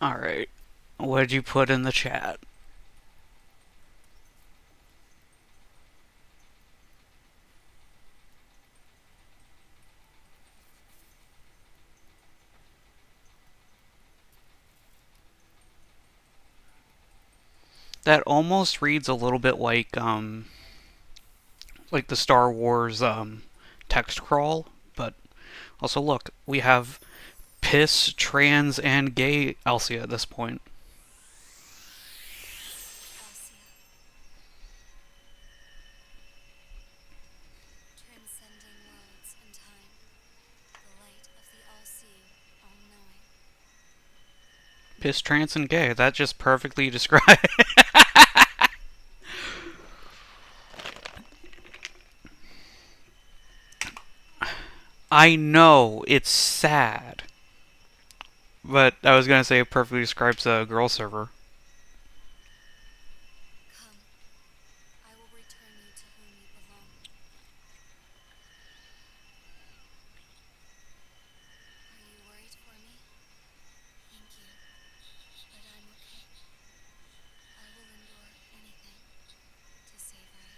Alright. What'd you put in the chat? That almost reads a little bit like the Star Wars text crawl, but also look, we have piss, trans, and gay Elsia at this point. Transcending worlds and time, the light of the all-seeing, all-knowing. Piss, trans, and gay. That just perfectly describes. I know, it's sad. But I was gonna say it perfectly describes a girl server. Come, I will return you to whom you belong. Are you worried for me? Thank you, but I'm okay. I will endure anything to save right.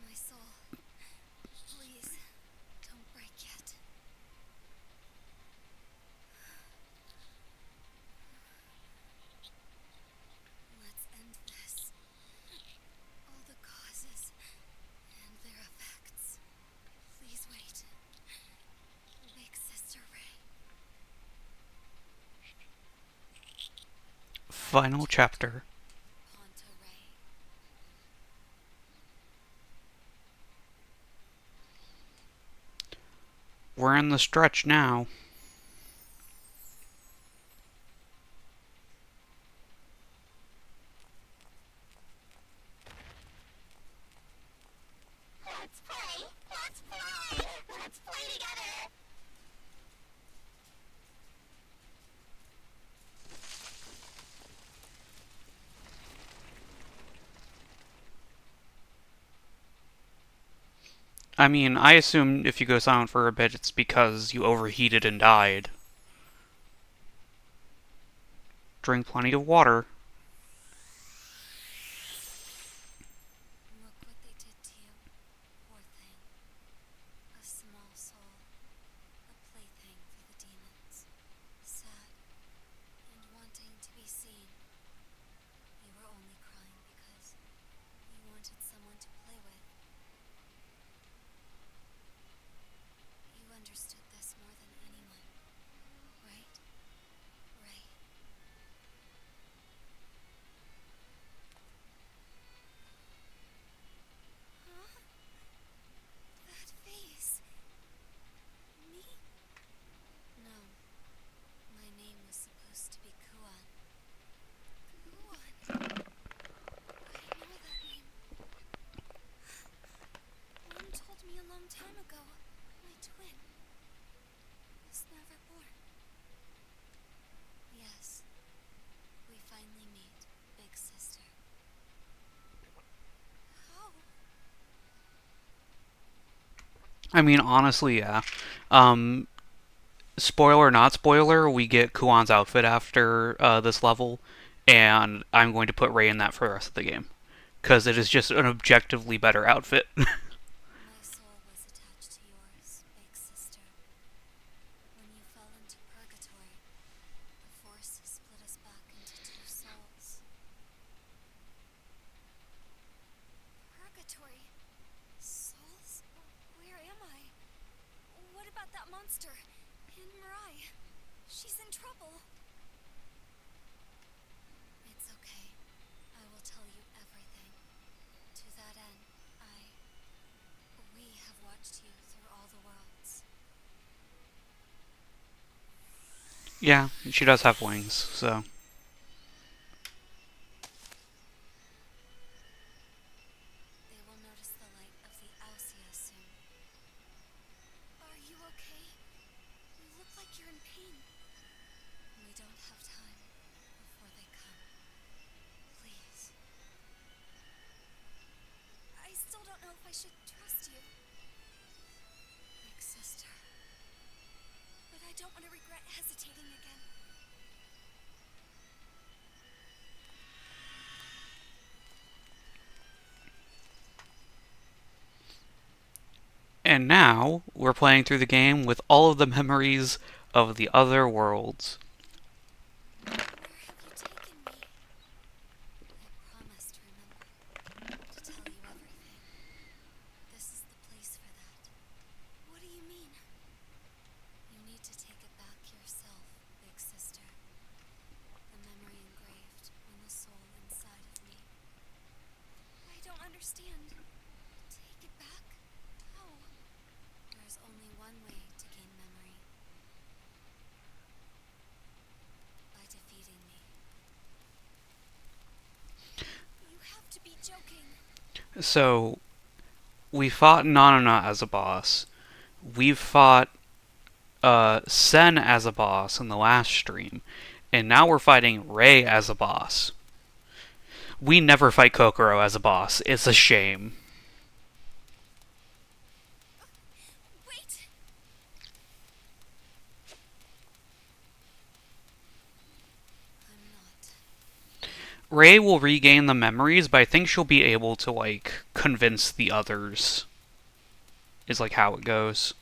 My soul, please, don't break yet. Let's end this. All the causes and their effects. Please wait. Big Sister Ray. Final Final chapter. chapter. Ponto Ray. We're in the stretch now. Let's play! Let's play! Let's play together! I mean, I assume if you go silent for a bit, it's because you overheated and died. Drink plenty of water. Look what they did to you. Poor thing. A small soul. A plaything for the demons. Sad and wanting to be seen. You were only crying because you wanted someone to play with. You understood this more than anyone, right? Ray. Huh? That face. Me? No. My name was supposed to be Kuan. Kuan. I know that name. One told me a long time ago. My twin was never born. Yes. We finally meet, Big Sister. How? I mean, honestly, yeah. Um, Spoiler, not spoiler, we get Kuan's outfit after this level, and I'm going to put Ray in that for the rest of the game. Because it is just an objectively better outfit. My soul was attached to yours, Big Sister. When you fell into purgatory, the Force split us back into two souls. Purgatory? Souls? Where am I? What about that monster? And Mirai? She's in trouble. It's okay. I will tell you everything. To that end, we have watched you through all the worlds. Yeah, she does have wings, so. They will notice the light of the Alcia soon. I should trust you, big sister. But I don't want to regret hesitating again. And now we're playing through the game with all of the memories of the other worlds. Where have you taken me? I promised, remember, to tell you everything. This is the place for that. What do you mean? You need to take it back yourself, big sister. The memory engraved on the soul inside of me. I don't understand. Take it back? How? There is only one way to gain memory. By defeating me. You have to be joking. So, we fought Nanana as a boss. We've fought Sen as a boss in the last stream. And now we're fighting Ray as a boss. We never fight Kokoro as a boss. It's a shame. Wait! I'm not. Ray will regain the memories, but I think she'll be able to, like, convince the others, is, like, how it goes.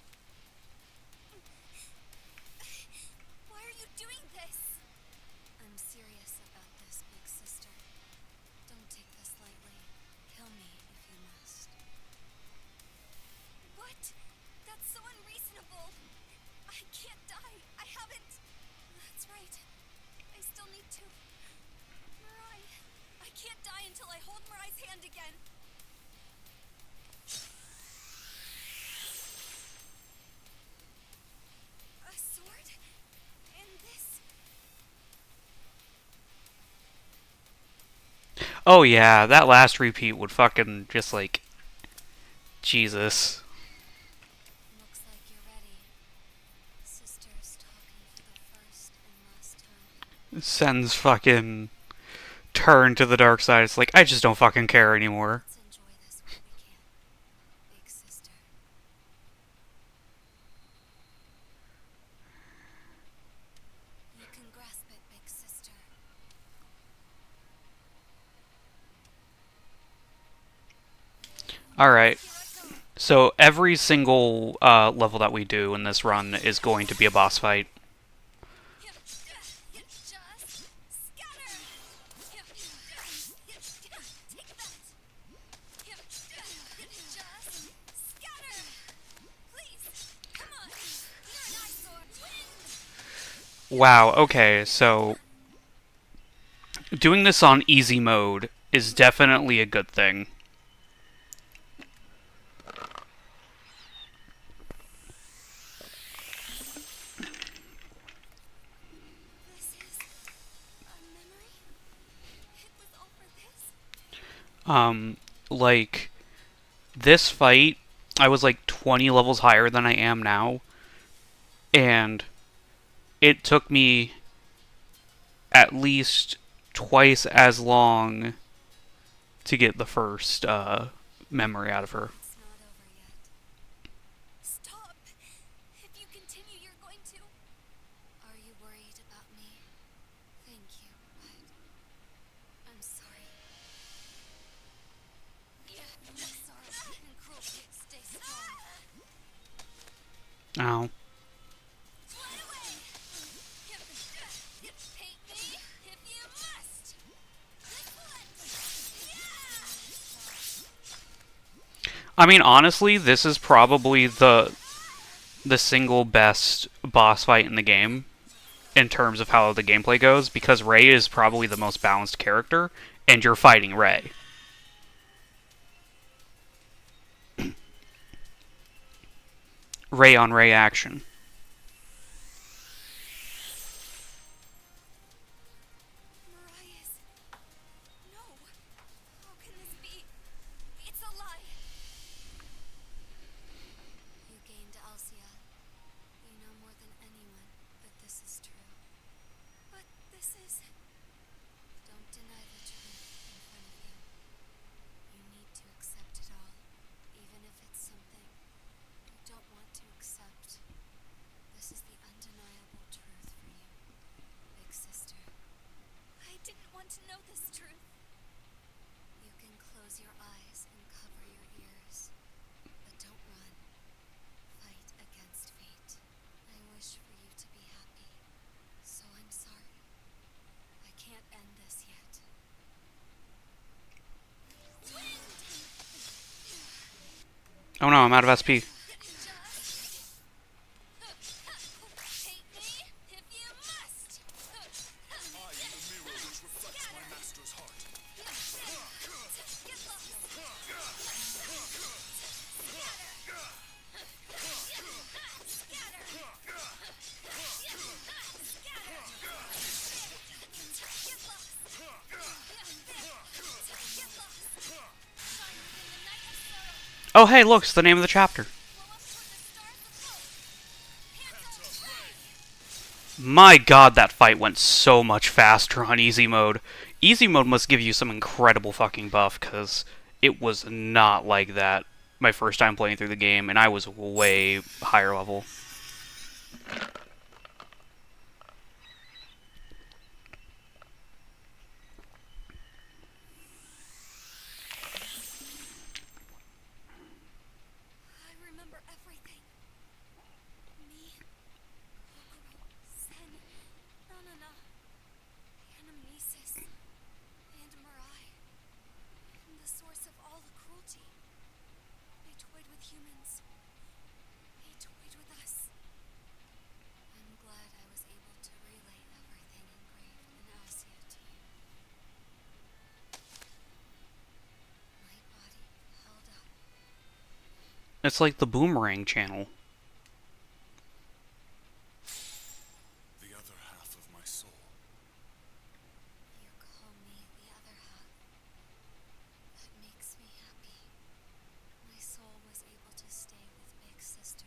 Why are you doing this? I'm serious about this, big sister. Don't take this lightly. Kill me if you must. What? That's so unreasonable. I can't die. I haven't. That's right. I still need to. Mirai. I can't die until I hold Mirai's hand again. A sword? And this? Oh yeah, that last repeat would fucking just, like, Jesus. Looks like you're ready. Sister's talking for the first and last time. Sen's fucking turn to the dark side. It's like, I just don't fucking care anymore. Let's enjoy this while we can, big sister. You can grasp it, big sister. Alright, Here I go. so every single level that we do in this run is going to be a boss fight. Just scatter. Take that. Just scatter. Please, come on. You're an eyesore. Wow, okay, so doing this on easy mode is definitely a good thing. This is a memory? It was all for this? Like, this fight, I was like 20 levels higher than I am now, and it took me at least twice as long to get the first memory out of her. It's not over yet. Stop! If you continue, you're going to. Are you worried about me? Thank you, but I'm sorry. Sorrow and cruelty stay strong. Oh. Fly away! Hate me if you must! This one! I mean, honestly, this is probably the single best boss fight in the game in terms of how the gameplay goes, because Ray is probably the most balanced character, and you're fighting Ray. Ray on Ray action. Mariah's... No! How can this be? It's a lie! You gained Alcia. You know more than anyone that this is true. But this is... Don't deny the truth in front of you. You need to accept it all, want to know this truth. You can close your eyes and cover your ears, but don't run. Fight against fate. I wish for you to be happy, so I'm sorry. I can't end this yet. Oh no, I'm out of SP. Hate me if you must. I am the mirror which reflects my master's heart. Get Oh hey, look, it's the name of the chapter. My god, that fight went so much faster on easy mode. Easy mode must give you some incredible fucking buff, because it was not like that my first time playing through the game, and I was way higher level. I remember everything. Me, Kokoro, Sen, Nanana, Animesis, and Mirai. And the source of all the cruelty. They toyed with humans. They toyed with us. I'm glad I was able to relay everything engraved in Alcia to you. My body held up. It's like the Boomerang channel. The other half of my soul. You call me the other half. That makes me happy. My soul was able to stay with Big Sister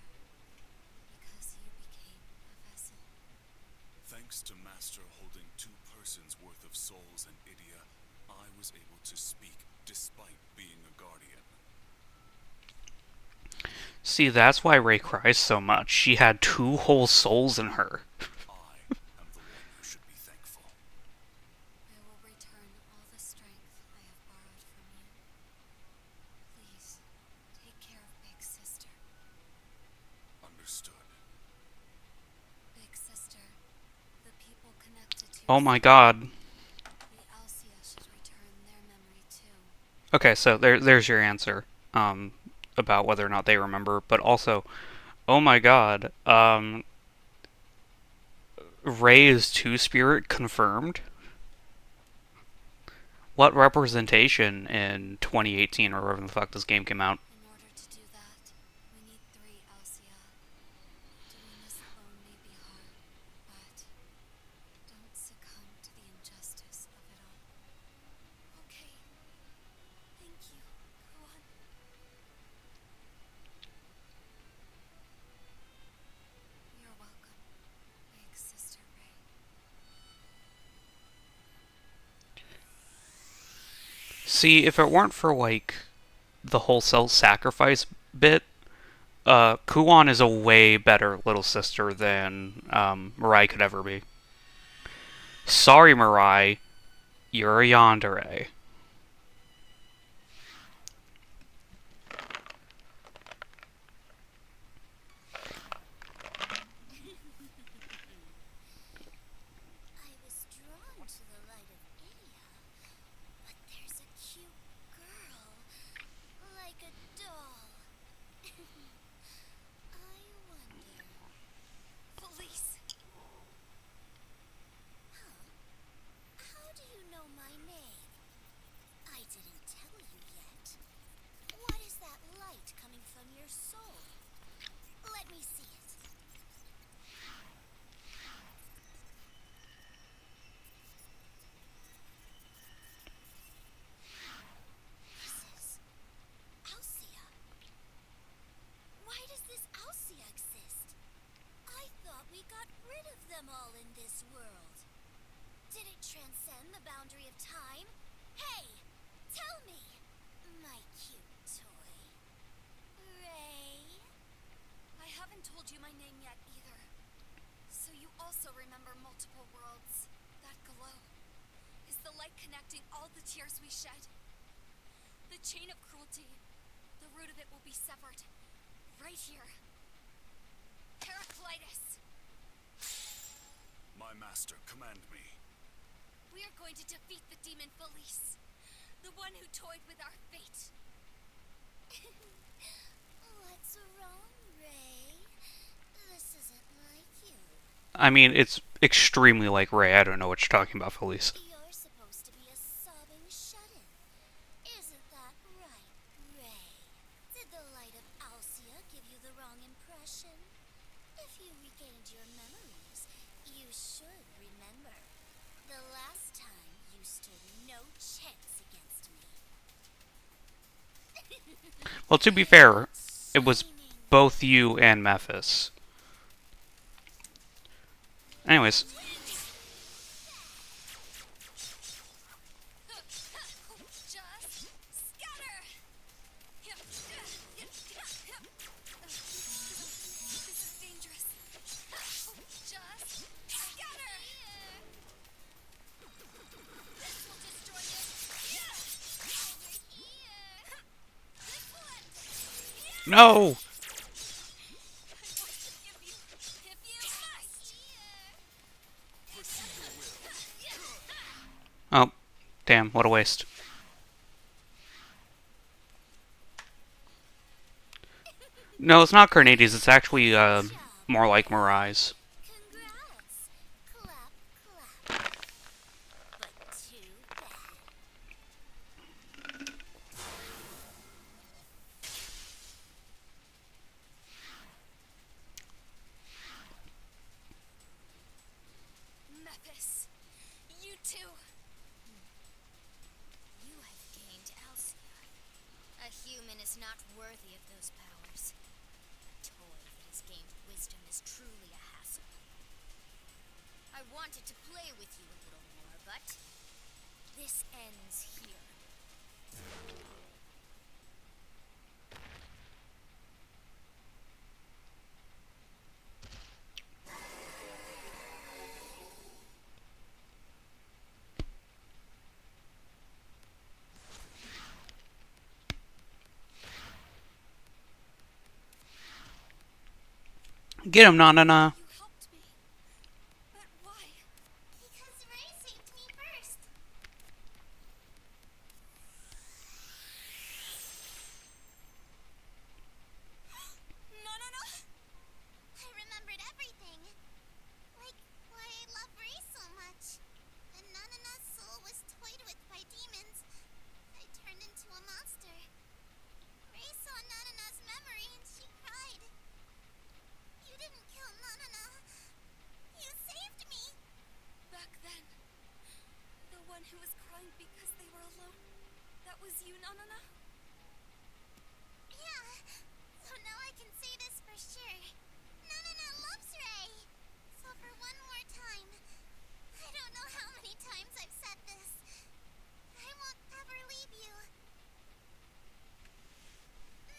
because you became a vessel. Thanks to Master holding 2 persons worth of souls and Idia, I was able to speak despite being a guardian. See, that's why Ray cries so much. She had 2 whole souls in her. I am the one who should be thankful. I will return all the strength I have borrowed from you. Please, take care of Big Sister. Understood. Big Sister, the people connected to Oh your my soul, god. the Alcia should return their memory too. Okay, so there's your answer. About whether or not they remember, but also, oh my god, Ray is Two Spirit confirmed? What representation in 2018 or wherever the fuck this game came out? In order to do that, we need 3 Alcia. Doing this alone may be hard, but don't succumb to the injustice of it all. Okay. Thank you. Go on. You're welcome, Big Sister Ray. See, if it weren't for, like, the whole self-sacrifice bit, Kuon is a way better little sister than, Mirai could ever be. Sorry, Mirai, you're a yandere. I was drawn to the light of Idia, but there's a cute girl, like a doll. I wonder. Police! Huh? How do you know my name? I didn't tell you yet. What is that light coming from your soul? Let me see it. This is Alcia. Why does this Alcia exist? I thought we got rid of them all in this world. Did it transcend the boundary of time? Hey! Tell me! My cute toy. Ray? I haven't told you my name yet either. So you also remember multiple worlds. That glow. Is the light connecting all the tears we shed. The chain of cruelty, the root of it will be severed. Right here. Heraclitus! My master, command me. We are going to defeat the demon Felice, the one who toyed with our fate. What's wrong, Ray? This isn't like you. I mean, it's extremely like Ray. I don't know what you're talking about, Felice. You're supposed to be a sobbing shut-in. Isn't that right, Ray? Did the light of Alcia give you the wrong impression? If you regained your memories, you should remember. The last time you stood no chance against me. Well, to be fair, it was Shining. both you and Memphis. Anyways, Just scatter! This is dangerous. Just scatter! This will destroy you. Over here. This one. no. I will forgive you if you must. Oh, damn! What a waste. No, it's not Carnades. It's actually Good job. more like Mirais. Congrats. Clap, clap. But too bad. Memphis, you too. You have gained Alcia. A human is not worthy of those powers. A toy that has gained wisdom is truly a hassle. I wanted to play with you a little more, but this ends here. Get him, Nanana. You helped me. But why? Because Ray saved me first. No, no, no. I remembered everything. Like why I love Ray so much. When Nanana's soul was toyed with by demons, I turned into a monster. Ray saw Nanana's memory and she cried. You didn't kill Nanana. You saved me. Back then, the one who was crying because they were alone, that was you, Nanana? Yeah. So now I can say this for sure. Nanana loves Ray. So for one more time, I don't know how many times I've said this. I won't ever leave you.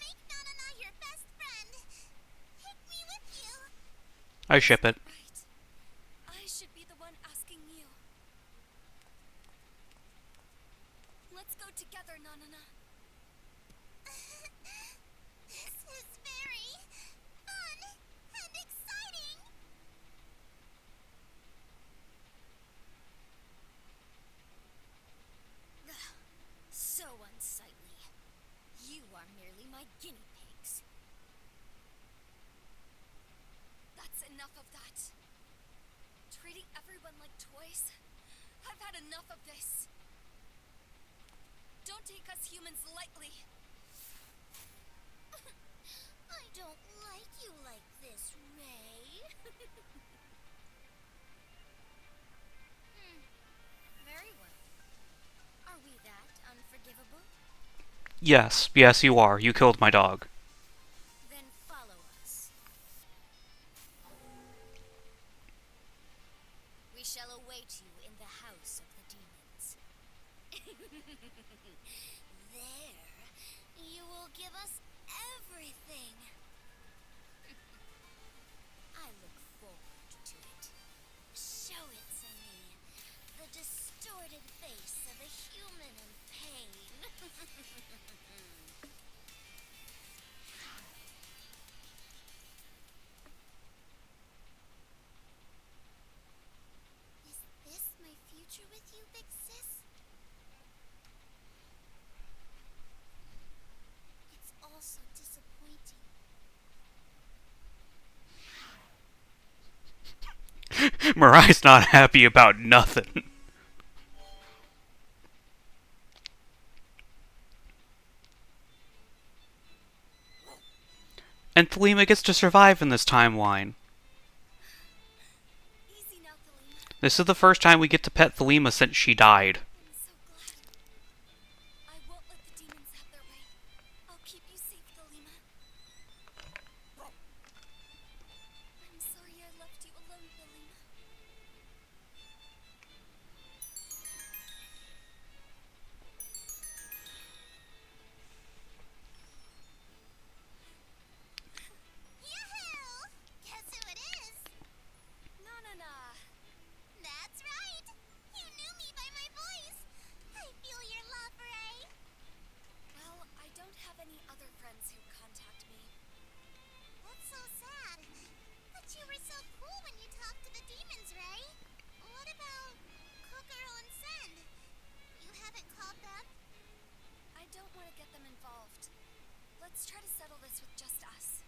Make Nanana your best friend. Take me with you. I ship it. Right. I should be the one asking you. Let's go together, Nanana. This is very fun and exciting. Ugh, so unsightly. You are merely my guinea pigs. That's enough of that. Treating everyone like toys? I've had enough of this. Don't take us humans lightly. I don't like you like this, Ray. Very well. Are we that unforgivable? Yes, yes, you are. You killed my dog. Then follow us. We shall await you in the house of the demons. There, you will give us everything. I look forward to it. Show it to me. The distorted face of a Marai's not happy about nothing. And Thelema gets to survive in this timeline. Easy now, Thelema. This is the first time we get to pet Thelema since she died. I'm so glad. I won't let the demons have their way. I'll keep you safe, Thelema. I'm sorry I left you alone, Thelema. Yoo-hoo! Guess who it is? Na. That's right. You knew me by my voice. I feel your love, Ray. Well, I don't have any other friends who contact me. That's so sad. But you were so cool when you talked to the demons, Ray. What about Kokoro and Sen? You haven't called them? I don't want to get them involved. Let's try to settle this with just us.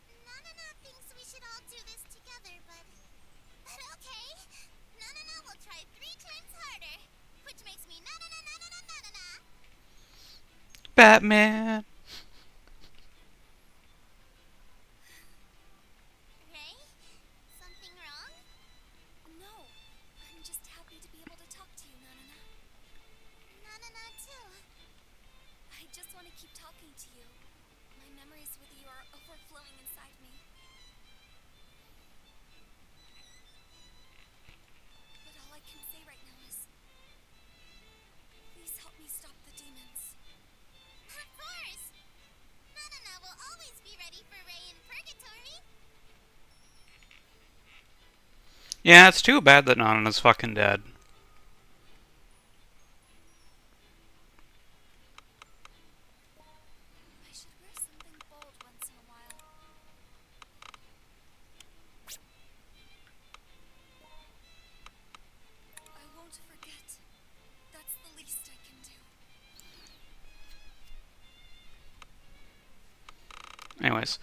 Nana thinks we should all do this together, but okay. Nana will try 3 times harder, which makes me Nana. Batman! Ray? Something wrong? No. I'm just happy to be able to talk to you, Nana. Nana too. I just want to keep talking to you. My memories with you are overflowing inside me. But all I can say right now is, please help me stop the demons. Of course! Nana will always be ready for Ray in Purgatory. Yeah, it's too bad that Nana's fucking dead. I should wear something bold once in a while. I won't forget. That's the least I can do. Anyways.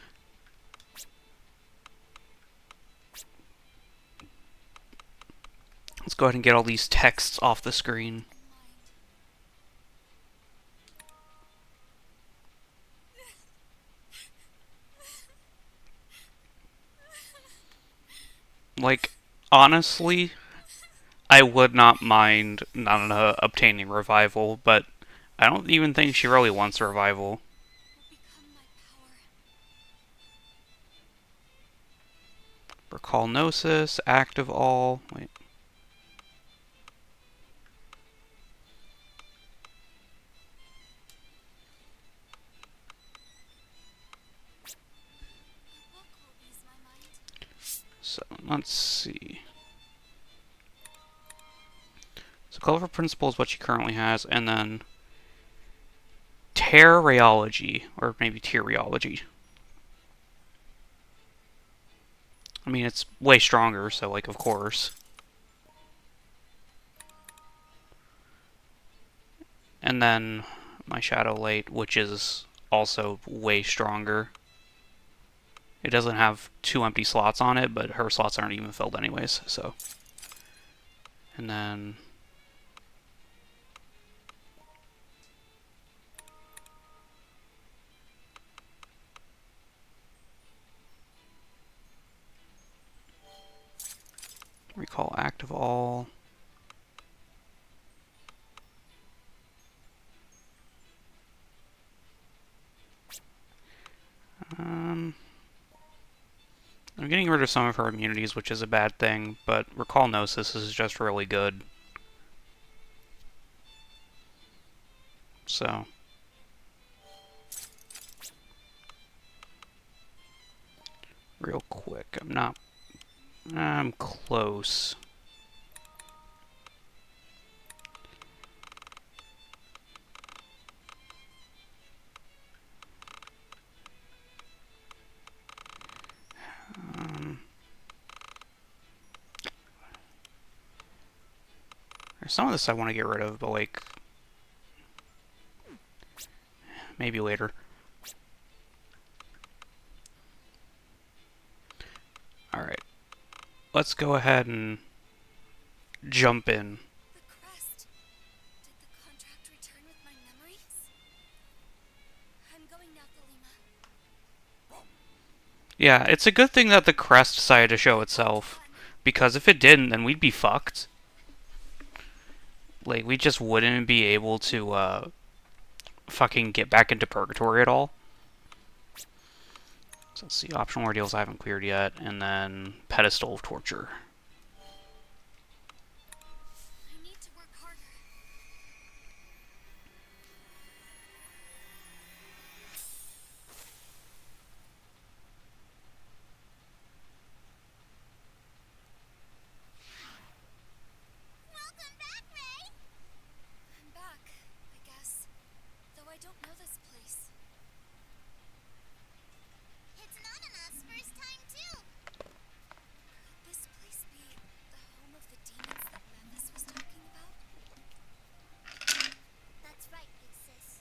Let's go ahead and get all these texts off the screen. Like, honestly, I would not mind Nana obtaining revival, but I don't even think she really wants revival. Become my power. Recall Gnosis, active all. Wait. A book will ease my mind. So, let's see. So, Colorful Principle is what she currently has, and then Terreology, or maybe Tereology. I mean, it's way stronger, so, like, of course. And then my Shadow Light, which is also way stronger. It doesn't have 2 empty slots on it, but her slots aren't even filled anyways, so. And then recall active all. I'm getting rid of some of her immunities, which is a bad thing, but recall Gnosis is just really good. So. Real quick, I'm close. There's some of this I want to get rid of, but like, maybe later. Alright. let's go ahead and jump in. The crest. Did the contract return with my memories? I'm going now, Thelema. Yeah, it's a good thing that the crest decided to show itself. Because if it didn't, then we'd be fucked. Like, we just wouldn't be able to, fucking get back into purgatory at all. So let's see, optional ordeals I haven't cleared yet, and then pedestal of torture. I need to work harder. Welcome back, Ray! I'm back, I guess. Though I don't know this place. It's Nana's first time, too! Could this place be the home of the demons that Memphis was talking about? That's right, big sis.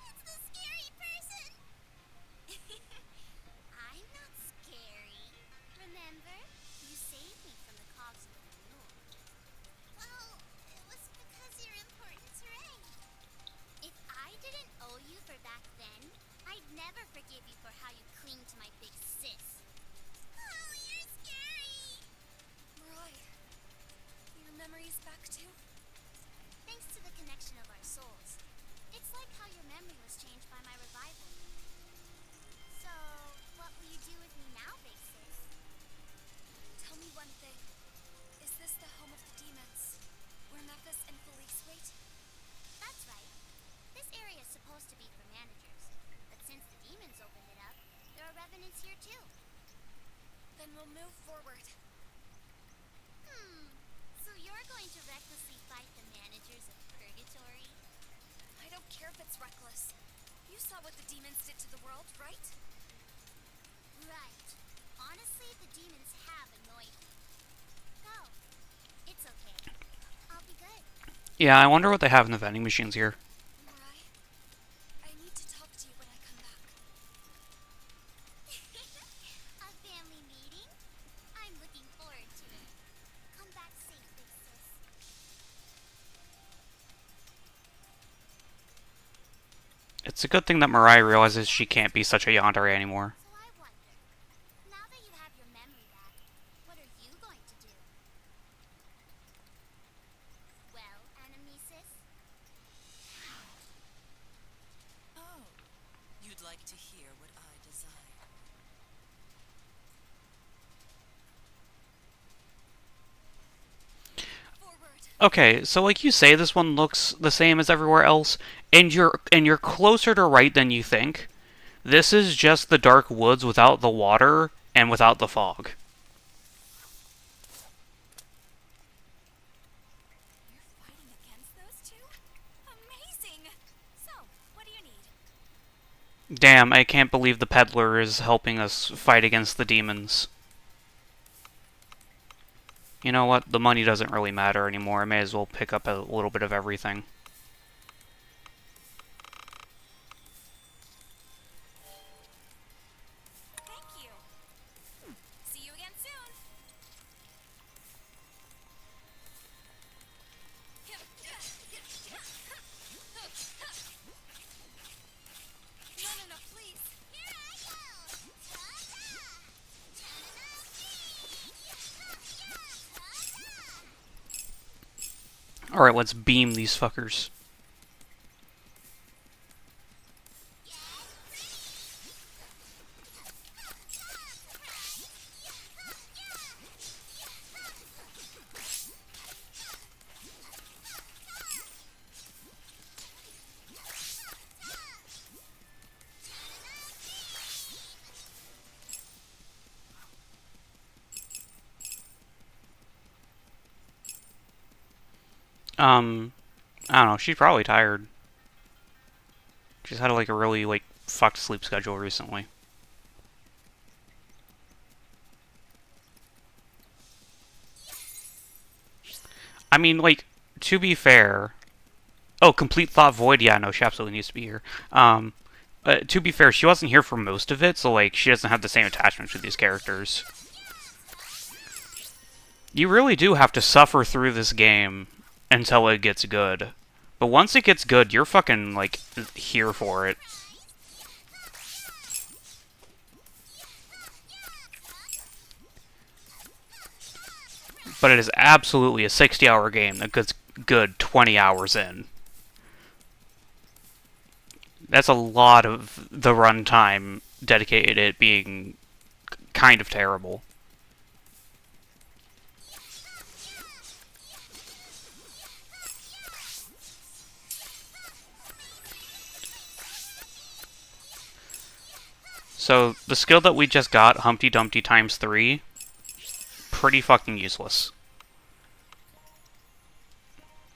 It's the scary person! I'm not scary. Remember? You saved me from the cogs of the mule. Well, it was because you're important to Ray. If I didn't owe you for back then, I'd never forgive you for how you cling to my big sis. Oh, you're scary! Roy, your memory's back too? Thanks to the connection of our souls. It's like how your memory was changed by my revival. So, what will you do with me now, big sis? Tell me one thing. Is this the home of the demons? Where Memphis and Felice wait? That's right. This area is supposed to be for managers. But since the demons opened it up, there are revenants here too. Then we'll move forward. So you're going to recklessly fight the managers of Purgatory? I don't care if it's reckless. You saw what the demons did to the world, right? Right. Honestly, the demons have annoyed me. Go. It's okay. I'll be good. Yeah, I wonder what they have in the vending machines here. Mirai, I need to talk to you when I come back. A family meeting? I'm looking forward to it. Come back safe, big sis. It's a good thing that Mirai realizes she can't be such a yandere anymore. So I wonder, now that you have your memory back, what are you going to do? Well, Anamnesis? Oh, you'd like to hear what I desire. Forward. Okay, so like you say, this one looks the same as everywhere else, and you're closer to right than you think. This is just the dark woods without the water and without the fog. You're fighting against those two? Amazing! So, what do you need? Damn, I can't believe the peddler is helping us fight against the demons. You know what? The money doesn't really matter anymore. I may as well pick up a little bit of everything. Thank you. See you again soon. No, please. Here I go. Alright, let's beam these fuckers. I don't know, she's probably tired. She's had like a really like fucked sleep schedule recently. I mean, like, to be fair, oh, complete thought void. Yeah, no, she absolutely needs to be here. To be fair, she wasn't here for most of it, so like she doesn't have the same attachment to these characters. You really do have to suffer through this game until it gets good. But once it gets good, you're fucking like here for it. But it is absolutely a 60-hour game that gets good 20 hours in. That's a lot of the runtime dedicated to it being kind of terrible. So, the skill that we just got, Humpty Dumpty times 3, pretty fucking useless.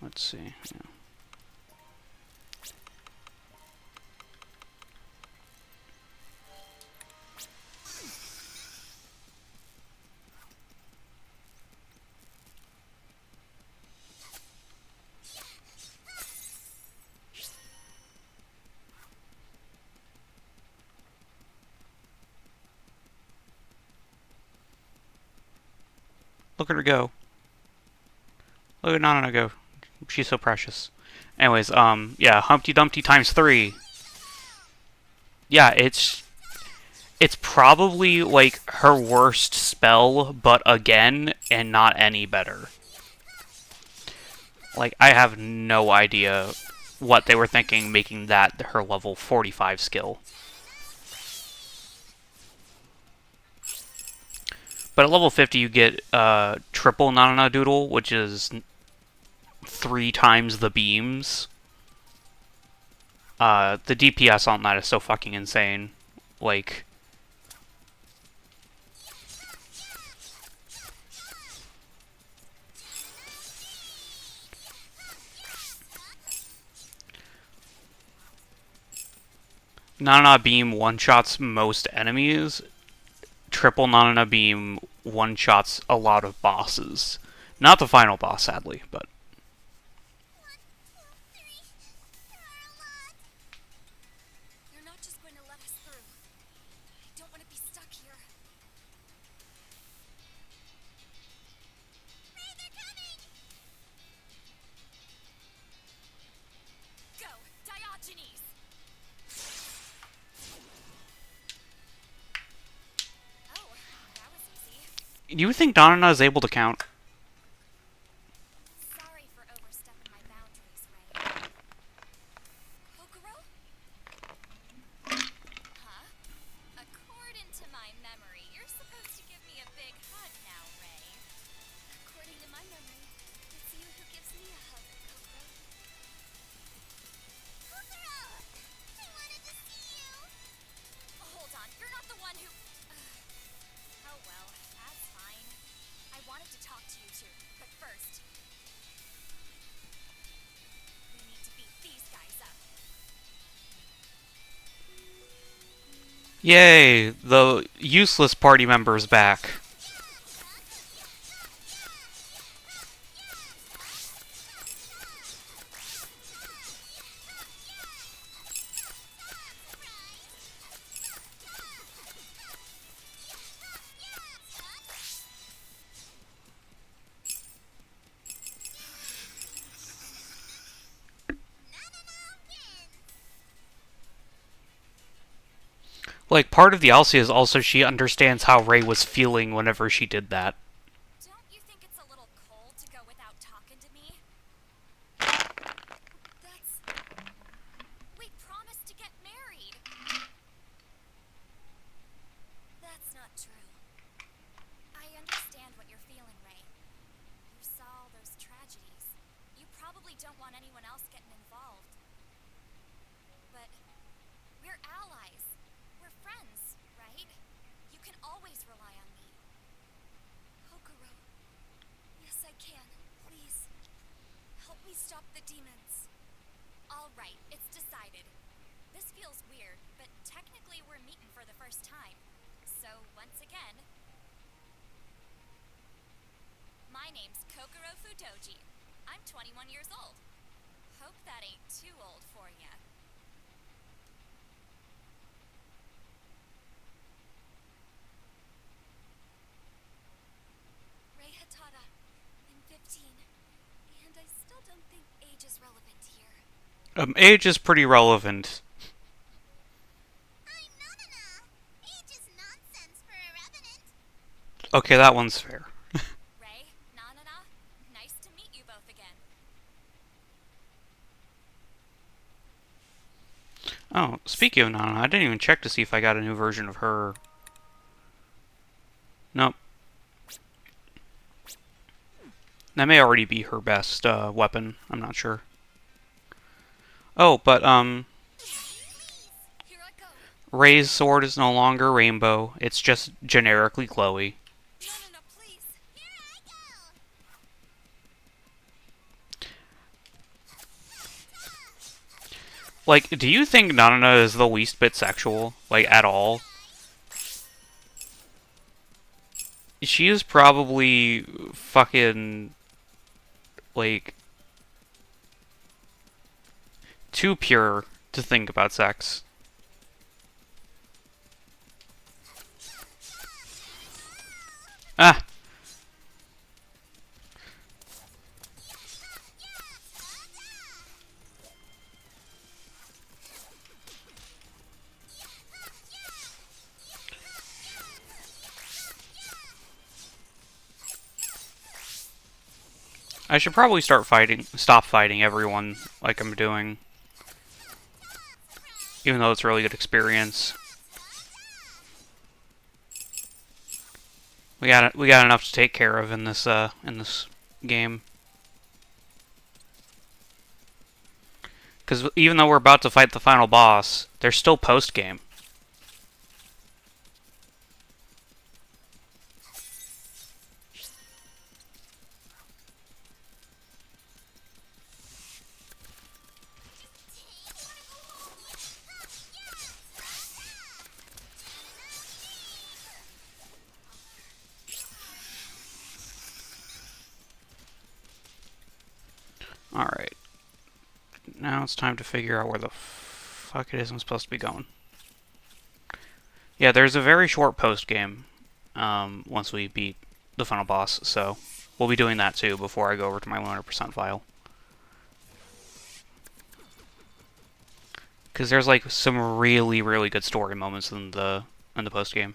Let's see. Yeah. Look at her go. Look at Nana go. She's so precious. Anyways, yeah, Humpty Dumpty times 3. Yeah, it's probably like her worst spell, but again, and not any better. Like, I have no idea what they were thinking making that her level 45 skill. But at level 50, you get triple Nana Doodle, which is 3 times the beams. The DPS on that is so fucking insane. Like, Nana Beam one-shots most enemies. Triple Nana Beam one-shots a lot of bosses. Not the final boss, sadly, but... You're not just going to let us through. I don't want to be stuck here. Ray, they're coming! Go, Diogenes! Oh, that was easy. You think Nana is able to count? Sorry for overstepping my boundaries, Ray. Kokoro? Huh? According to my memory, you're supposed to give me a big hug now, Ray. According to my memory, it's you who gives me a hug, Kokoro. Kokoro! I wanted to see you! Hold on, you're not the one who... Oh well, that's fine. I wanted to talk to you two, but first... we need to beat these guys up. Yay! The useless party member is back. Like, part of the Elsie is also she understands how Ray was feeling whenever she did that. Don't you think it's a little cold to go without talking to me? That's... we promised to get married. That's not true. I understand what you're feeling, Ray. You saw all those tragedies. You probably don't want anyone else getting involved. But we're allies. We're friends, right? You can always rely on me. Kokoro. Yes, I can. Please. Help me stop the demons. All right, it's decided. This feels weird, but technically we're meeting for the first time. So, once again... my name's Kokoro Fudoji. I'm 21 years old. Hope that ain't too old for ya. Kokoro? Yes, I can. Please. Help me stop the demons. All right, it's decided. This feels weird, but technically we're meeting for the first time. So, once again... my name's Kokoro Fudoji. I'm 21 years old. Hope that ain't too old for ya. don't think age is relevant here. Age is pretty relevant. I'm Nanana. Age is nonsense for a revenant. Okay, that one's fair. Ray, Nanana, nice to meet you both again. Oh, speaking of Nana, I didn't even check to see if I got a new version of her. Nope. That may already be her best weapon. I'm not sure. Oh, but Please, here I go. Ray's sword is no longer rainbow. It's just generically glowy. Nanana, please. Here I go. Like, do you think Nana is the least bit sexual? Like, at all? She is probably fucking, like, too pure to think about sex. Ah! I should probably stop fighting everyone like I'm doing. Even though it's a really good experience. We got enough to take care of in this game. Because even though we're about to fight the final boss, there's still post game. All right. Now it's time to figure out where the fuck it is I'm supposed to be going. Yeah, there's a very short post game once we beat the final boss, so we'll be doing that too before I go over to my 100% file. Because there's like some really, really good story moments in the post game.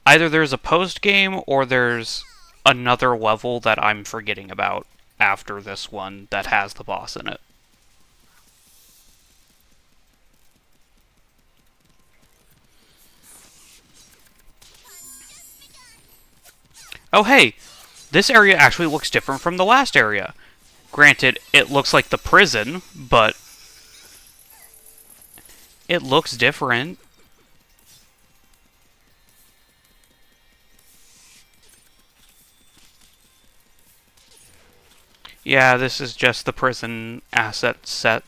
Either there's a post game or there's another level that I'm forgetting about after this one that has the boss in it. Oh hey, this area actually looks different from the last area. Granted, it looks like the prison, but it looks different. Yeah, this is just the prison asset set.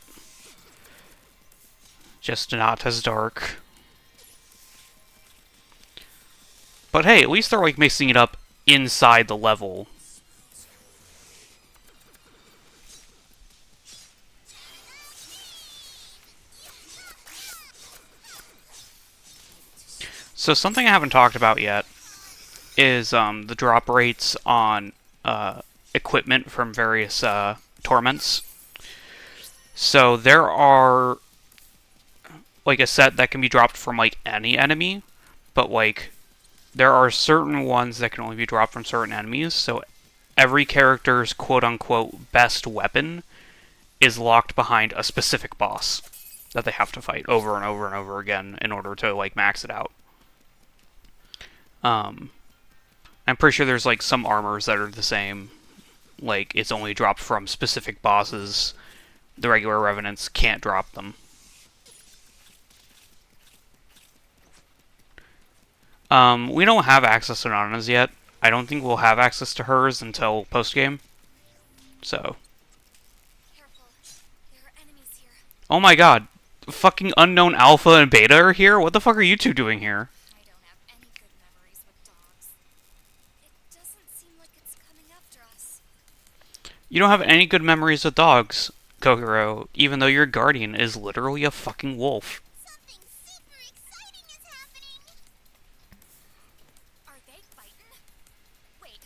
Just not as dark. But hey, at least they're like mixing it up inside the level. So something I haven't talked about yet is the drop rates on equipment from various torments. So there are like a set that can be dropped from like any enemy, but like there are certain ones that can only be dropped from certain enemies. So every character's quote-unquote best weapon is locked behind a specific boss that they have to fight over and over and over again in order to like max it out. I'm pretty sure there's like some armors that are the same. Like it's only dropped from specific bosses. The regular revenants can't drop them. We don't have access to Nana's yet. I don't think we'll have access to hers until post game. So. Careful. There are enemies here. Oh my god. Fucking unknown alpha and beta are here? What the fuck are you two doing here? I don't have any good memories with dogs. It doesn't seem like it's coming after us. You don't have any good memories with dogs, Kokoro, even though your guardian is literally a fucking wolf. Something super exciting is happening. Are they fighting? Wait,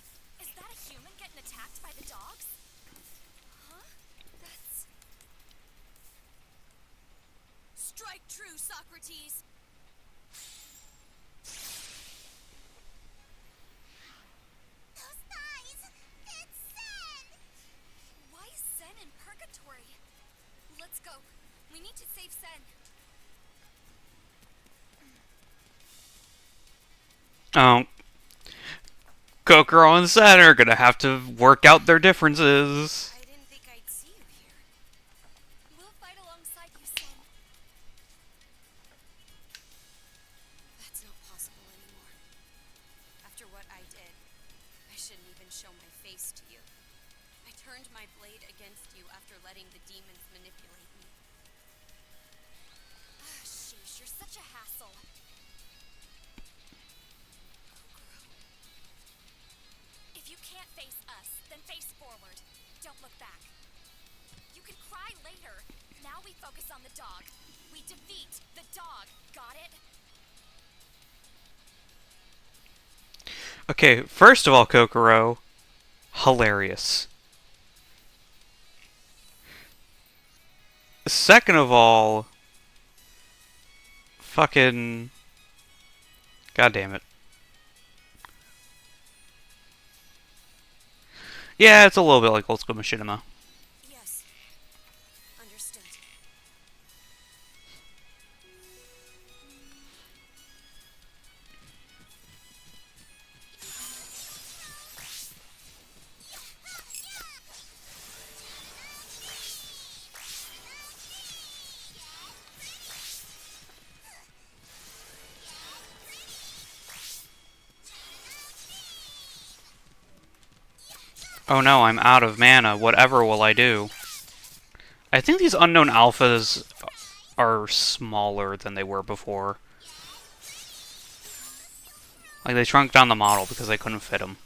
Ortiz. Those thighs! It's Sen! Why is Sen in purgatory? Let's go. We need to save Sen. Oh, Kokoro and Sen are gonna have to work out their differences. I didn't think I'd see you here. We'll fight alongside you, Sen. That's not possible anymore. After what I did, I shouldn't even show my face to you. I turned my blade against you after letting the demons manipulate me. Ah, sheesh, you're such a hassle. If you can't face us, then face forward. Don't look back. You can cry later. Now we focus on the dog. We defeat the dog. Got it? Okay, first of all, Kokoro, hilarious. Second of all, fucking... God damn it. Yeah, it's a little bit like old school machinima. Yes. Understood. Oh no, I'm out of mana. Whatever will I do? I think these unknown alphas are smaller than they were before. Like, they shrunk down the model because they couldn't fit them.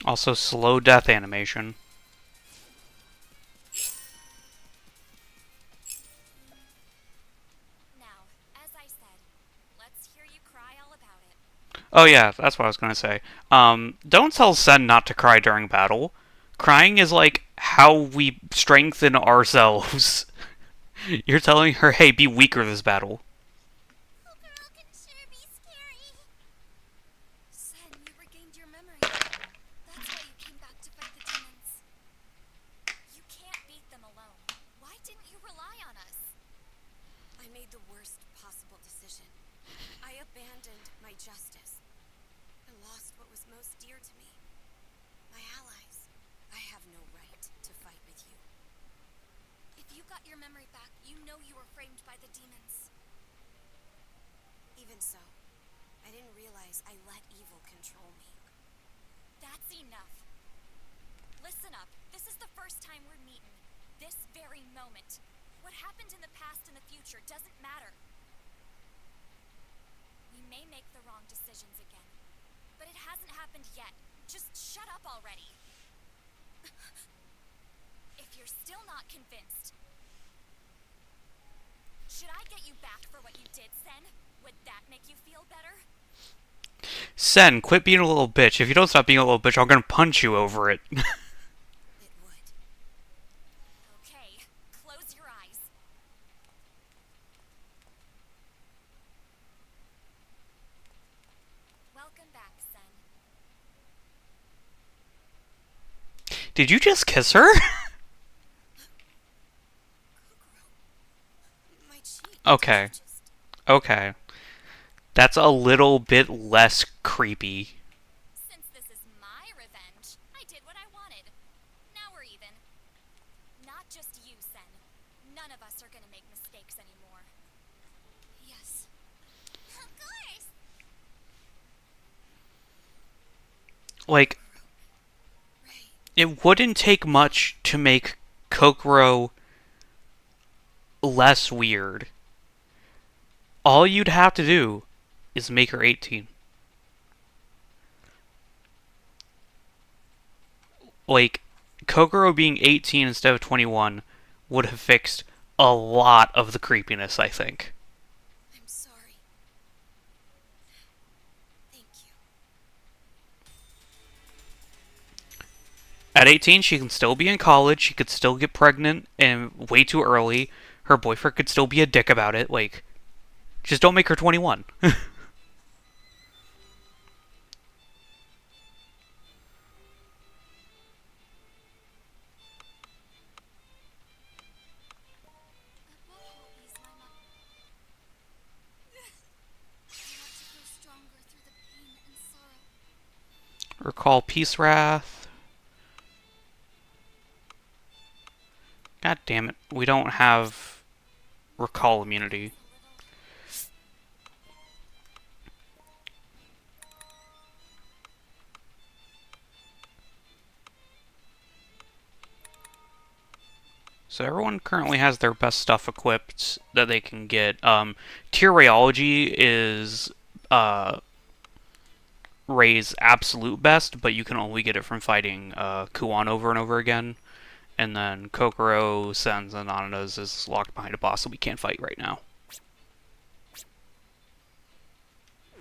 Also, slow death animation. Now, as I said, let's hear you cry all about it. Oh yeah, that's what I was gonna say. Don't tell Sen not to cry during battle. Crying is like how we strengthen ourselves. You're telling her, hey, be weaker this battle. Kokoro can sure be scary. Sen, you regained your memory. That's why you came back to fight the demons. You can't beat them alone. Why didn't you rely on us? I made the worst possible decision. I abandoned my justice and lost what was most dear to me. My allies. I have no right to fight with you. If you got your memory back, you know you were framed by the demons. Even so, I didn't realize I let evil control me. That's enough. Listen up. This is the first time we're meeting. This very moment. What happened in the past and the future doesn't matter. We may make the wrong decisions again, but it hasn't happened yet. Just shut up already. If you're still not convinced, should I get you back for what you did, Sen? Would that make you feel better? Sen, quit being a little bitch. If you don't stop being a little bitch, I'm gonna punch you over it. It would. Okay, close your eyes. Welcome back, Sen. Did you just kiss her? My cheek. Okay. Okay. That's a little bit less creepy. Since this is my revenge, I did what I wanted. Now we're even. Not just you, Sen. None of us are gonna make mistakes anymore. Yes. Of course! Like, Ray. it wouldn't take much to make Kokoro less weird. All you'd have to do is make her 18. Like, Kokoro being 18 instead of 21 would have fixed a lot of the creepiness, I think. I'm sorry. Thank you. At 18, she can still be in college. She could still get pregnant and way too early. Her boyfriend could still be a dick about it. Like, just don't make her 21. What hobbies my mom? I want to grow stronger through the pain and sorrow. Recall Peace Wrath. God damn it. We don't have recall immunity. A little. So everyone currently has their best stuff equipped that they can get. Tier Rheology is Ray's absolute best, but you can only get it from fighting Kuan over and over again. And then Kokoro, Sen's, and Anana's is locked behind a boss that we can't fight right now. I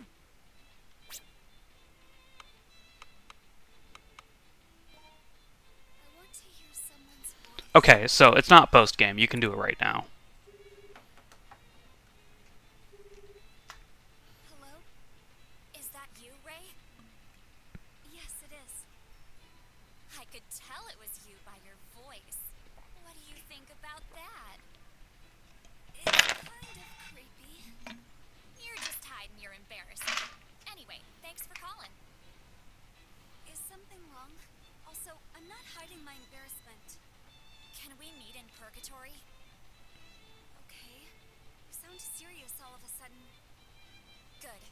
want to hear someone's voice. Okay, so it's not post game. You can do it right now. Hello? Is that you, Ray? Yes, it is. I could tell it was you by your voice. What do you think about that? It's kind of creepy. You're just hiding your embarrassment. Anyway, thanks for calling. Is something wrong? Also, I'm not hiding my embarrassment. Can we meet in purgatory? Okay. You sound serious all of a sudden. Good.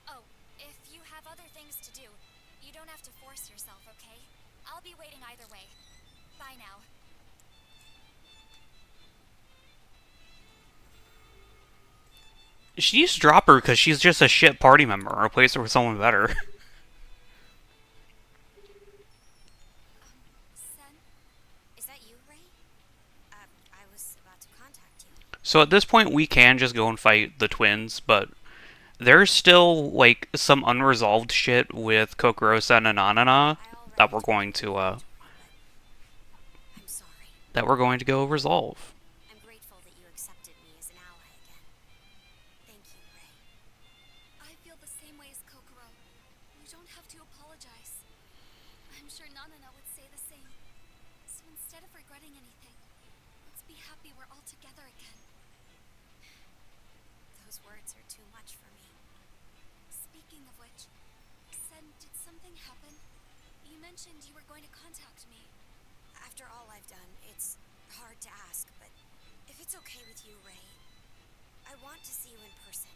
Oh, if you have other things to do, you don't have to force yourself, okay? I'll be waiting either way. Bye now. She needs to drop her because she's just a shit party member. Replace her with someone better. Sen? Is that you, Ray? I was about to contact you. So at this point, we can just go and fight the twins, but there's still like some unresolved shit with Kokoro-sen and Anana I that already we're told going you to I'm sorry. go resolve. I'm grateful that you accepted me as an ally again. Thank you, Ray. I feel the same way as Kokoro. You don't have to apologize. I'm sure Nanana would say the same. So instead of regretting anything, let's be happy we're all together again. Those words are too much for me. Speaking of which, Sen, did something happen? You mentioned you were going to contact me. After all I've done, it's hard to ask, but if it's okay with you, Ray, I want to see you in person.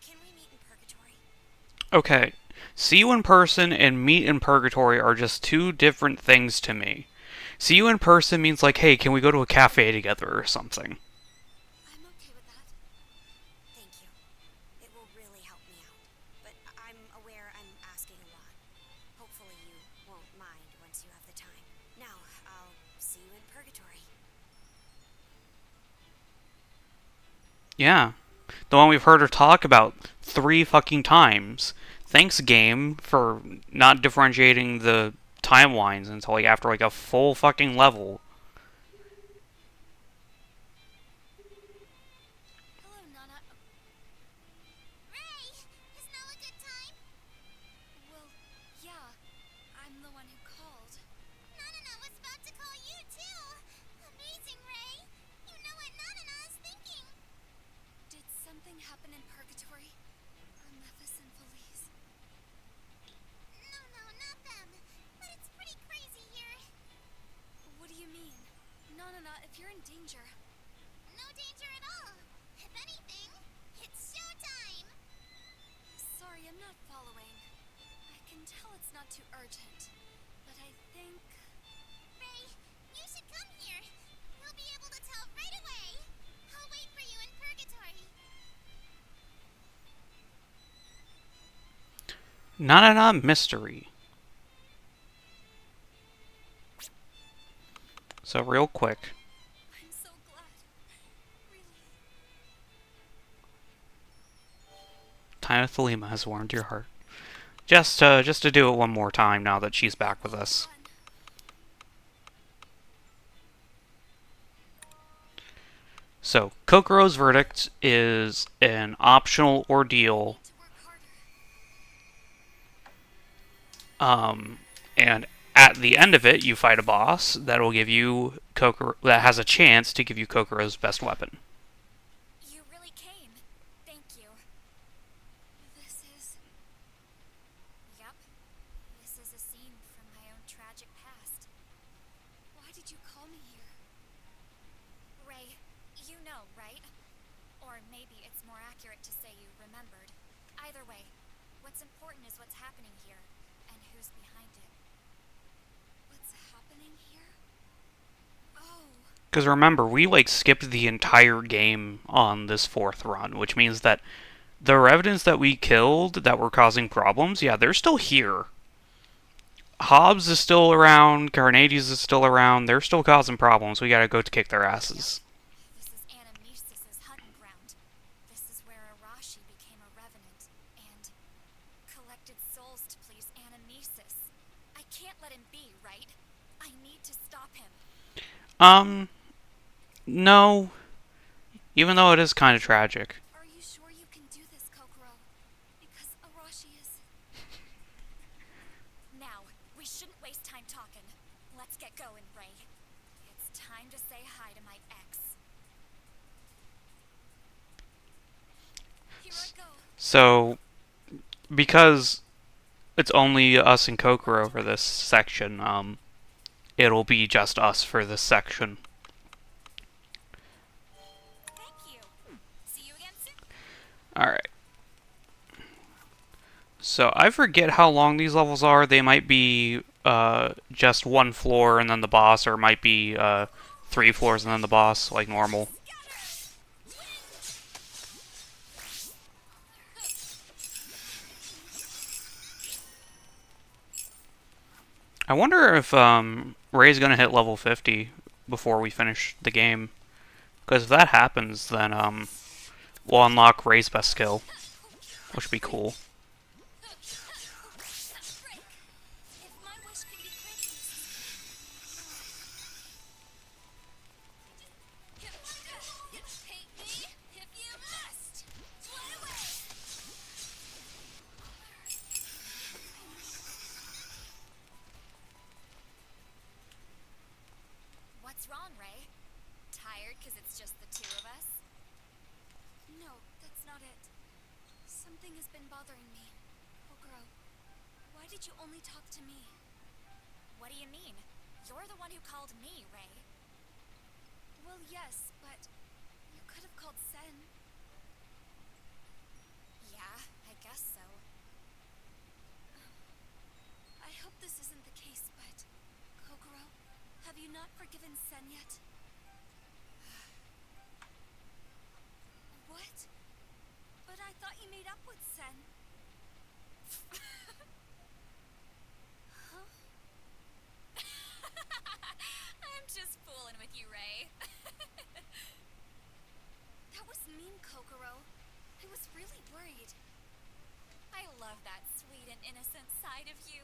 Can we meet in purgatory? Okay, see you in person and meet in purgatory are just two different things to me. See you in person means like, hey, can we go to a cafe together or something? I'm okay with that. Thank you. It will really help me out. But I'm aware I'm asking a lot. Hopefully you won't mind once you have the time. Now, I'll see you in purgatory. Yeah. The one we've heard her talk about 3 fucking times. Thanks, game, for not differentiating the timelines until like after like a full fucking level. Hello, Nana. Ray, is now a good time? Well, yeah. I'm the one who called. Nanana was about to call you too. Amazing, Ray. You know what Nanana is thinking. Did something happen in purgatory? Or Memphis and Felice? No, not them. But it's pretty crazy here. What do you mean? Nanana, if you're in danger. No danger at all. If anything, it's showtime. Sorry, I'm not following. I can tell it's not too urgent, but I think... Ray, you should come here. You'll be able to tell right away. I'll wait for you in purgatory. Not mystery. So real quick, I'm so glad. Really. Time with Thelema has warmed your heart. Just to do it one more time now that she's back with us. Fun. So, Kokoro's verdict is an optional ordeal, Need to work harder. and at the end of it, you fight a boss that will give you Kokoro, that has a chance to give you Kokoro's best weapon. You really came. Thank you. This is... Yep. This is a scene from my own tragic past. Why did you call me here? Ray, you know, right? Or maybe it's more accurate to say you remembered. Either way, what's important is what's happening here, and who's behind it. What's happening here? Oh, Because remember, we like skipped the entire game on this fourth run, which means that the revenants that we killed that were causing problems, yeah, they're still here. Hobbs is still around, Carnades is still around, they're still causing problems. We gotta go to kick their yep. asses. This is Anamnesis' hunting ground. This is where Arashi became a revenant, and collected souls to please Anamnesis. I can't let him be, right? I need to stop him. Um, no. Even though it is kind of tragic. Are you sure you can do this, Kokoro? Because Arashi is... Now, we shouldn't waste time talking. Let's get going, Ray. It's time to say hi to my ex. Here I go. So, because it's only us and Kokoro for this section, it'll be just us for this section. Thank you. See you again soon. Alright. So, I forget how long these levels are. They might be just one floor and then the boss, or it might be 3 floors and then the boss, like normal. I wonder if Ray's gonna hit level 50 before we finish the game. Because if that happens, then we'll unlock Ray's best skill, which would be cool. Break. If my wish can be granted. Hate me if you must. Fly away. What's wrong, Ray? Tired because it's just the two of us? No, that's not it. Something has been bothering me. Kokoro, why did you only talk to me? What do you mean? You're the one who called me, Ray. Well, yes, but you could have called Sen. Yeah, I guess so. I hope this isn't the case, but... Kokoro, have you not forgiven Sen yet? What? But I thought you made up with Sen. Huh? I'm just fooling with you, Ray. That was mean, Kokoro. I was really worried. I love that sweet and innocent side of you.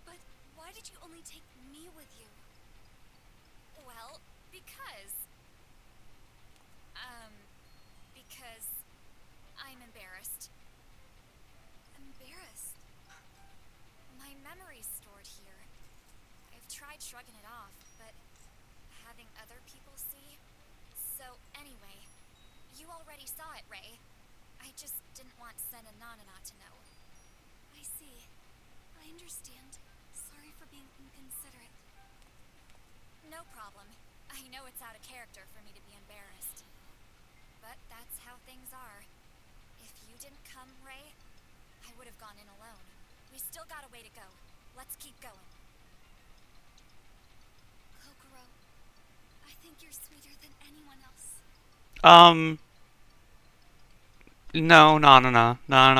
But why did you only take me with you? Well, because... Because I'm embarrassed. Embarrassed? My memory's stored here. I've tried shrugging it off, but having other people see... So, anyway, you already saw it, Ray. I just didn't want Sen and Nanana to know. I see. I understand. Sorry for being inconsiderate. No problem. I know it's out of character for me to be embarrassed. But that's how things are. If you didn't come, Ray, I would have gone in alone. We still got a way to go. Let's keep going. Kokoro, I think you're sweeter than anyone else. Um, no,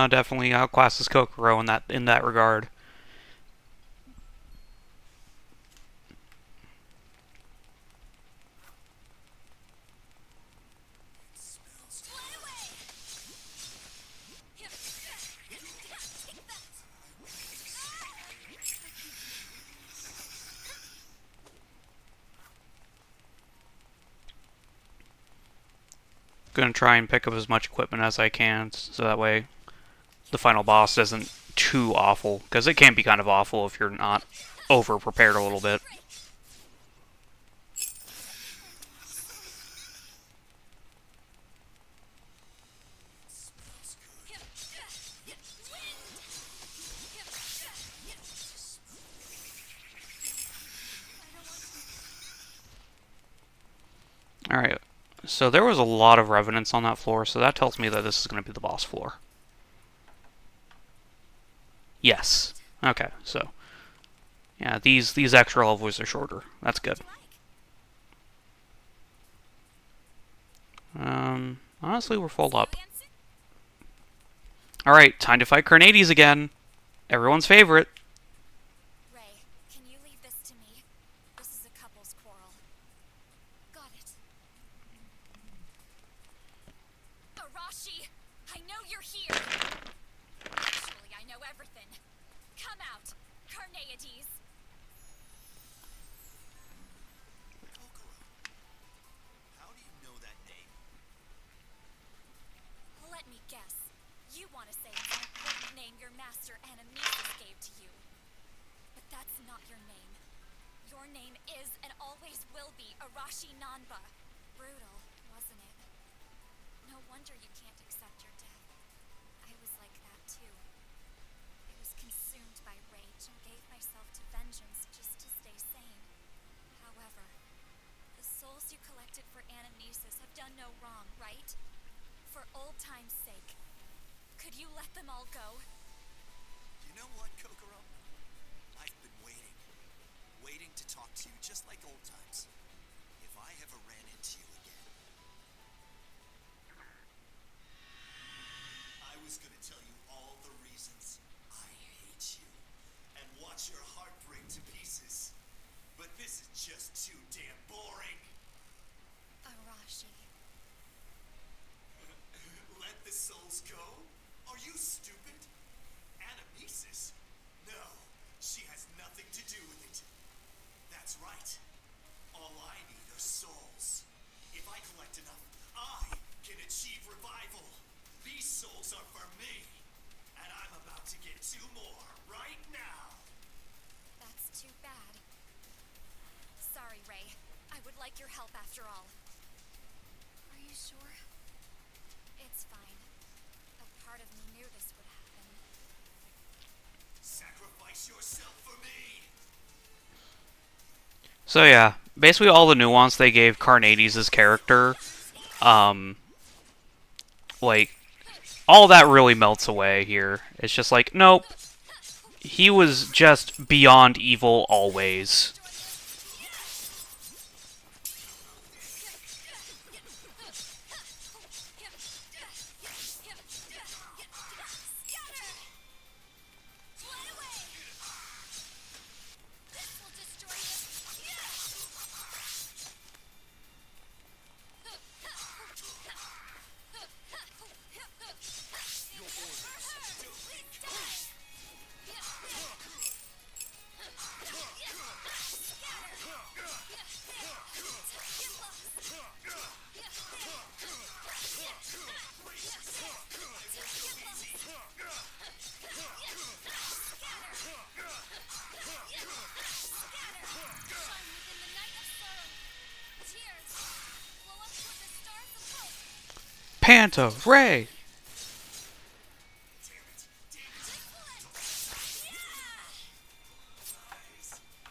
definitely outclasses Kokoro in that regard. Fly away! Take that! gonna try and pick up as much equipment as I can, so that way the final boss isn't too awful, because it can be kind of awful if you're not over prepared a little bit. Alright, so there was a lot of revenants on that floor, so that tells me that this is going to be the boss floor. Yes. Okay, so yeah, these extra levels are shorter. That's good. Honestly, we're full up. Alright, time to fight Carnades again. Everyone's favorite. Ray, can you leave this to me? This is a couple's quarrel. Got it. Arashi, I know you're here. Actually, I know everything. Come out, Carneades. Kokoro, how do you know that name? Let me guess. You want to say it's an important name your master Memiors gave to you. But that's not your name. Your name is and always will be Arashi Nanba. Brutal, wasn't it? No wonder you can't accept your death. I was like that too. I was consumed by rage and gave myself to vengeance just to stay sane. However, the souls you collected for anamnesis have done no wrong, right? For old time's sake, could you let them all go? You know what, Kokoro? I've been waiting. Waiting to talk to you just like old times. If I ever ran into you again. I was gonna tell you all the reasons I hate you and watch your heart break to pieces. But this is just too damn boring. Arashi. Let the souls go? Are you stupid? Anamnesis? No, she has nothing to do with it. That's right. All I need are souls. If I collect enough, I can achieve revival. These souls are for me. And I'm about to get 2 more right now. That's too bad. Sorry, Ray. I would like your help after all. Are you sure? It's fine. A part of me knew this would happen. Sacrifice yourself for me. So yeah, basically all the nuance they gave Carnades' character, like, all that really melts away here. It's just like, nope, he was just beyond evil always. Panta, Ray!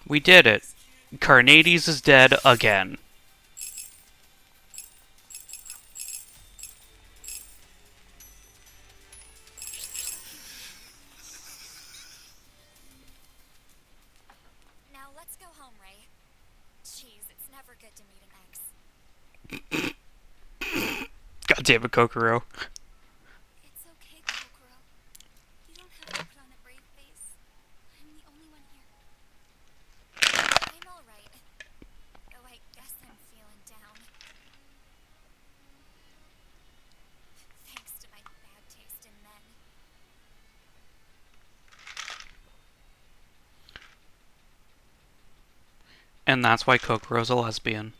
We did it. Carnades is dead again. Now let's go home, Ray. Jeez, it's never good to meet an ex. God damn it, Kokoro. It's okay, Kokoro. You don't have to put on a brave face. I'm the only one here. I'm alright. Though I guess I'm feeling down. Thanks to my bad taste in men. And that's why Kokoro's a lesbian.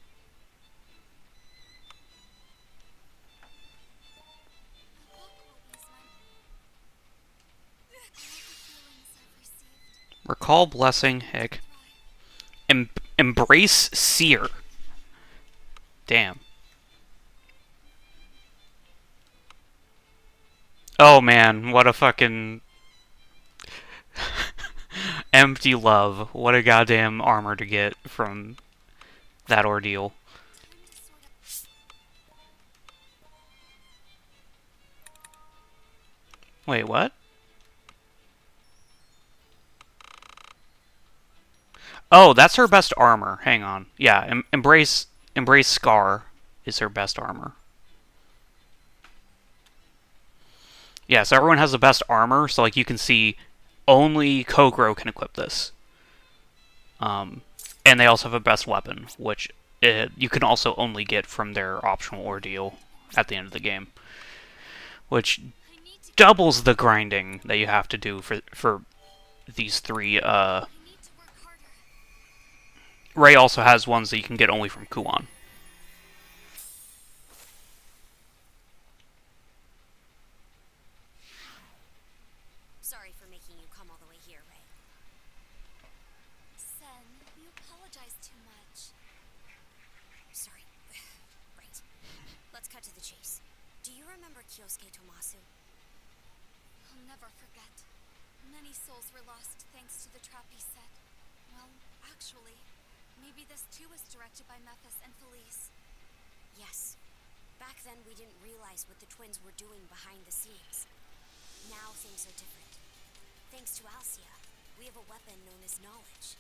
Recall Blessing, heck. Try. Embrace Seer. Damn. Oh man, what a fucking empty love. What a goddamn armor to get from that ordeal. Time to sort of. Wait, what? Oh, that's her best armor. Hang on. Yeah, Embrace Scar is her best armor. Yeah, so everyone has the best armor, so like you can see only Kogro can equip this. Um, and they also have a best weapon, which you can also only get from their optional ordeal at the end of the game, which I need to. doubles the grinding that you have to do for these three. I need to work harder. Ray also has ones that you can get only from Kuon. Sorry for making you come all the way here, Ray. Sen, you apologize too much. Sorry. Right. Let's cut to the chase. Do you remember Kyosuke Tomasu? I'll never forget. Many souls were lost thanks to the trap he set. Well, actually, maybe this too was directed by Memphis and Felice. Yes. Back then we didn't realize what the twins were doing behind the scenes. Now things are different. Thanks to Alcia, we have a weapon known as knowledge.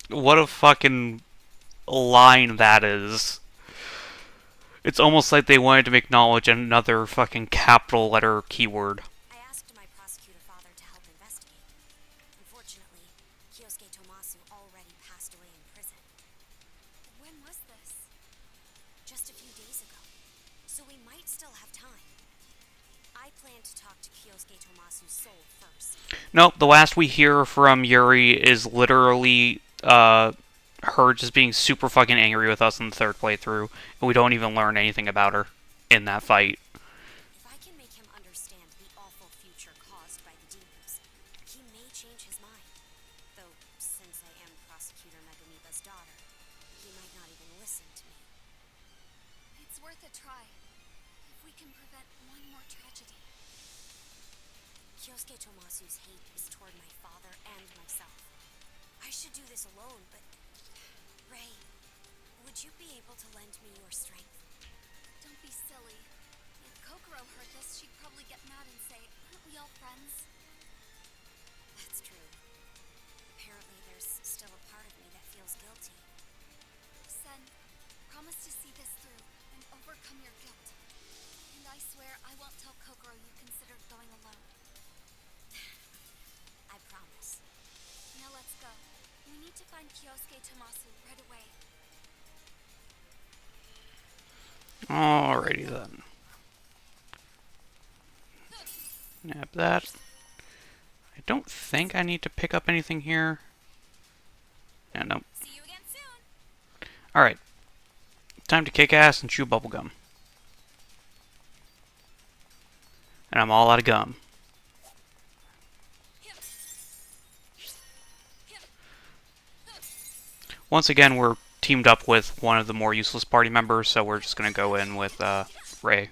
What a fucking line that is. It's almost like they wanted to make knowledge another fucking capital letter keyword. I asked my prosecutor father to help investigate. Unfortunately, Kyosuke Tomasu already passed away in prison. When was this? Just a few days ago. So we might still have time. I plan to talk to Kyosuke Tomasu's soul first. Nope, the last we hear from Yuri is literally her just being super fucking angry with us in the third playthrough, and we don't even learn anything about her in that fight. If I can make him understand the awful future caused by the demons, he may change his mind. Though, since I am Prosecutor Megamiba's daughter, he might not even listen to me. It's worth a try. If we can prevent one more tragedy. Kyosuke Tomasu's hate is toward my father and myself. I should do this alone, but... Ray, would you be able to lend me your strength? Don't be silly. If Kokoro heard this, she'd probably get mad and say, aren't we all friends? That's true. Apparently there's still a part of me that feels guilty. Sen, promise to see this through and overcome your guilt. And I swear I won't tell Kokoro you considered going alone. I promise. Now let's go. We need to find Kyosuke Tomasu right away. Alrighty then. Nab that. I don't think I need to pick up anything here. Yeah, no. See you again soon. Alright. Time to kick ass and chew bubblegum. And I'm all out of gum. Once again, we're teamed up with one of the more useless party members, so we're just gonna go in with Ray.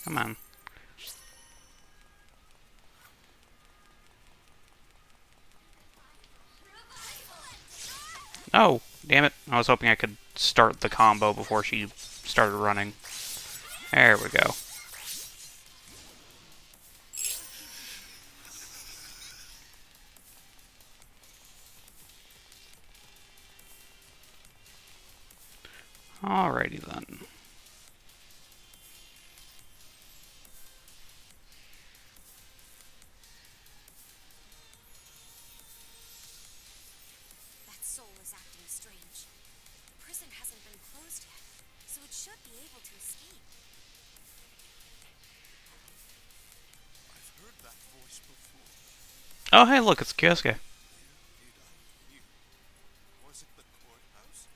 Come on. Oh, damn it. I was hoping I could start the combo before she started running. There we go. Alrighty then. That soul is acting strange. The prison hasn't been closed yet, so it should be able to escape. I've heard that voice before. Oh, hey, look, it's Kyosuke. Did I hear? Was it the courthouse?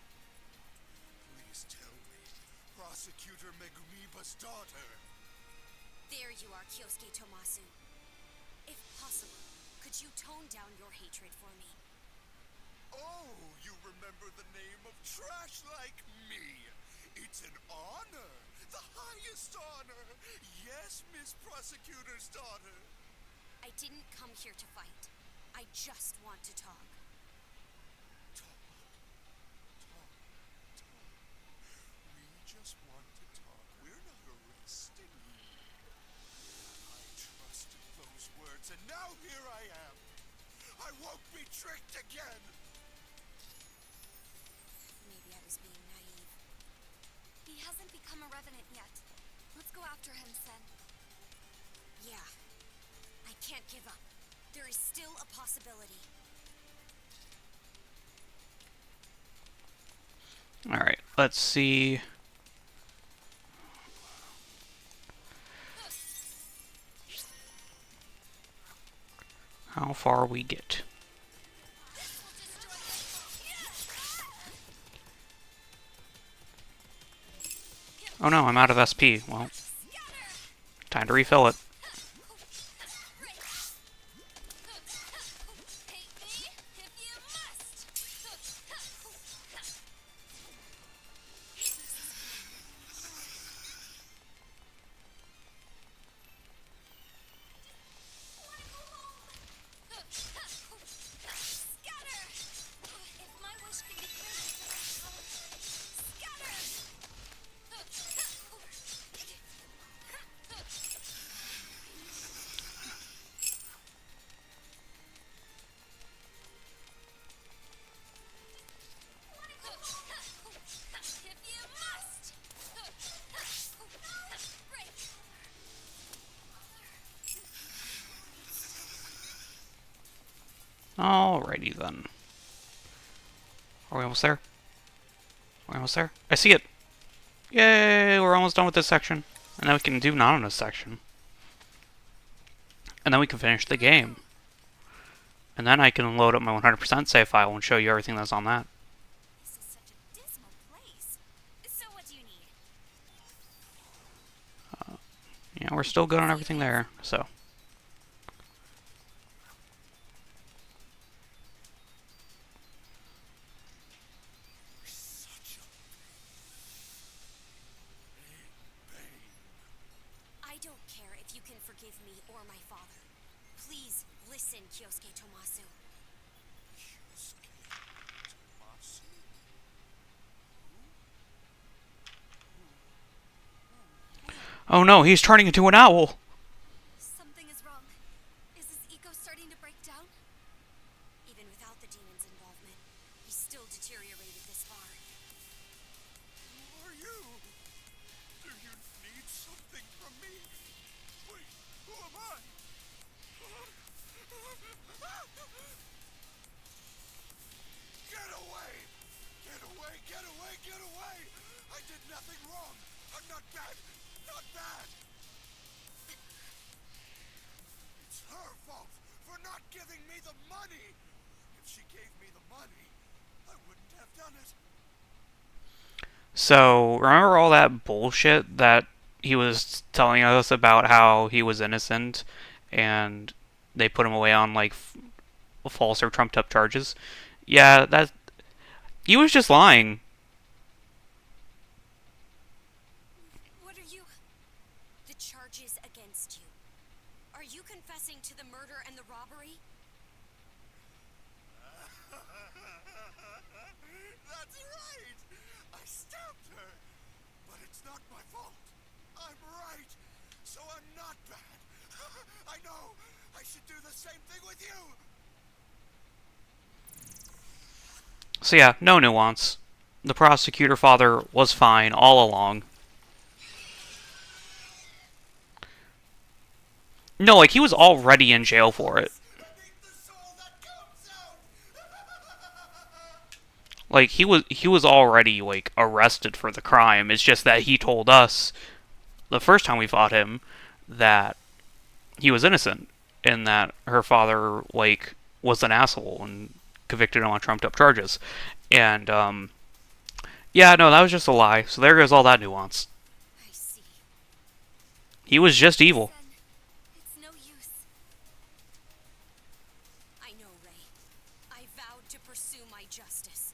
Please tell me. Prosecutor Megumiba's daughter. There you are, Kyosuke Tomasu. If possible, could you tone down your hatred for me? Oh, you remember the name of trash like me. It's an honor. The highest honor. Yes, Miss Prosecutor's daughter. I didn't come here to fight. I just want to talk. Talk. Talk. Talk. We just want to talk. We're not arresting you. I trusted those words, and now here I am. I won't be tricked again. Maybe I was being naive. He hasn't become a revenant yet. Let's go after him, Sen. Yeah. I can't give up. There is still a possibility. Alright, let's see. How far we get. Oh no, I'm out of SP. Well, time to refill it. Alrighty then. Are we almost there? Are we almost there? I see it! Yay! We're almost done with this section. And then we can do Nana's section. And then we can finish the game. And then I can load up my 100% save file and show you everything that's on that. This is such a dismal place. So what do you need? Yeah, we're still good on everything there, so. Such a pain. I don't care if you can forgive me or my father. Please listen, Kyosuke Tomasu. Kyosuke Tomasu? Oh no, he's turning into an owl! Something is wrong. Is his ego starting to break down? Even without the demon's involvement, he's still deteriorated this far. Who are you? Do you need something from me? Wait, who am I? Get away! Get away, get away, get away! I did nothing wrong! I'm not bad! Not bad! It's her fault for not giving me the money! If she gave me the money, I wouldn't have done it. So, remember all that bullshit that he was telling us about how he was innocent and they put him away on, like, false or trumped up charges? Yeah, that. He was just lying. What are you... The charges against you. Are you confessing to the murder and the robbery? That's right! I stabbed her! But it's not my fault. I'm right, so I'm not bad. I know! I should do the same thing with you! So yeah, no nuance. The prosecutor father was fine all along. No, like, he was already in jail for it. Like, he was already, like, arrested for the crime. It's just that he told us the first time we fought him that he was innocent. in that her father like was an asshole and convicted him on trumped up charges. And yeah, no, that was just a lie. So there goes all that nuance. I see. He was just evil. Then it's no use. I know, Ray. I vowed to pursue my justice.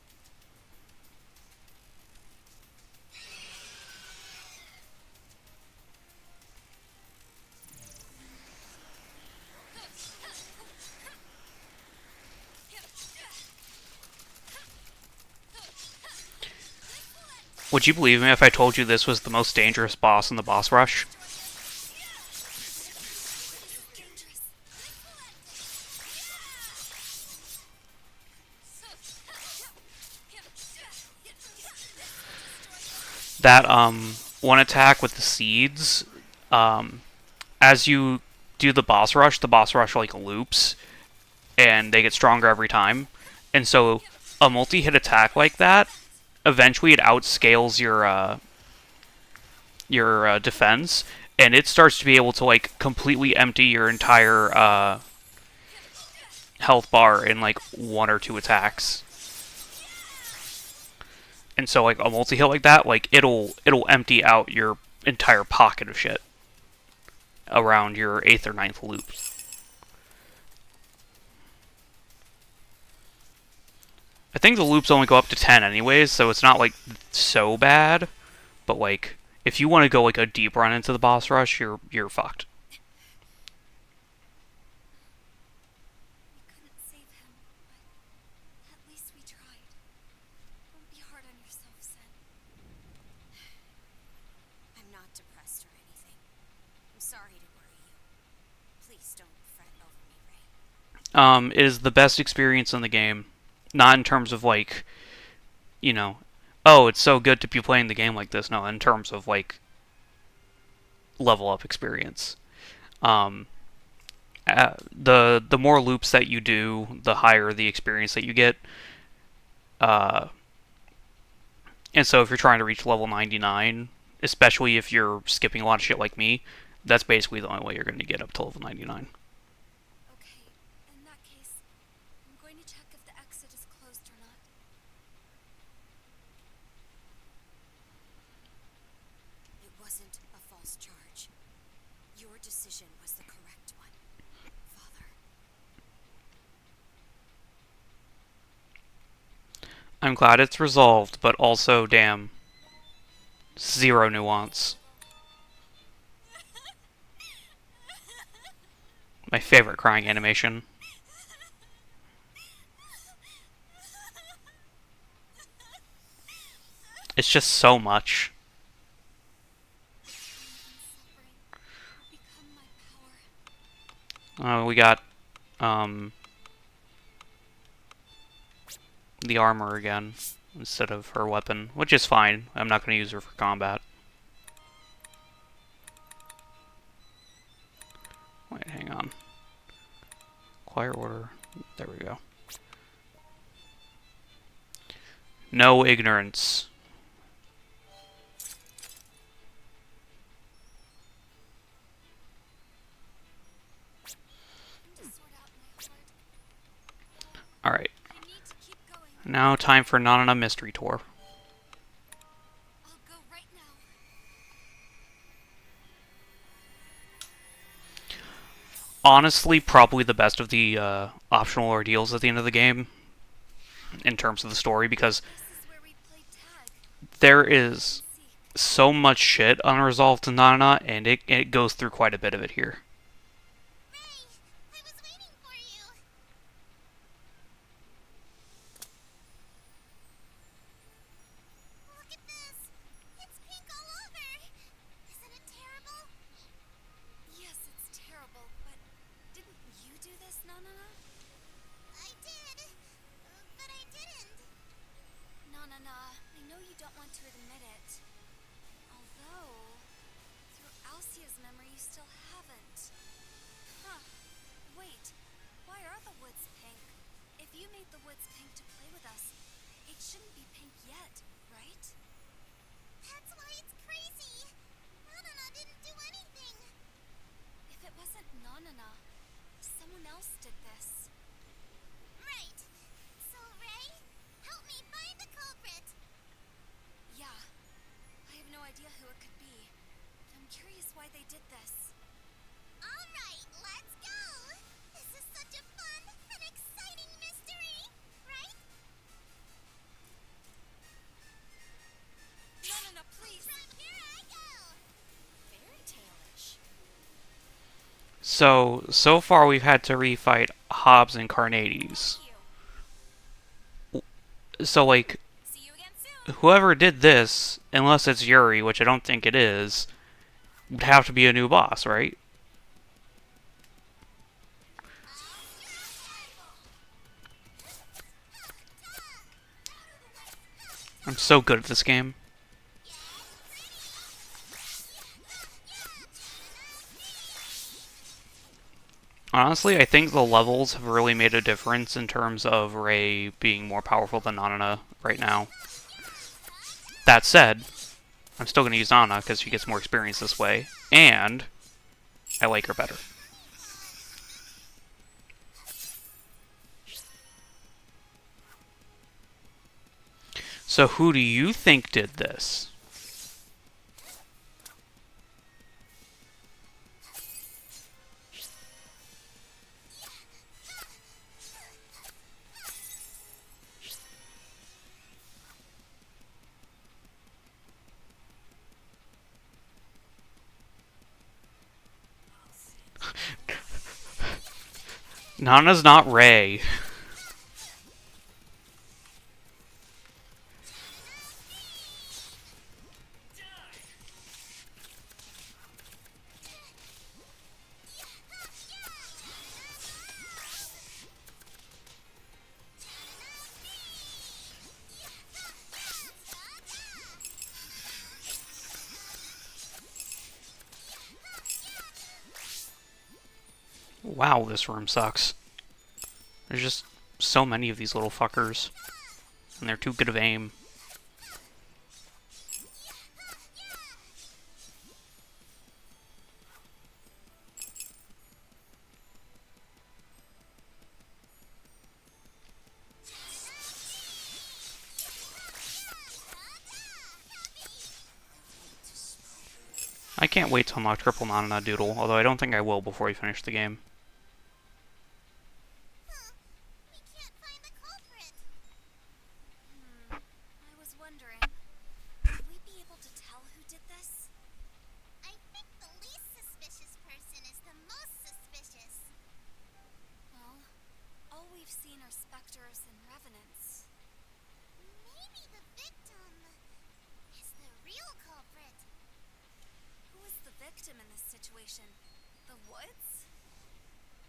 Would you believe me if I told you this was the most dangerous boss in the boss rush? Dangerous. That one attack with the seeds, as you do the boss rush like loops, and they get stronger every time. And so a multi-hit attack like that, eventually it outscales your defense, and it starts to be able to like completely empty your entire health bar in like one or two attacks. And so like a multi-hit like that, like it'll empty out your entire pocket of shit around your 8th or ninth loop. I think the loops only go up to 10 anyways, so it's not like so bad. But like if you want to go like a deep run into the boss rush, you're fucked. We couldn't save him, but at least we tried. Don't be hard on yourself, Sen. I'm not depressed or anything. I'm sorry to worry you. Please don't fret over me, Ray. It is the best experience in the game. Not in terms of like, you know, oh, it's so good to be playing the game like this. No, in terms of like level up experience. Um, the more loops that you do, the higher the experience that you get. Uh, and so if you're trying to reach level 99, especially if you're skipping a lot of shit like me, that's basically the only way you're going to get up to level 99. Okay, in that case, I'm going to check if the exit is closed or not. It wasn't a false charge. Your decision was the correct one, Father. I'm glad it's resolved, but also, damn, zero nuance. My favorite crying animation. It's just so much. Suffering become my power. We got the armor again instead of her weapon, which is fine. I'm not going to use her for combat. Wait, hang on. Acquire order. There we go. No ignorance. To sort out my heart. Alright. I need to keep going. Now time for Nanana Mystery Tour. I'll go right now. Honestly, probably the best of the optional ordeals at the end of the game in terms of the story, because This is where we played tag. there is See, so much shit unresolved in Nanana, and it goes through quite a bit of it here. Ray, I was waiting for you. Look at this. It's pink all over. Isn't it terrible? Yes, it's terrible, but didn't you do this, Nanana? I did, but I didn't. Nanana, I know you don't want to admit it. Although, through Alcia's memory, you still haven't. Huh. Wait, why are the woods pink? If you made the woods pink to play with us, it shouldn't be pink yet, right? That's why it's crazy. Nanana didn't do anything. If it wasn't Nanana, someone else did this. Right. So, Ray, help me find the culprit. Yeah. I have no idea who it could be. I'm curious why they did this. All right, let's go. This is such a fun and exciting mystery, right? No, please. From here I go. Fairy tale-ish. So far we've had to refight Hobbs and Carnades. Thank you. So, like, See you again soon. whoever did this, unless it's Yuri, which I don't think it is, would have to be a new boss, right? I'm so good at this game. Honestly, I think the levels have really made a difference in terms of Rei being more powerful than Nanana right now. That said, I'm still going to use Nana because she gets more experience this way, and I like her better. So who do you think did this? Nana's not Rei. Wow, this room sucks. There's just so many of these little fuckers. And they're too good of aim. I can't wait to unlock Triple Nana Doodle, although I don't think I will before we finish the game. We can't find the culprit. I was wondering, would we be able to tell who did this? I think the least suspicious person is the most suspicious. Well, all we've seen are specters and revenants. Maybe the victim is the real culprit. Who is the victim in this situation? The woods?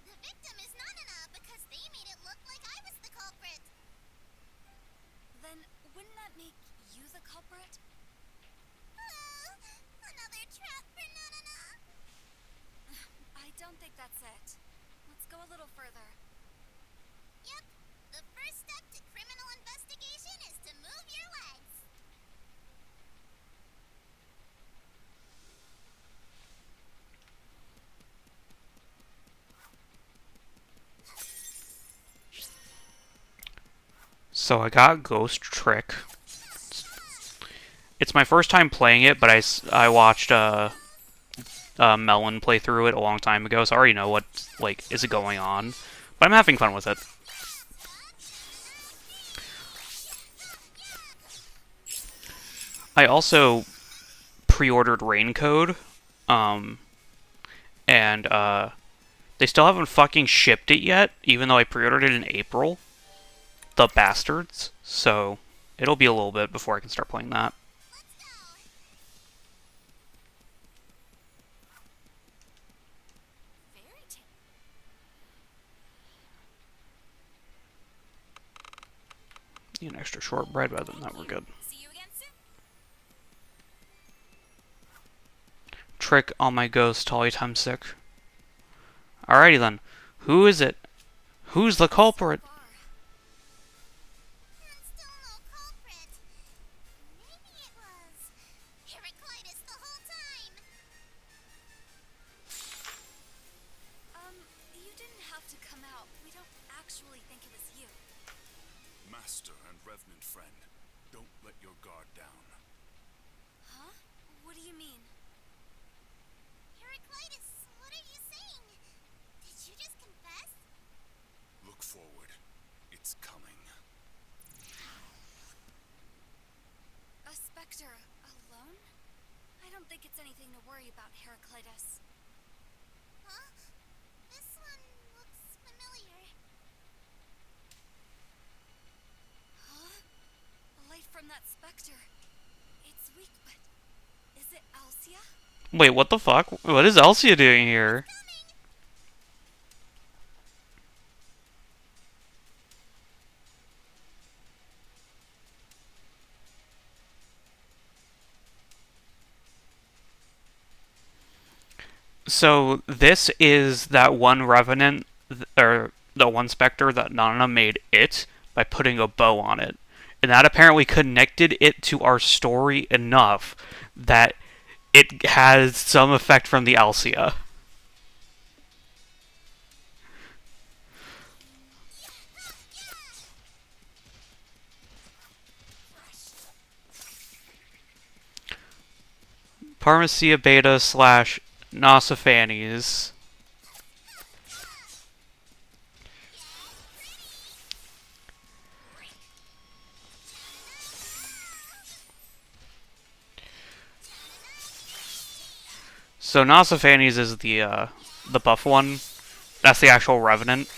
The victim is Nanana because they made it look like I was the culprit. Then wouldn't that make you the culprit? Oh, another trap for Nanana. I don't think that's it. Let's go a little further. Yep, the first step to criminal investigation is to move your legs. So I got Ghost Trick. It's my first time playing it, but I watched Melon play through it a long time ago, so I already know what, like, is going on. But I'm having fun with it. I also pre-ordered Raincode, and they still haven't fucking shipped it yet, even though I pre-ordered it in April. The bastards. So it'll be a little bit before I can start playing that. Fairy tale. Need an extra shortbread, but other than that, we're good. See you again soon. Trick on my ghost, Tolly times 6. Alrighty then. Who is it? Who's the culprit? Far. And still no culprit. Maybe it was Heraclitus the whole time. You didn't have to Crystar and Revenant friend. Don't let your guard down. Huh? What do you mean? Heraclitus, what are you saying? Did you just confess? Look forward. It's coming. A specter alone? I don't think it's anything to worry about, Heraclitus. Huh? This one looks familiar. Huh? The light from that specter. It's weak, but is it Alcia? Wait, what the fuck? What is Elsia doing here? So this is that one revenant, or the one specter that Nana made it by putting a bow on it, and that apparently connected it to our story enough that it has some effect from the Alcia. Parmesia Beta slash Nosophanes. So Nosophanes is the buff one. That's the actual revenant.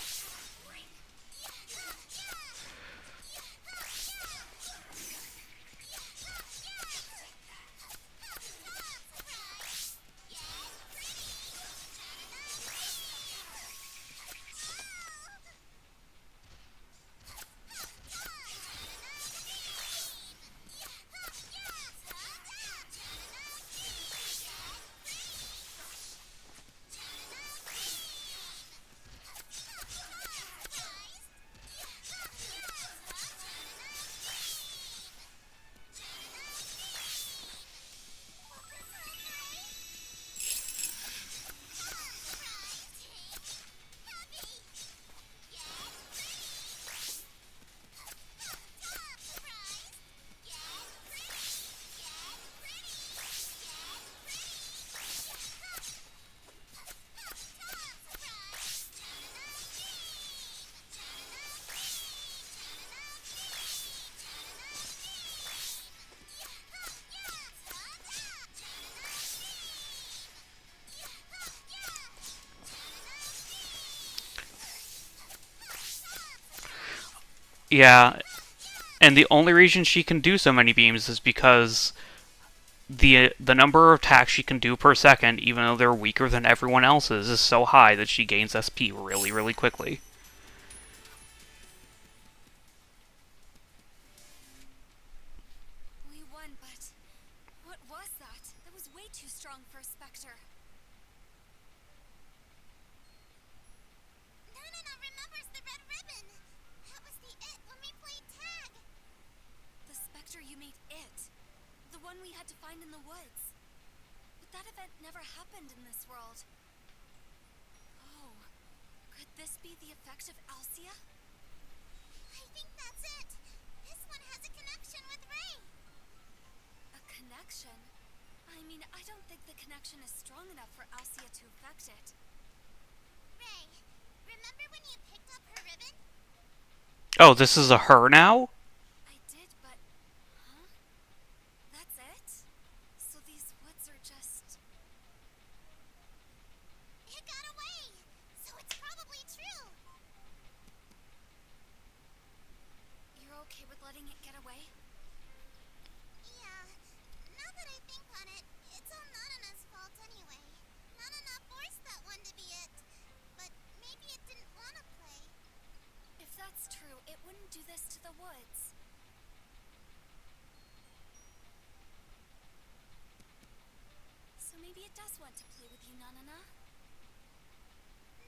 Yeah, and the only reason she can do so many beams is because the number of attacks she can do per second, even though they're weaker than everyone else's, is so high that she gains SP really, really quickly. We won, but what was that? That was way too strong for a specter. Nana remembers the red ribbon. That was the it when we played tag. The specter you made it. The one we had to find in the woods. But that event never happened in this world. Oh, could this be the effect of Alcia? I think that's it. This one has a connection with Ray. A connection? I mean, I don't think the connection is strong enough for Alcia to affect it. Ray, remember when you picked up her ribbon? Oh, this is a her now? I did, but... Huh? That's it? So these woods are just... It got away. So it's probably true. You're okay with letting it get away? Yeah. Now that I think on it, it's all Nanana's fault anyway. Nanana forced that one to be it. But maybe it didn't want to play. If that's true, it wouldn't do this to the woods. So maybe it does want to play with you, Nanana?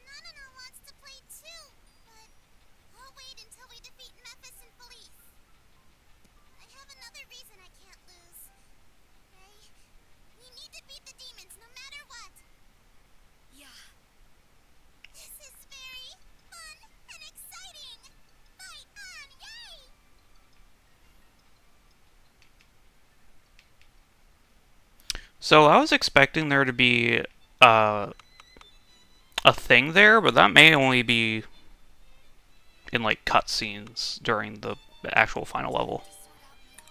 Nanana wants to play too, but I'll wait until we defeat Memphis and Felice. I have another reason I can't lose. Ray, we need to beat the demons no matter what. Yeah. This is very fun and exciting. Fight on, yay! So I was expecting there to be uh, a thing there, but that may only be in like cutscenes during the actual final level. To sort out my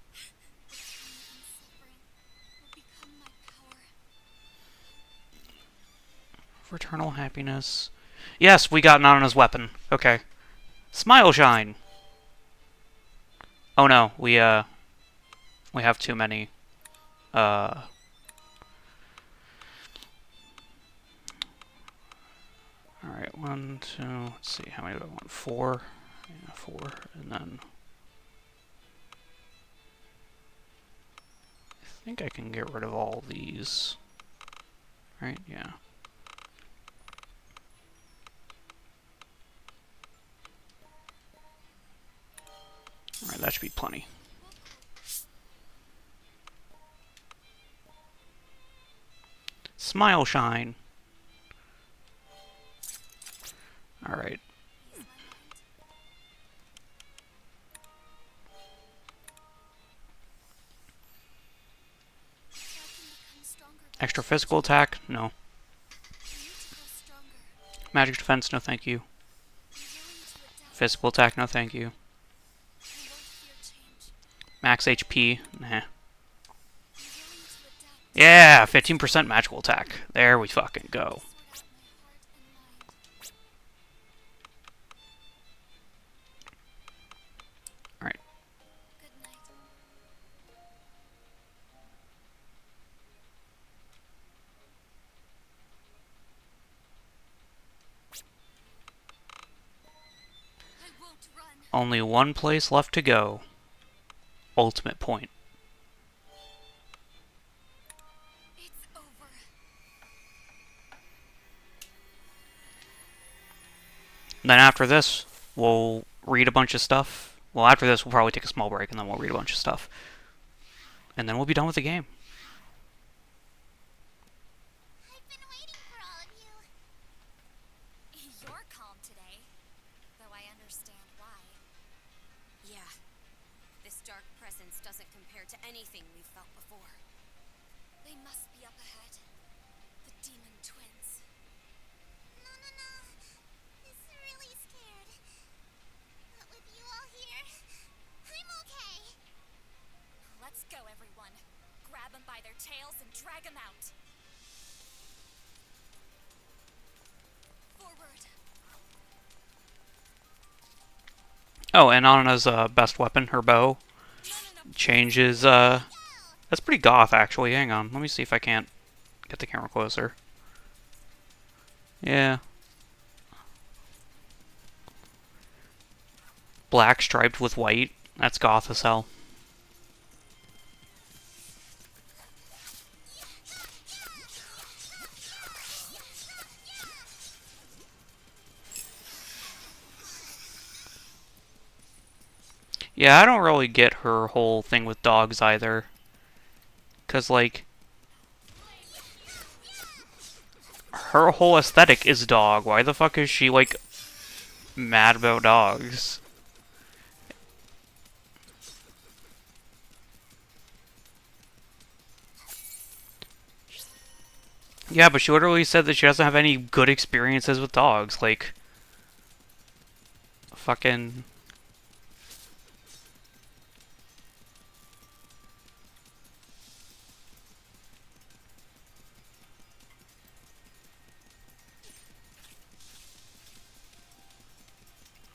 heart. The pain and suffering will become my power. Eternal happiness. Yes, we got Nana's weapon. Okay. Smile shine. Oh no, we have too many. Uh, all right, 1, 2. Let's see, how many do I want? 4. Yeah, 4, and then I think I can get rid of all these. Right? Yeah. All right, that should be plenty. Smile shine. All right. Ease my mind. So I can become stronger by Extra changing. physical attack? No. I need to grow stronger. Magic defense? No, thank you. I'm willing to adapt. Physical attack? No, thank you. I won't fear change. Max HP? Nah. I'm willing to adapt. Yeah, 15% magical attack. There we fucking go. Sort out my heart and mind. All right. Good night. I won't run. Only one place left to go. Ultimate point. It's over. Then after this, we'll read a bunch of stuff. Well, after this, we'll probably take a small break, and then we'll read a bunch of stuff. And then we'll be done with the game. I've been waiting for all of you. You're calm today, though I understand why. Yeah. This dark presence doesn't compare to anything we've felt before. They must be up ahead. The demon twins. No, no, no. It's really scared. But with you all here, I'm okay. Let's go, everyone. Grab them by their tails and drag them out. Forward. Oh, and Anna's best weapon, her bow, No, no, no. changes. That's pretty goth, actually. Hang on, let me see if I can't get the camera closer. Yeah. Black striped with white. That's goth as hell. Yeah, I don't really get her whole thing with dogs either. 'Cause, like, her whole aesthetic is dog. Why the fuck is she, like, mad about dogs? Yeah, but she literally said that she doesn't have any good experiences with dogs. Like, fucking...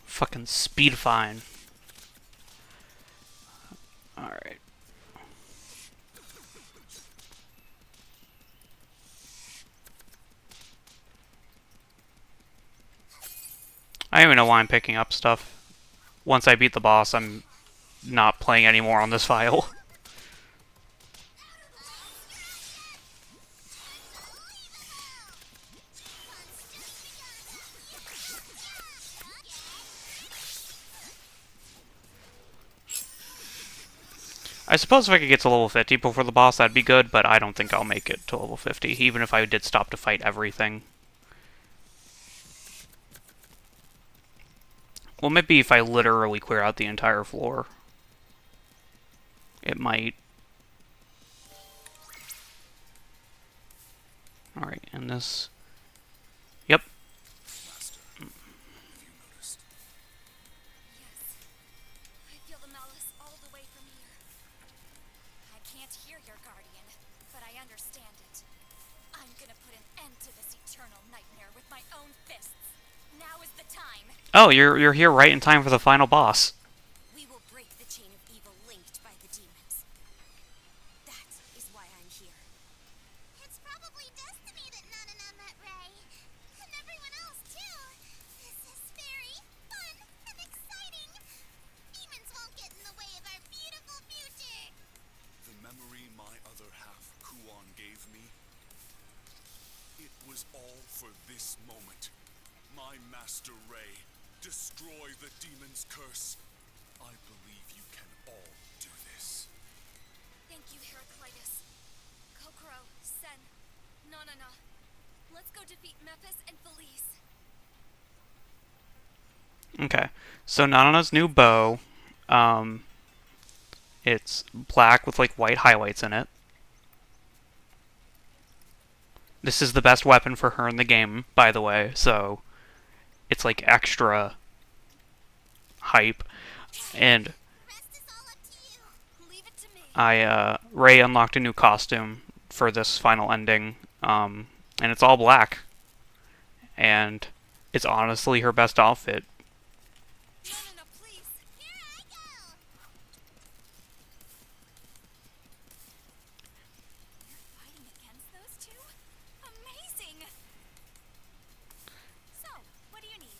Fucking speed fine. Alright. I don't even know why I'm picking up stuff. Once I beat the boss, I'm not playing anymore on this file. I suppose if I could get to level 50 before the boss, that'd be good, but I don't think I'll make it to level 50, even if I did stop to fight everything. Well, maybe if I literally clear out the entire floor, it might Alright, and this... Yep. Master, have you noticed? Yes. I feel the malice all the way from here. I can't hear your guardian, but I understand it. I'm gonna put an end to this eternal nightmare with my own fists. Now is the time. Oh, you're here right in time for the final boss. We will break the chain of evil linked by the demons. That is why I'm here. It's probably destiny that Nanana met Ray. And everyone else, too. This is very fun and exciting. Demons won't get in the way of our beautiful future. The memory my other half, Kuon, gave me, it was all for this moment. My Master Ray, destroy the demon's curse. I believe you can all do this. Thank you, Heraclitus. Kokoro, Sen, Nanana. Let's go defeat Mephis and Felice. Okay. So Nanana's new bow, it's black with like white highlights in it. This is the best weapon for her in the game, by the way, so it's like extra hype. And The rest is all up to you. Leave it to me. Ray unlocked a new costume for this final ending, and it's all black. And it's honestly her best outfit. Nanana, please. Here I go. You're fighting against those two? Amazing! So, what do you need?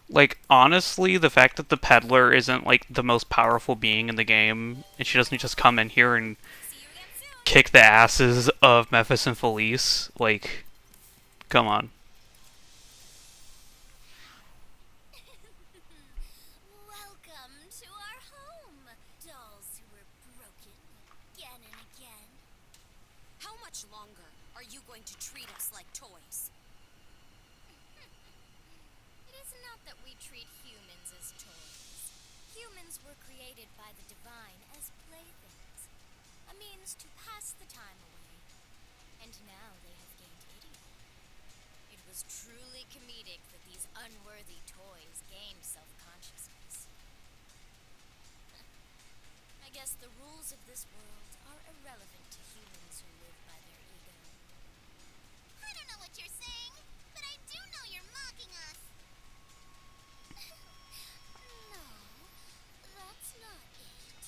Like, honestly, the fact that the peddler isn't like the most powerful being in the game, and she doesn't just come in here and See you again soon. kick the asses of Mephis and Felice, like, come on. Welcome to our home. Dolls who were broken again and again. How much longer are you going to treat us like toys? It is not that we treat humans as toys. Humans were created by the divine as playthings, a means to pass the time away. And now they have gained idiom. It was truly comedic that these unworthy toys gained self-consciousness. I guess the rules of this world are irrelevant to humans who live by their ego. I don't know what you're saying, but I do know you're mocking us. No, that's not it.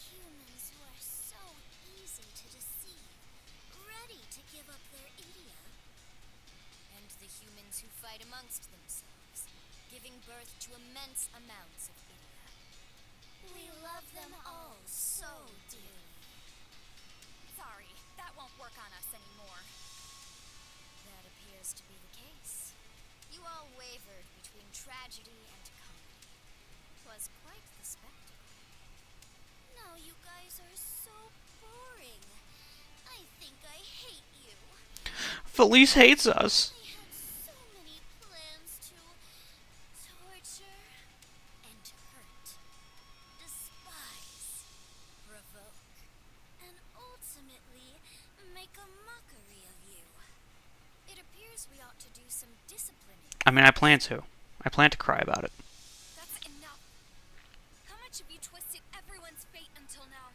Humans who are so easy to deceive, ready to give up their idia. And the humans who fight amongst themselves, giving birth to immense amounts of idia. We love them all so dearly. Sorry, that won't work on us anymore. That appears to be the case. You all wavered between tragedy and comedy. 'Twas quite the spectacle. Now you guys are so boring. I think I hate you. Felice hates us. I had so many plans to torture and hurt, despise, provoke, and ultimately make a mockery of you. It appears we ought to do some disciplining. I mean, I plan to. I plan to cry about it. That's enough. How much have you twisted everyone's fate until now?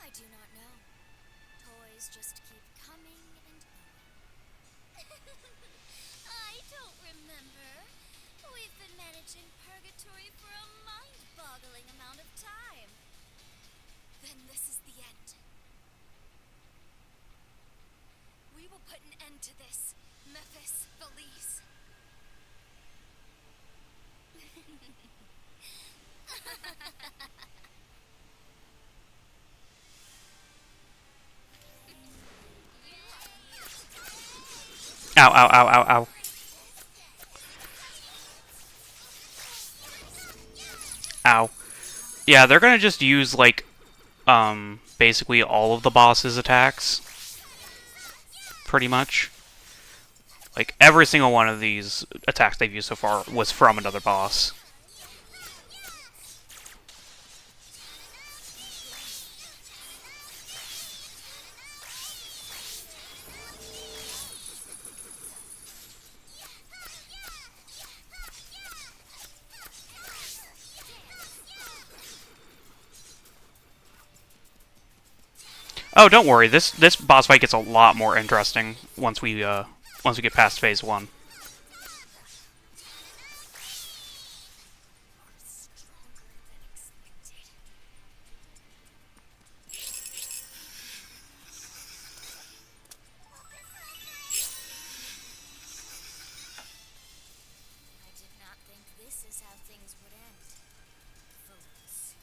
I do not know. Toys just keep coming and going. I don't remember. We've been managing purgatory for a mind-boggling amount of time. Then this is the end. We will put an end to this. Mephis, Felice. Ow, ow, ow, ow, ow. Ow. Yeah, they're gonna just use, like, basically all of the boss's attacks. Pretty much. Like, every single one of these attacks they've used so far was from another boss. Oh, don't worry. This boss fight gets a lot more interesting once we get past phase one. Stronger than expected. I did not think this is how things would end. Fools.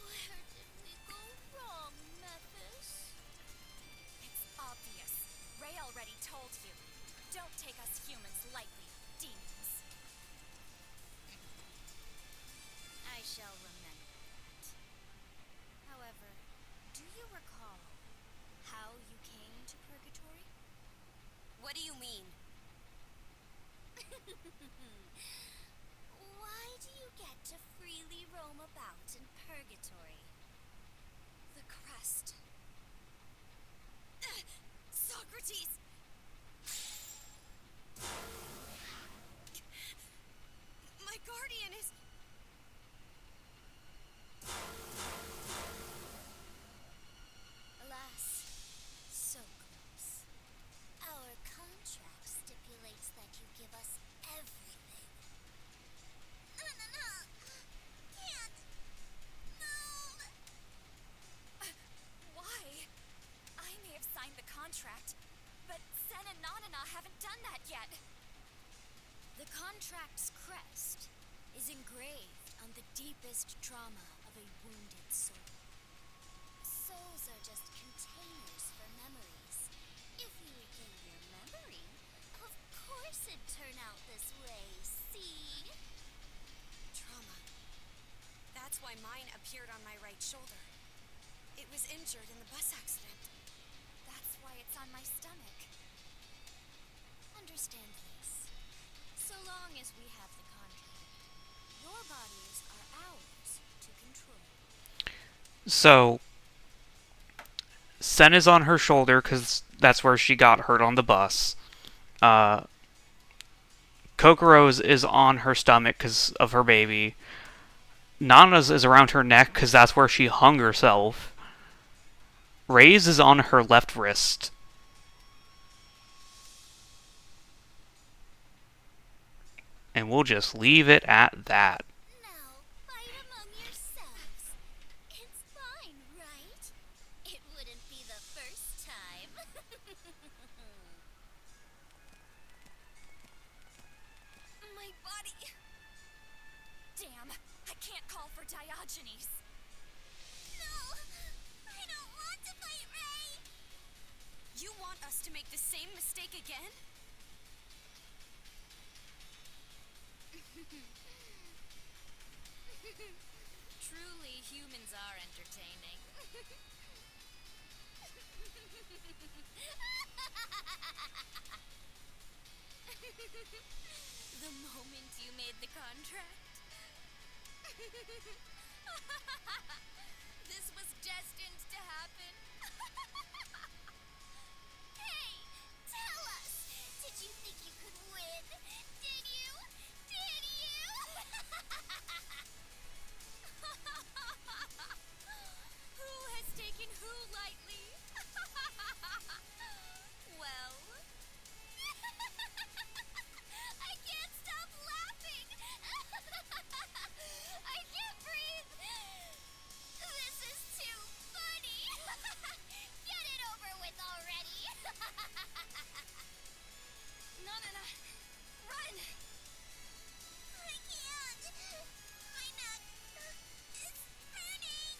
Where did we go wrong, Memphis? It's obvious. Ray already told you. Don't take us humans lightly, demons. I shall remember that. However, do you recall how you came to Purgatory? What do you mean? Why do you get to freely roam about in Purgatory? The crest. Socrates! My guardian is... Alas, so close. Our contract stipulates that you give us everything. No. Can't move. Why? I may have signed the contract, but Sen and Nanana haven't done that yet. The contract's crest is engraved on the deepest trauma of a wounded soul. Souls are just containers for memories. If you regain your memory, of course it'd turn out this way, see? Trauma. That's why mine appeared on my right shoulder. It was injured in the bus accident. That's why it's on my stomach. Understand this. So long as we have the contract, your bodies are ours to control. So Sen is on her shoulder because that's where she got hurt on the bus. Uh, Kokoro's is on her stomach because of her baby. Nana's is around her neck because that's where she hung herself. Ray's is on her left wrist. And we'll just leave it at that. Now, fight among yourselves. It's fine, right? It wouldn't be the first time. My body... Damn, I can't call for Diogenes. No! I don't want to fight Ray! You want us to make the same mistake again? Truly, humans are entertaining. The moment you made the contract. This was destined to happen. Hey, tell us! Did you think you could win? Did you? Did you? Who has taken who lightly? Well... I can't stop laughing! I can't breathe! This is too funny! Get it over with already! Nanana, run! I can't! My neck is burning!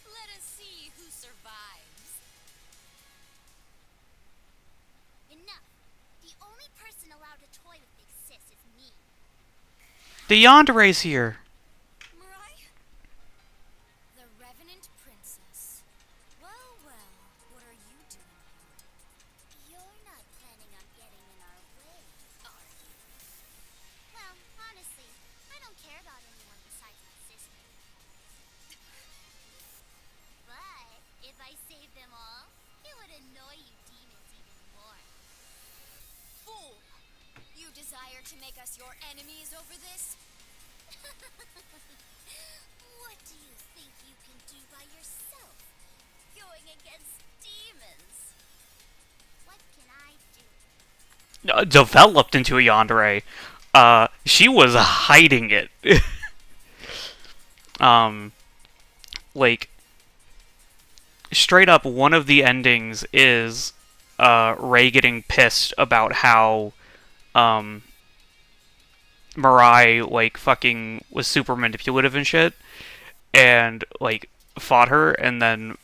Let us see who survives. Enough! The only person allowed to toy with Big Sis is me. The Yandere's here. Mariah? The Revenant Princess. Well, what are you doing here? You're not planning on getting in our way, are you? Well, honestly, I don't care about anyone besides my sister. But if I save them all, it would annoy you demons even more. Fool! You desire to make us your enemies over this? What do you think you you by yourself, going against demons. What can I do? Developed into a yandere. She was hiding it. um, like straight up, one of the endings is Ray getting pissed about how um, Mirai like fucking was super manipulative and shit, and like fought her, and then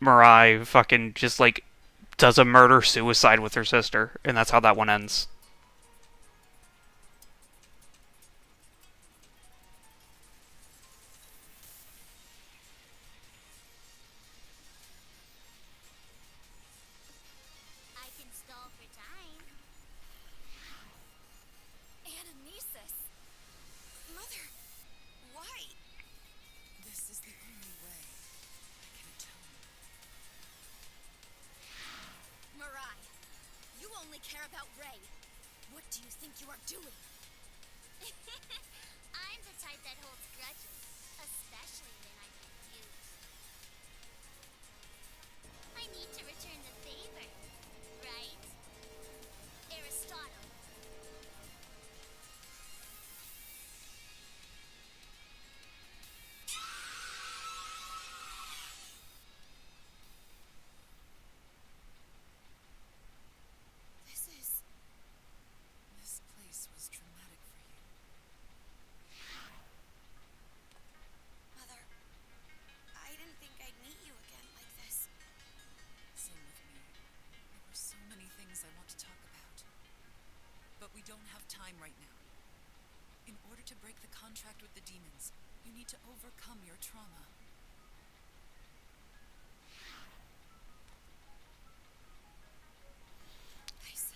Mirai fucking just like does a murder suicide with her sister, and that's how that one ends. I can stall for time. Anamnesis. Mother, why? This is the only way I can atone. Mirai, you only care about Ray. What do you think you are doing? I'm the type that holds grudges, especially when I'm confused. I need to return the favor, right? Aristotle. This place was traumatic for you. Mother, I didn't think I'd meet you again like this. Same with me. There were so many things I want to talk about. But we don't have time right now. In order to break the contract with the demons, you need to overcome your trauma. I see.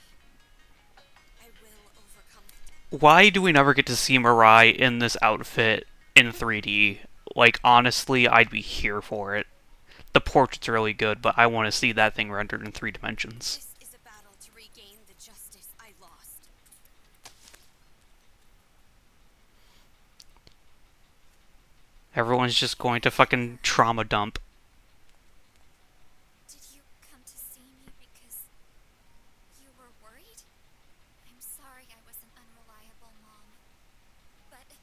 I will overcome it. Why do we never get to see Mirai in this outfit in 3D? Like, honestly, I'd be here for it. The portrait's really good, but I want to see that thing rendered in 3 dimensions. This is a battle to regain the justice I lost. Everyone's just going to fucking trauma dump. Did you come to see me because you were worried? I'm sorry I was an unreliable mom. But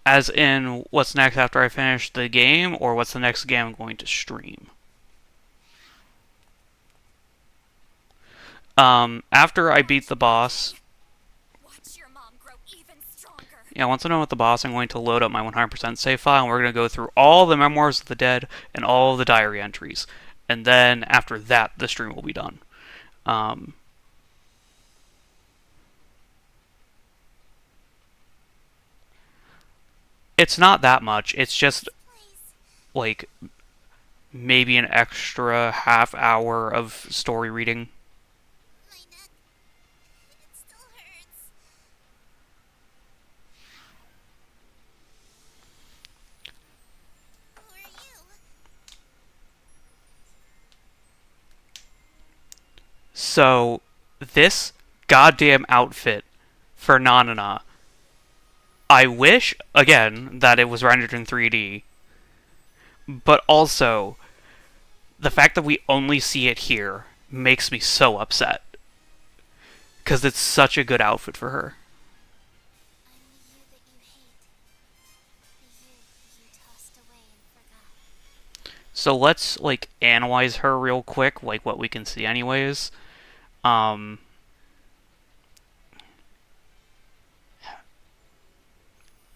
As in, what's next after I finish the game, or what's the next game I'm going to stream? After I beat the boss, watch your mom grow even stronger. yeah, once I'm done with the boss, I'm going to load up my 100% save file, and we're going to go through all the Memoirs of the Dead and all of the diary entries. And then, after that, the stream will be done. Um, it's not that much. It's just, Please. like, maybe an extra half hour of story reading. My neck. It still hurts. Who are you? So, this goddamn outfit for Nanana, I wish, again, that it was rendered in 3D, but also, the fact that we only see it here makes me so upset. Because it's such a good outfit for her. I'm the you that you hate. The you tossed away and forgot. So let's, like, analyze her real quick, like what we can see anyways. Um,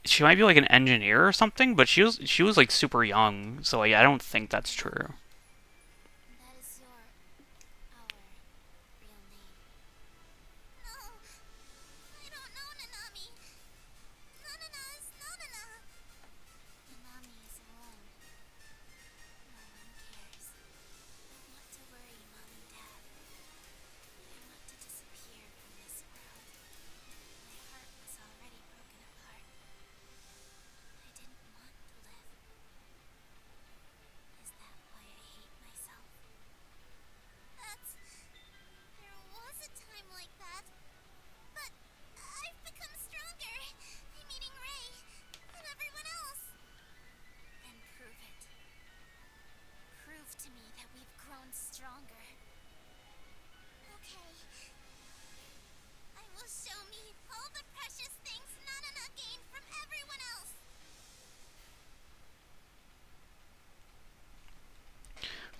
she might be like an engineer or something, but she was like super young, so like I don't think that's true. That is our real name. No! I don't know Nanami! Nanana is Nanana! Nanami is alone. No one cares. I want to worry Mom and Dad. I want to disappear from this world. My heart was already broken apart. I didn't want to live. Is that why I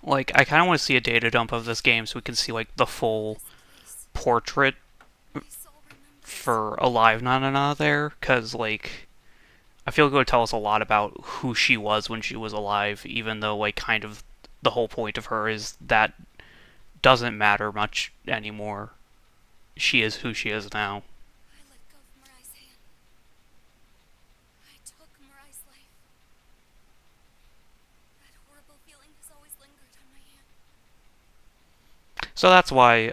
Like, I kind of want to see a data dump of this game so we can see like the full This place, portrait my soul remembers. for Alive Nana there, because like I feel like it would tell us a lot about who she was when she was alive, even though like kind of the whole point of her is that doesn't matter much anymore. She is who she is now. I let go of Mirai's hand. I took Mirai's life. That horrible feeling has always lingered on my hand. So that's why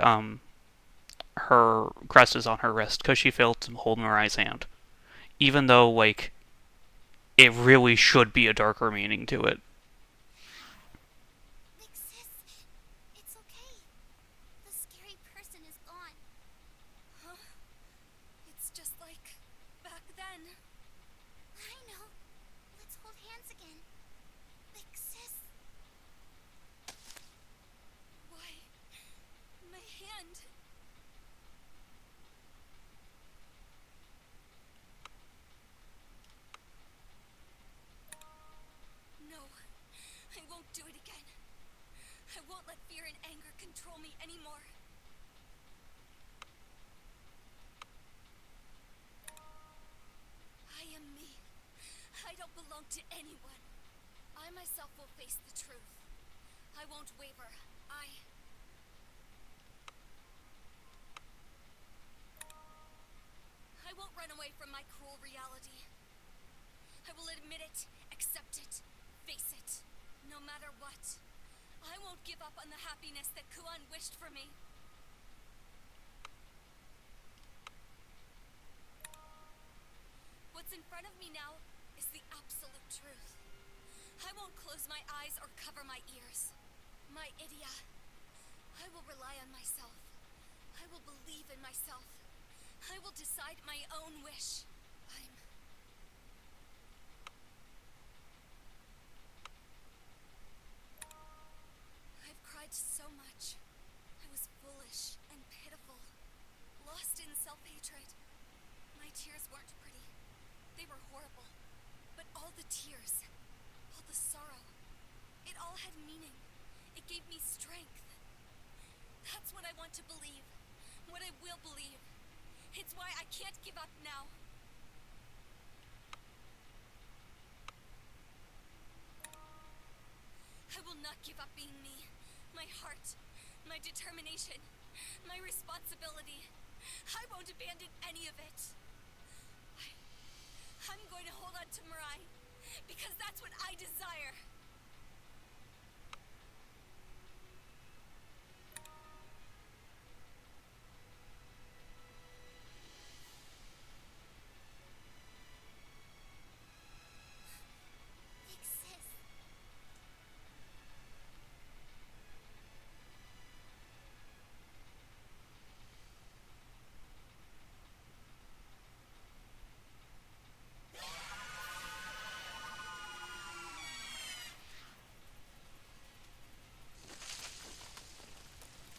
her crest is on her wrist, because she failed to hold Mirai's hand, even though like it really should be a darker meaning to it. Big sis, it's okay. The scary person is gone. Huh? It's just like back then. I know. Let's hold hands again. Big sis. Why? My hand. No, I won't do it again. I won't let fear and anger control me anymore. I am me. I don't belong to anyone. I myself will face the truth. I won't waver. I won't run away from my cruel reality. I will admit it, accept it, face it, no matter what. I won't give up on the happiness that Kuan wished for me. What's in front of me now is the absolute truth. I won't close my eyes or cover my ears. My Idia. I will rely on myself. I will believe in myself. I will decide my own wish. I've cried so much. I was foolish and pitiful, lost in self-hatred. My tears weren't pretty. They were horrible. But all the tears, all the sorrow, it all had meaning. It gave me strength. That's what I want to believe. What I will believe. It's why I can't give up now. I will not give up being me. My heart, my determination, my responsibility. I won't abandon any of it. I'm going to hold on to Mirai, because that's what I desire. Big sis.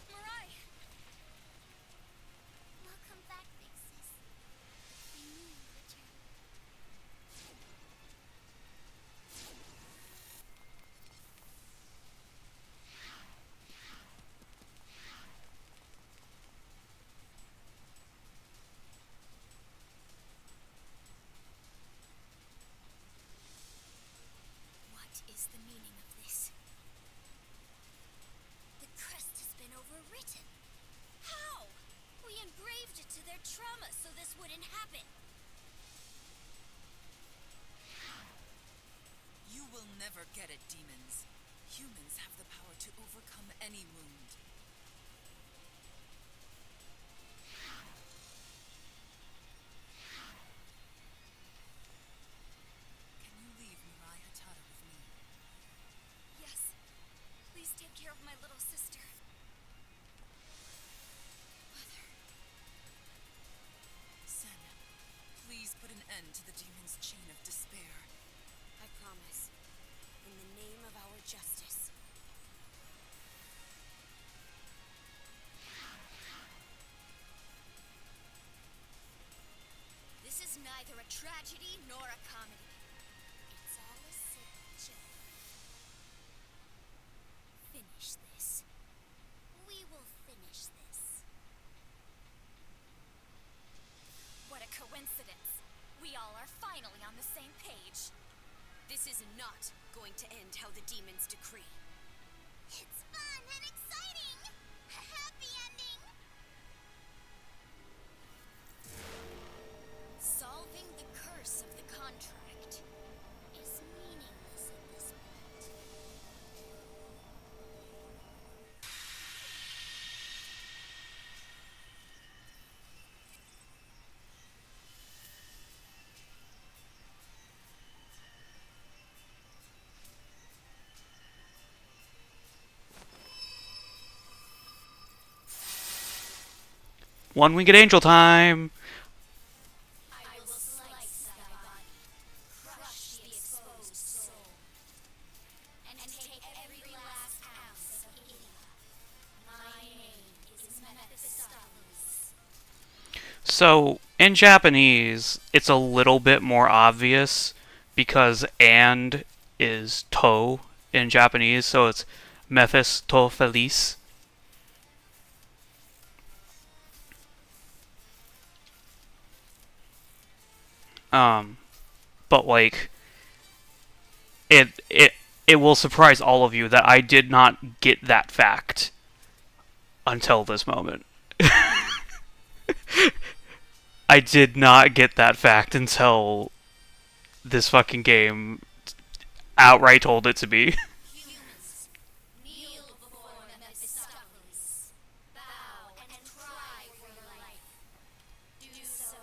Mirai! Welcome back, Big sis. I knew you'd return. What is the meaning of this? The crest has been overwritten. How? We engraved it to their trauma so this wouldn't happen. You will never get it, demons. Humans have the power to overcome any wound. Can you leave Mirai Hatada with me? Yes. Please take care of my little sister. Mother. Sen, please put an end to the demon's chain of despair. I promise. In the name of our justice. This is neither a tragedy nor a comedy. It's all a sick joke. Finish. coincidence. We all are finally on the same page. This is not going to end how the demons decree. It's fun and exciting! A happy ending! Solving the curse of the contract is meaningless at this point. One-winged angel time! I will slice thy body, crush the exposed soul, and take every last ounce of Idia. My name is Mephistopheles. So, in Japanese, it's a little bit more obvious because and is to in Japanese, so it's Mephistopheles. Um, but like it will surprise all of you that I did not get that fact until this moment. I did not get that fact until this fucking game outright told it to me. Humans, kneel before Mephistopheles. Bow and cry for your life. Do so,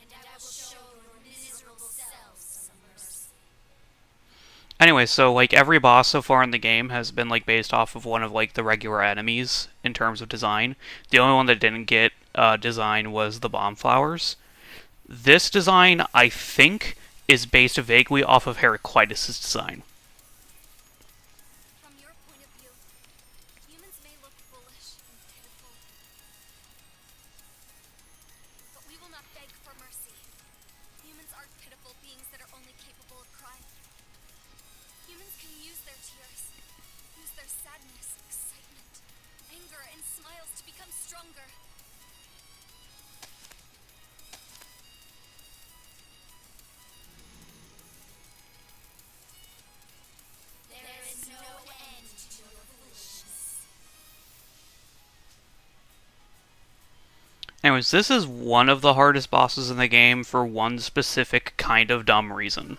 and I will show your miserable selves some mercy. Anyway, so like every boss so far in the game has been like based off of one of like the regular enemies in terms of design. The only one that didn't get design was the bomb flowers. This design, I think, is based vaguely off of Heraclitus' design. From your point of view, humans may look foolish and pitiful. But we will not beg for mercy. Humans aren't pitiful beings that are only capable of crying. Humans can use their tears, use their sadness, excitement, anger, and smiles to become stronger. There is no end to your foolishness. Anyways, this is one of the hardest bosses in the game for one specific kind of dumb reason.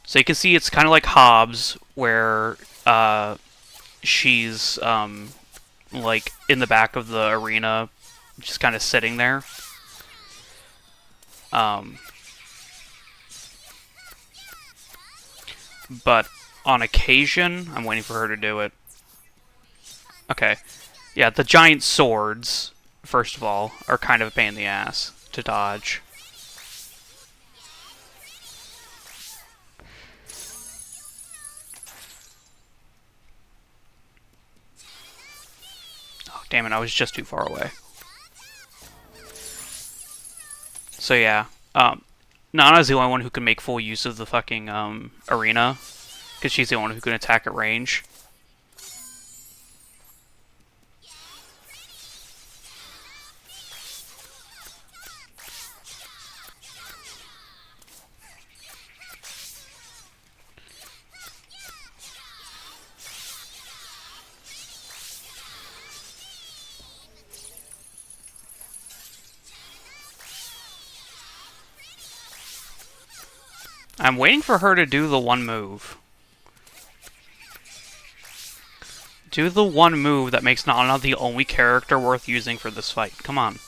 So you can see it's kind of like Hobbs, where she's like in the back of the arena, just kind of sitting there. But on occasion, I'm waiting for her to do it. Okay. Yeah, the giant swords, first of all, are kind of a pain in the ass to dodge. Oh, damn it, I was just too far away. So yeah, Nana's the only one who can make full use of the fucking arena, because she's the only one who can attack at range. I'm waiting for her to do the one move. Do the one move that makes Nana the only character worth using for this fight. Come on.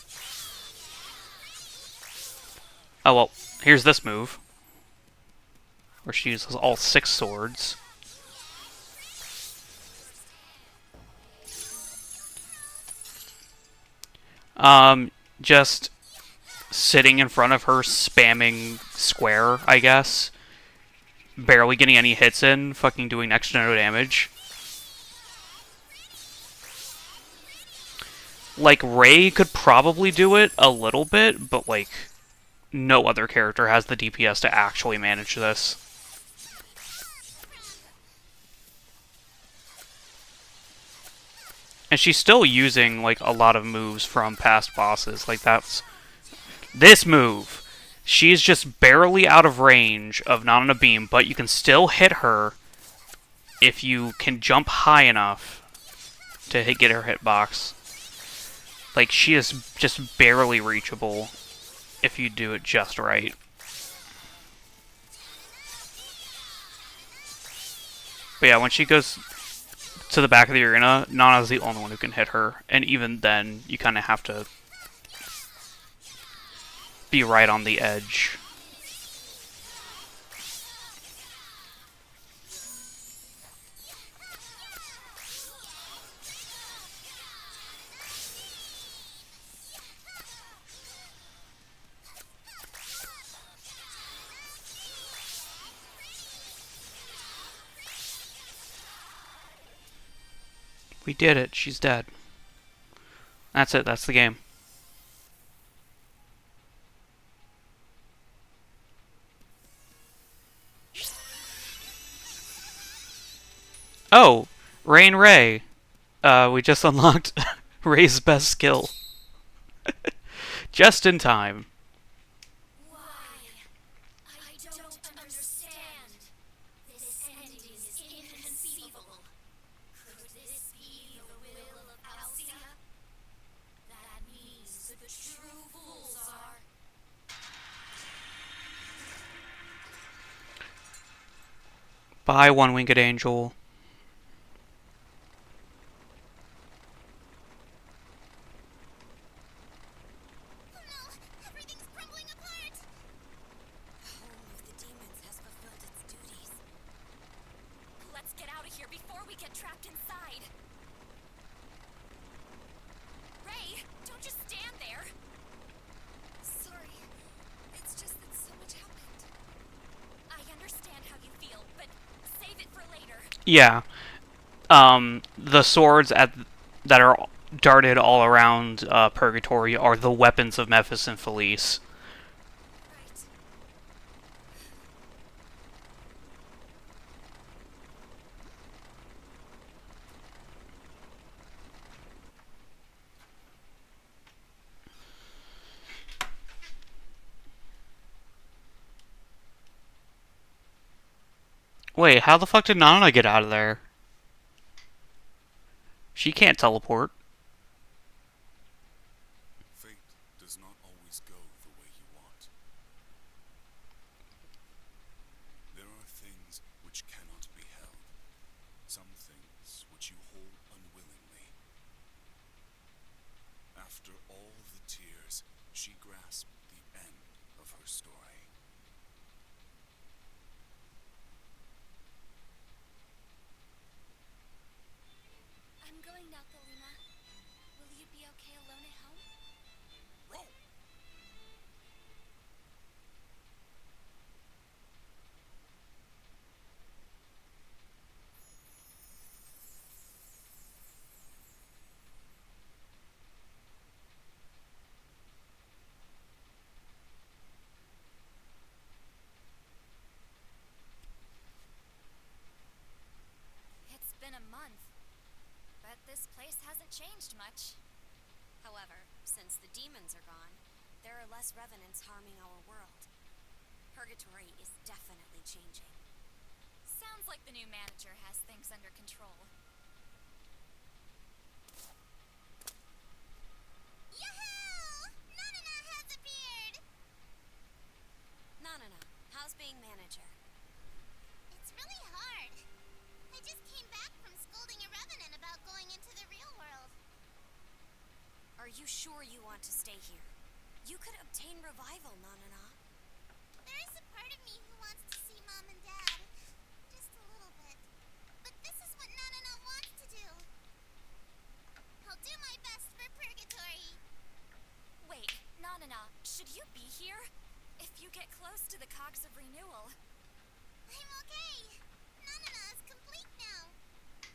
Oh well, here's this move. Where she uses all 6 swords. Just sitting in front of her, spamming square, I guess. Barely getting any hits in, fucking doing next to no damage. Like, Ray could probably do it a little bit, but, like, no other character has the DPS to actually manage this. And she's still using, like, a lot of moves from past bosses. Like, that's... This move. She's just barely out of range of Nanana Beam, but you can still hit her if you can jump high enough to get her hitbox. Like, she is just barely reachable if you do it just right. But yeah, when she goes to the back of the arena, Nana's the only one who can hit her. And even then, you kind of have to be right on the edge. We did it. She's dead. That's it. That's the game. Oh, Rain Ray. We just unlocked Ray's best skill. Just in time. Why? I don't understand. This ending is inconceivable. Could this be the will of Alcia? That means the true fools are. Bye, One Winged Angel. Oh no! Everything's crumbling apart! The home of the demons has fulfilled its duties. Let's get out of here before we get trapped inside. Ray, don't just stand there. Sorry. It's just that so much happened. I understand how you feel, but save it for later. Yeah. The swords that are darted all around Purgatory are the weapons of Mephis and Felice. Right. Wait, how the fuck did Nana get out of there? She can't teleport. Fate does not always go the way you want. There are things which cannot be held. Some things which you hold unwillingly. After all the tears, she grasped the end of her story. I'm going now, Kalina. Will you be okay alone at home? Roll! It's been a month, but this place hasn't changed much. However, since the demons are gone, there are less revenants harming our world. Purgatory is definitely changing. Sounds like the new manager has things under control. Yahoo! Nanana has appeared! Nanana, how's being manager? It's really hard. I just came back from scolding a revenant about going into the real world. Are you sure you want to stay here? You could obtain revival, Nanana. There is a part of me who wants to see Mom and Dad. Just a little bit. But this is what Nanana wants to do. I'll do my best for Purgatory. Wait, Nanana, should you be here? If you get close to the cogs of renewal. I'm okay. Nanana is complete now.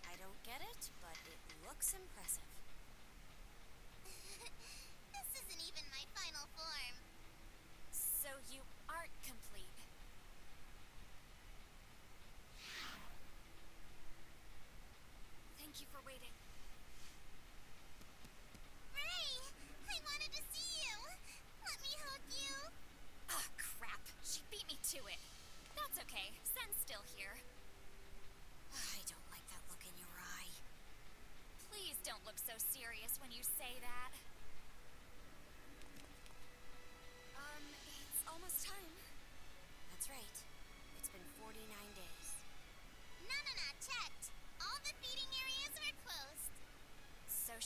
I don't get it, but it looks impressive. This isn't even my final form. So you aren't complete. Thank you for waiting. Ray, I wanted to see you. Let me hug you.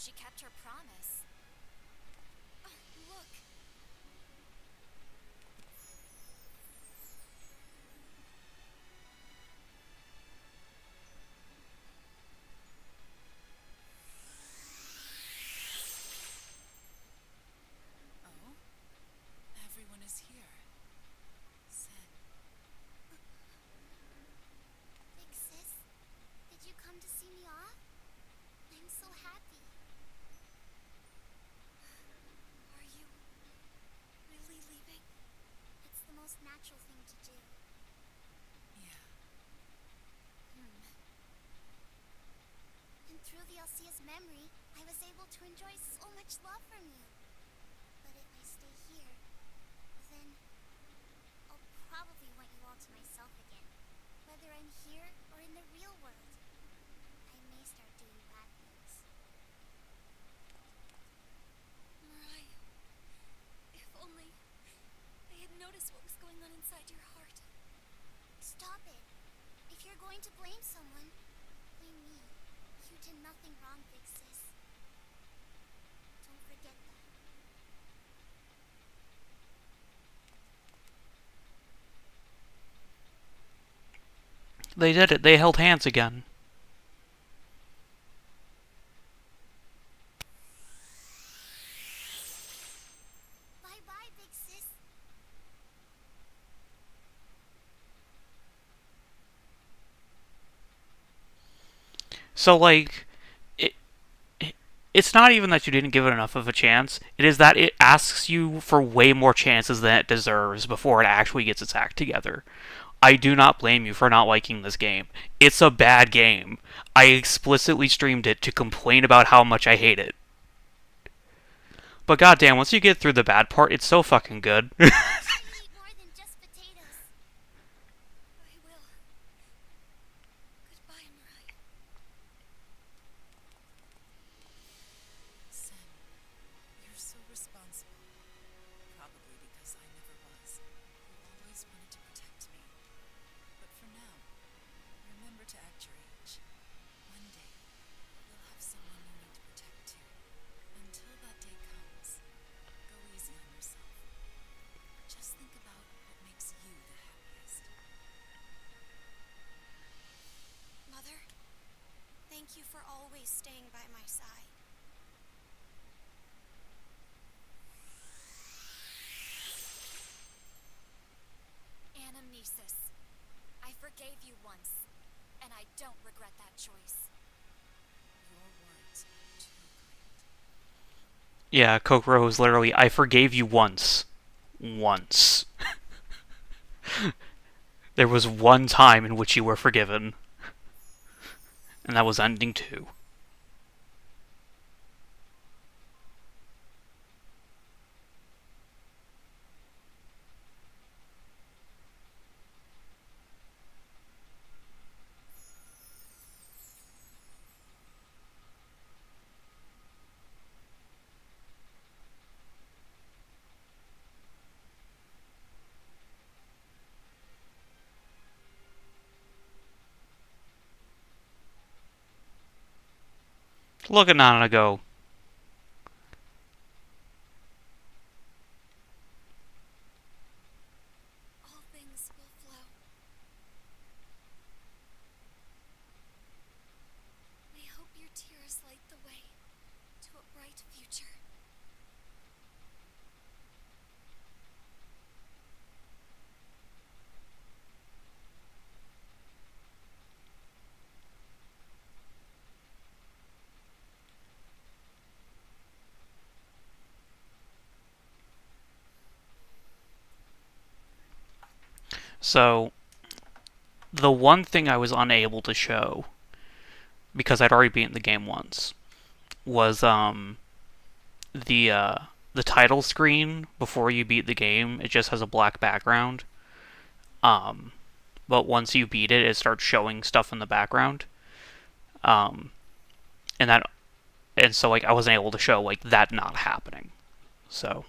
she kept her promise. Oh, look. Oh? Everyone is here. Sen, Big sis, did you come to see me off? I'm so happy. Are you really leaving? It's the most natural thing to do. yeah. And through the Alcia's memory, I was able to enjoy so much love from you. But if I stay here, then I'll probably want you all to myself again. Whether I'm here or in the real world, I may start doing bad things. Mariah, if only I had noticed what was going on inside your heart. Stop it. If you're going to blame someone, blame me. You did nothing wrong, big sis. Don't forget that. They did it. They held hands again. Bye-bye, big sis. So, like, it, it's not even that you didn't give it enough of a chance. It is that it asks you for way more chances than it deserves before it actually gets its act together. I do not blame you for not liking this game. It's a bad game. I explicitly streamed it to complain about how much I hate it. But goddamn, once you get through the bad part, it's so fucking good. Try to eat more than just potatoes. I will. Goodbye, Mariah. Sen, you're so responsible. Probably because I never was. You always wanted to protect me. But for now, remember to act your age. One day, you'll have someone you need to protect too. Until that day comes, go easy on yourself. Just think about what makes you the happiest. Mother, thank you for always staying by my side. Anamnesis. I forgave you once, and I don't regret that choice. Your words are too kind. Yeah, Kokoro is literally, I forgave you once. Once. There was one time in which you were forgiven. And that was ending 2. Look at Nana go. All things will flow. I hope your tears light the way to a bright future. So, the one thing I was unable to show, because I'd already beaten the game once, was the the title screen before you beat the game. It just has a black background. Um, but once you beat it, it starts showing stuff in the background. Um, and that and so like I wasn't able to show like that not happening. So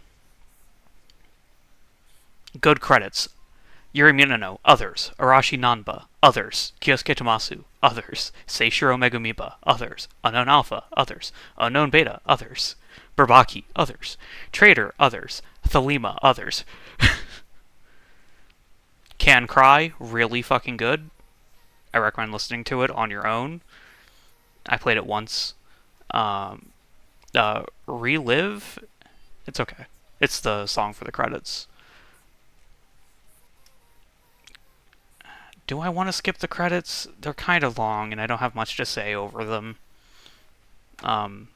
good credits. Yuri no, others. Arashi Nanba, others. Kyosuke Tamasu, others. Seishiro Megumiba, others. Unknown Alpha, others. Unknown Beta, others. Burbaki, others. Trader, others. Thelema, others. Can Cry, really fucking good. I recommend listening to it on your own. I played it once. Um, Relive, it's okay. It's the song for the credits. Do I want to skip the credits? They're kind of long, and I don't have much to say over them. Um,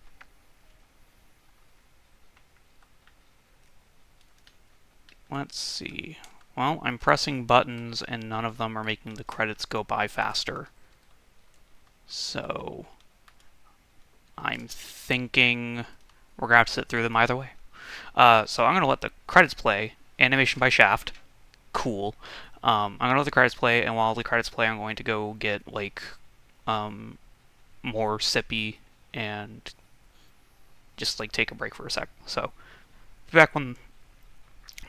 let's see. Well, I'm pressing buttons, and none of them are making the credits go by faster. So, I'm thinking we're going to have to sit through them either way. So I'm going to let the credits play. Animation by Shaft. Cool. I'm going to let the credits play, and while the credits play, I'm going to go get, like, more sippy and just, like, take a break for a sec. So, be back when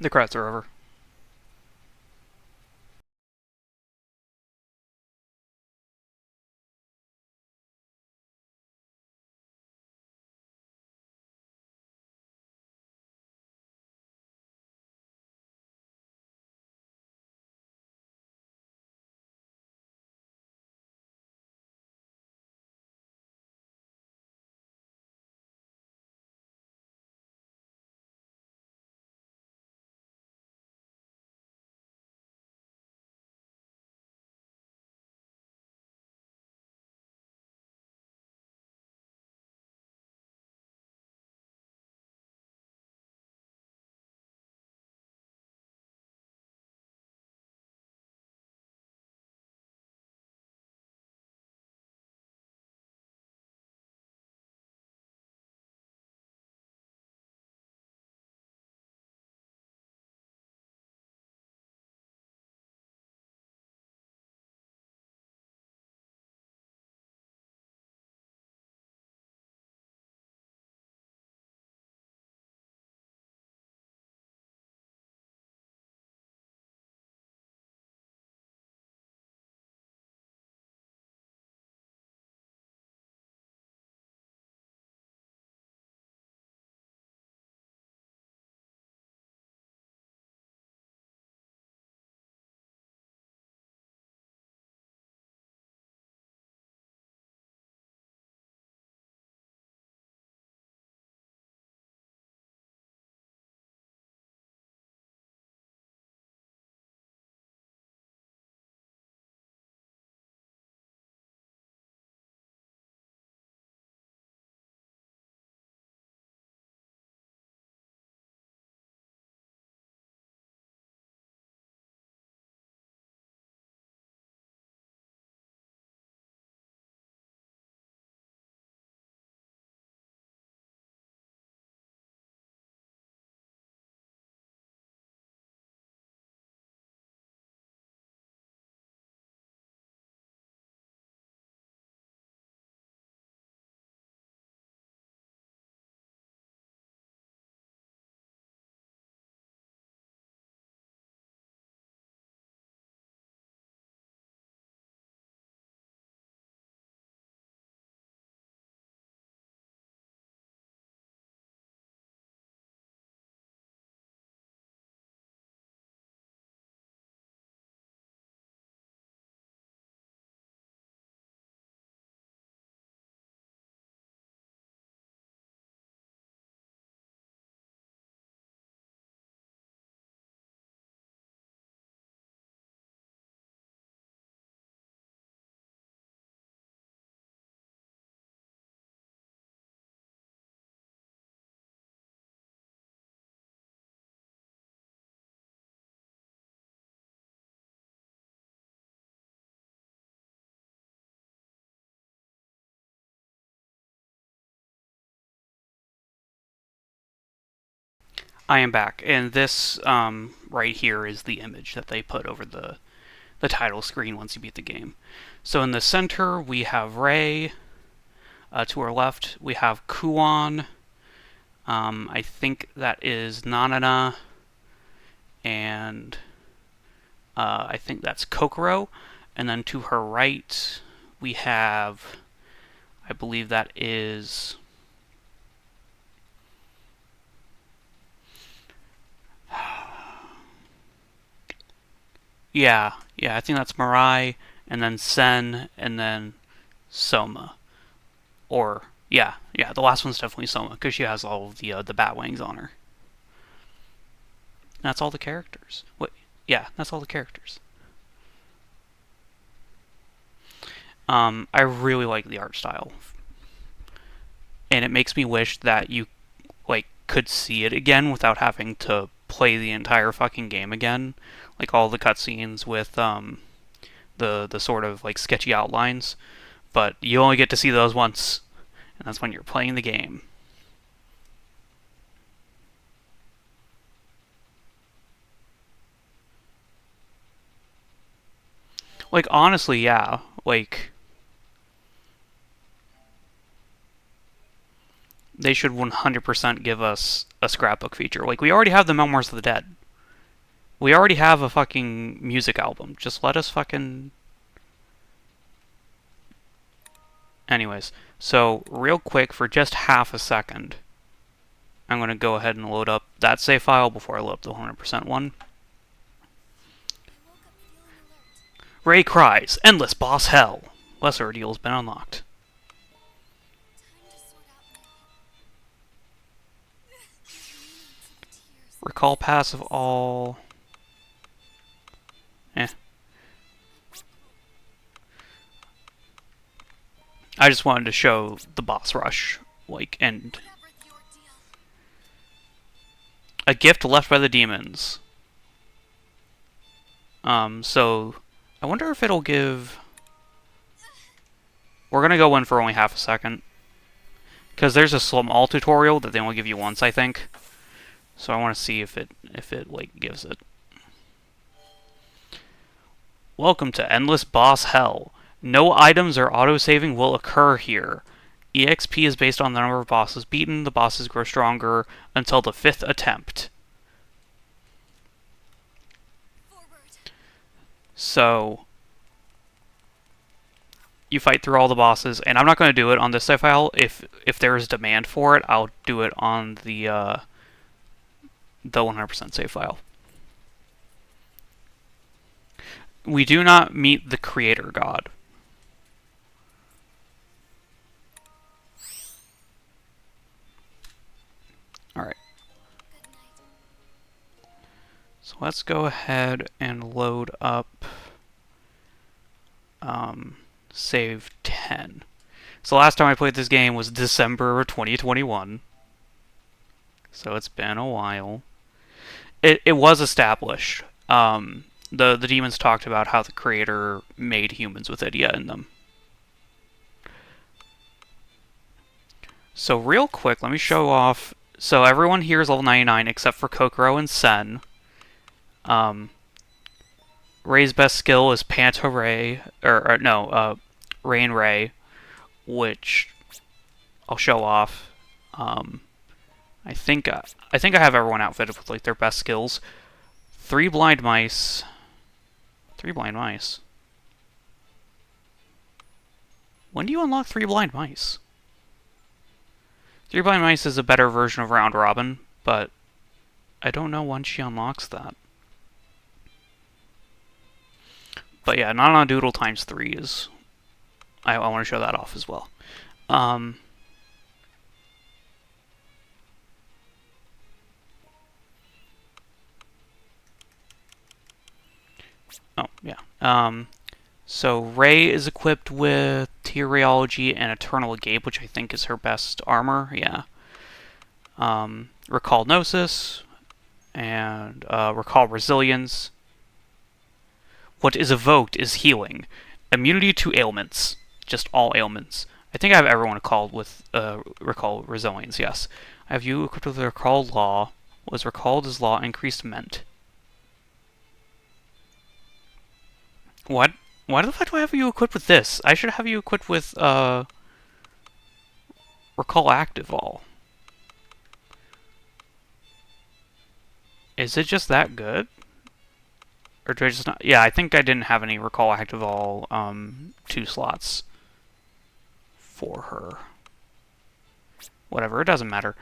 the credits are over. I am back, and this right here is the image that they put over the title screen once you beat the game. So in the center we have Ray. To our left we have Kuon. I think that is Nanana, and I think that's Kokoro. And then to her right, we have, I believe that is. Yeah, I think that's Mirai, and then Sen, and then Soma. Or, yeah, the last one's definitely Soma, because she has all of the bat wings on her. That's all the characters. What? Yeah, that's all the characters. I really like the art style, and it makes me wish that you like could see it again without having to play the entire fucking game again, like all the cutscenes with the sort of like sketchy outlines. But you only get to see those once, and that's when you're playing the game. Like honestly, yeah, like they should 100% give us a scrapbook feature. Like we already have the Memoirs of the Dead. We already have a fucking music album. Just let us fucking. Anyways, so real quick for just half a second, I'm going to go ahead and load up that save file before I load up the 100% one. I woke up feeling alert. Ray cries, endless boss hell. Lesser ordeal has been unlocked. Time to sort out my There's meaning to the tears. Recall passive all. Eh. I just wanted to show the boss rush, like, and Whatever the ordeal. a gift left by the demons. So I wonder if it'll give. We're gonna go in for only half a second, because there's a small tutorial that they only give you once, I think. So I want to see if it like gives it. Welcome to Endless Boss Hell. No items or autosaving will occur here. EXP is based on the number of bosses beaten. The bosses grow stronger until the 5th attempt. Forward. So you fight through all the bosses, and I'm not going to do it on this save file. If there is demand for it, I'll do it on the 100% save file. We do not meet the creator god. Alright. Good night. So let's go ahead and load up save 10. So last time I played this game was December 2021. So it's been a while. It was established. The demons talked about how the creator made humans with Idia in them. So real quick, let me show off. So everyone here is level 99 except for Kokoro and Sen. Ray's best skill is Panta Ray, or no, Rain Ray, which I'll show off. I think I have everyone outfitted with like their best skills. 3 blind mice. 3 blind mice. When do you unlock 3 blind mice? 3 blind mice is a better version of Round Robin, but I don't know when she unlocks that. But yeah, not on Doodle times 3 is. I want to show that off as well. Oh, yeah. So Ray is equipped with Teoriology and Eternal Gape, which I think is her best armor. Yeah. Recall Gnosis and Recall Resilience. What is evoked is healing. Immunity to ailments. Just all ailments. I think I have everyone called with Recall Resilience, yes. I have you equipped with Recall Law. Was recalled as law increased meant? What? Why the fuck do I have you equipped with this? I should have you equipped with Recall Active All. Is it just that good? Or did I just not? Yeah, I think I didn't have any recall active all 2 slots for her. Whatever, it doesn't matter.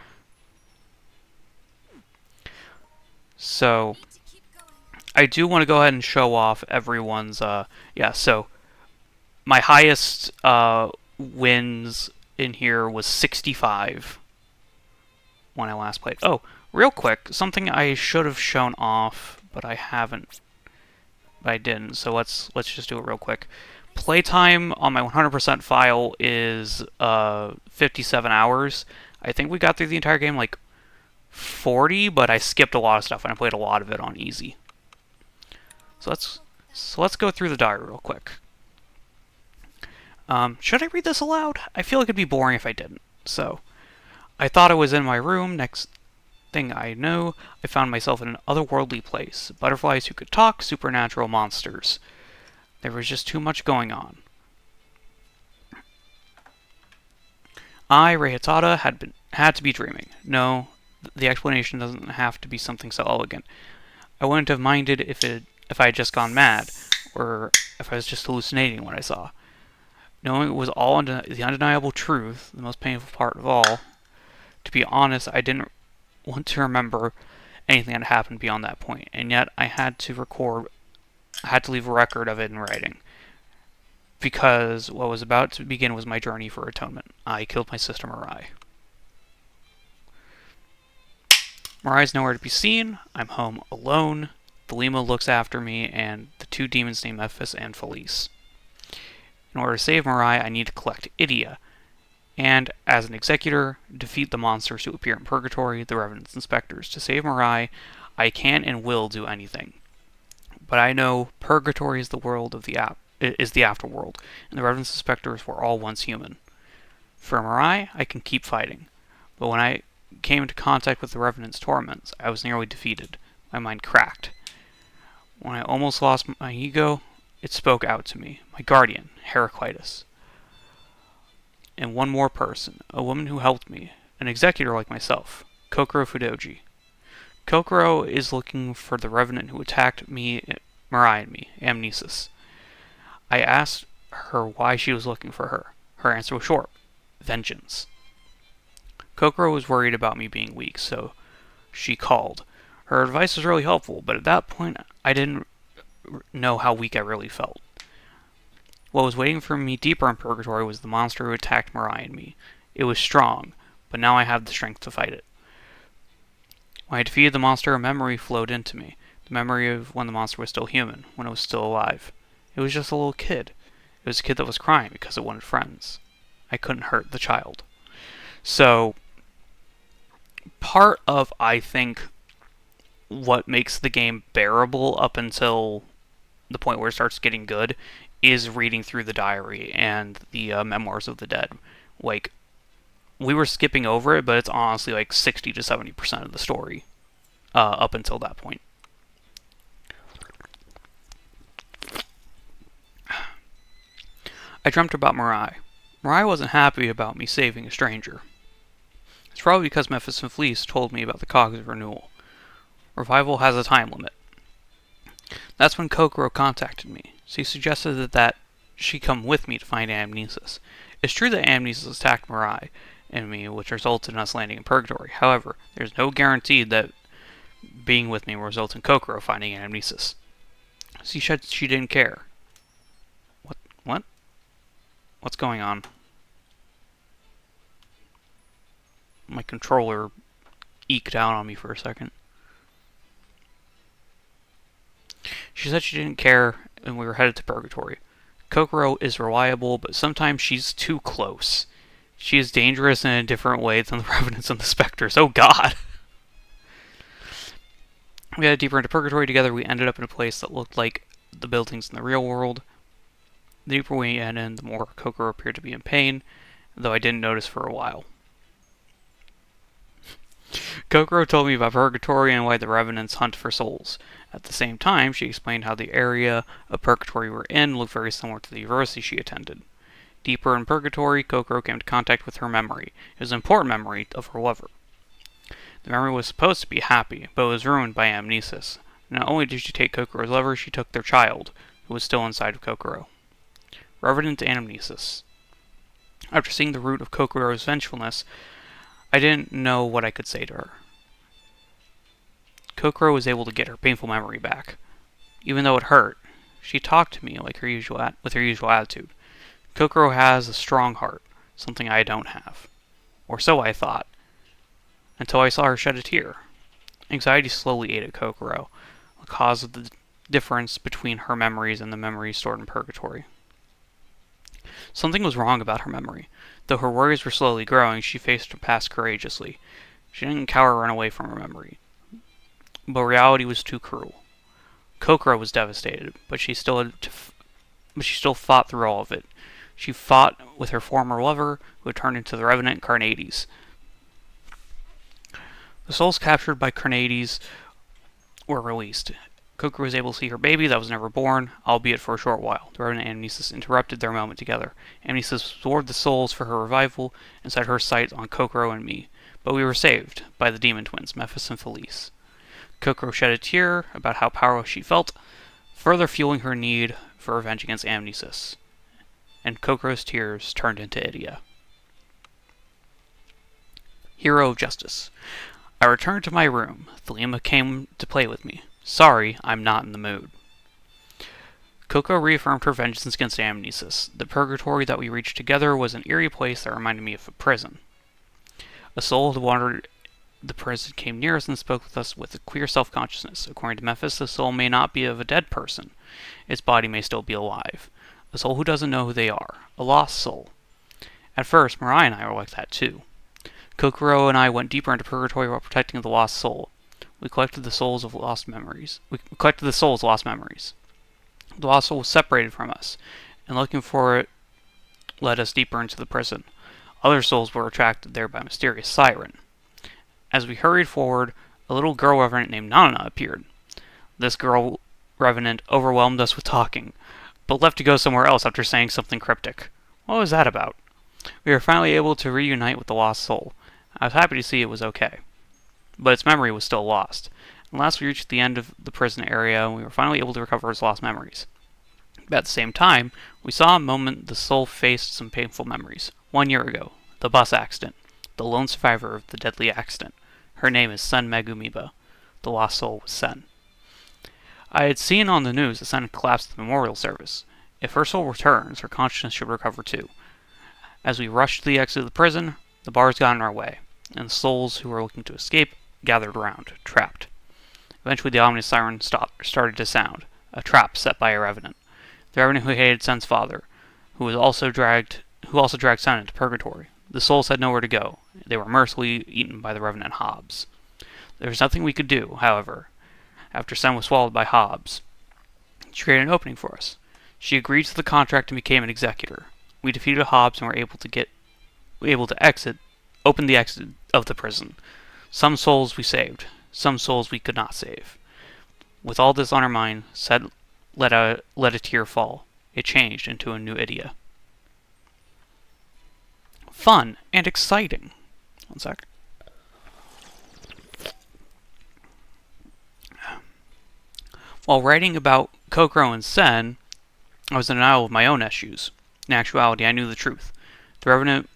So, Need to keep going. I do want to go ahead and show off everyone's, yeah, so my highest wins in here was 65 when I last played. Oh, real quick, something I should have shown off, but I haven't. But I didn't, so let's just do it real quick. Playtime on my 100% file is 57 hours. I think we got through the entire game like 40, but I skipped a lot of stuff and I played a lot of it on easy. So let's go through the diary real quick. Should I read this aloud? I feel like it'd be boring if I didn't. So, I thought I was in my room. Next thing I know, I found myself in an otherworldly place. Butterflies who could talk, supernatural monsters. There was just too much going on. I, Rei Hatada, had to be dreaming. No, the explanation doesn't have to be something so elegant. I wouldn't have minded if I had just gone mad, or if I was just hallucinating what I saw. Knowing it was all the undeniable truth, the most painful part of all. To be honest, I didn't want to remember anything that happened beyond that point, and yet I had to leave a record of it in writing. Because what was about to begin was my journey for atonement. I killed my sister Mirai. Mirai's nowhere to be seen. I'm home alone. The Lima looks after me, and the 2 demons named Memphis and Felice. In order to save Mirai, I need to collect Idia, and, as an executor, defeat the monsters who appear in Purgatory, the Revenants and Spectres. To save Mirai, I can and will do anything. But I know Purgatory is the world of the afterworld, and the Revenants and Spectres were all once human. For Mirai, I can keep fighting. But when I came into contact with the Revenant's torments, I was nearly defeated. My mind cracked. When I almost lost my ego, it spoke out to me. My guardian, Heraclitus. And one more person, a woman who helped me, an executor like myself, Kokoro Fudoji. Kokoro is looking for the Revenant who attacked me, Mirai and me, Amnesis. I asked her why she was looking for her. Her answer was short. Vengeance. Kokoro was worried about me being weak, so she called. Her advice was really helpful, but at that point, I didn't know how weak I really felt. What was waiting for me deeper in Purgatory was the monster who attacked Mirai and me. It was strong, but now I have the strength to fight it. When I defeated the monster, a memory flowed into me. The memory of when the monster was still human, when it was still alive. It was just a little kid. It was a kid that was crying because it wanted friends. I couldn't hurt the child. So, part of, I think, what makes the game bearable up until the point where it starts getting good is reading through the diary and the Memoirs of the Dead. Like, we were skipping over it, but it's honestly like 60 to 70% of the story up until that point. I dreamt about Mirai. Mirai wasn't happy about me saving a stranger. It's probably because Memphis and Fleece told me about the cogs of renewal. Revival has a time limit. That's when Kokoro contacted me. She suggested that she come with me to find Amnesis. It's true that Amnesis attacked Mirai and me, which resulted in us landing in Purgatory. However, there's no guarantee that being with me will result in Kokoro finding Amnesis. She said she didn't care. What? What's going on? My controller eked out on me for a second. She said she didn't care, and we were headed to Purgatory. Kokoro is reliable, but sometimes she's too close. She is dangerous in a different way than the Revenants and the Spectres. Oh god! We headed deeper into Purgatory together. We ended up in a place that looked like the buildings in the real world. The deeper we went in, the more Kokoro appeared to be in pain, though I didn't notice for a while. Kokoro told me about Purgatory and why the Revenants hunt for souls. At the same time, she explained how the area of Purgatory we're in looked very similar to the university she attended. Deeper in Purgatory, Kokoro came into contact with her memory. It was an important memory of her lover. The memory was supposed to be happy, but it was ruined by Amnesis. Not only did she take Kokoro's lover, she took their child, who was still inside of Kokoro. Revenant Anamnesis. After seeing the root of Kokoro's vengefulness, I didn't know what I could say to her. Kokoro was able to get her painful memory back. Even though it hurt, she talked to me like with her usual attitude. Kokoro has a strong heart, something I don't have. Or so I thought, until I saw her shed a tear. Anxiety slowly ate at Kokoro, the cause of the difference between her memories and the memories stored in purgatory. Something was wrong about her memory. Though her worries were slowly growing, she faced her past courageously. She didn't cower or run away from her memory. But reality was too cruel. Kokoro was devastated, but she still fought through all of it. She fought with her former lover, who had turned into the Revenant Carnades. The souls captured by Carnades were released. Kokoro was able to see her baby that was never born, albeit for a short while. The Revenant and Amnesis interrupted their moment together. Amnesis absorbed the souls for her revival and set her sights on Kokoro and me. But we were saved by the demon twins, Mephis and Felice. Kokoro shed a tear about how powerless she felt, further fueling her need for revenge against Amnesis. And Kokoro's tears turned into Idia. Hero of Justice. I returned to my room. Thelema came to play with me. Sorry, I'm not in the mood. Kokoro reaffirmed her vengeance against Amnesis. The purgatory that we reached together was an eerie place that reminded me of a prison. A soul had wandered the prison, came near us, and spoke with us with a clear self-consciousness. According to Mephis, the soul may not be of a dead person. Its body may still be alive. A soul who doesn't know who they are. A lost soul. At first, Mirai and I were like that too. Kokoro and I went deeper into purgatory while protecting the lost soul. We collected the souls of lost memories. The lost soul was separated from us, and looking for it led us deeper into the prison. Other souls were attracted there by a mysterious siren. As we hurried forward, a little girl revenant named Nana appeared. This girl revenant overwhelmed us with talking, but left to go somewhere else after saying something cryptic. What was that about? We were finally able to reunite with the lost soul. I was happy to see it was okay. But its memory was still lost. And last we reached the end of the prison area, and we were finally able to recover its lost memories. But at the same time, we saw a moment the soul faced some painful memories. 1 year ago, the bus accident. The lone survivor of the deadly accident. Her name is Sen Megumiba. The lost soul was Sen. I had seen on the news that Sen had collapsed the memorial service. If her soul returns, her consciousness should recover too. As we rushed to the exit of the prison, the bars got in our way, and the souls who were looking to escape gathered around, trapped. Eventually the ominous siren started to sound, a trap set by a revenant. The revenant who hated Sen's father, who also dragged Sen into purgatory. The souls had nowhere to go. They were mercilessly eaten by the revenant Hobbs. There was nothing we could do, however, after Sen was swallowed by Hobbs. She created an opening for us. She agreed to the contract and became an executor. We defeated Hobbs and were able to open the exit of the prison. Some souls we saved, some souls we could not save. With all this on our mind, Sen let a tear fall. It changed into a new Idia. Fun and exciting. One sec. While writing about Kokoro and Sen, I was in denial of my own issues. In actuality, I knew the truth. The Revenant,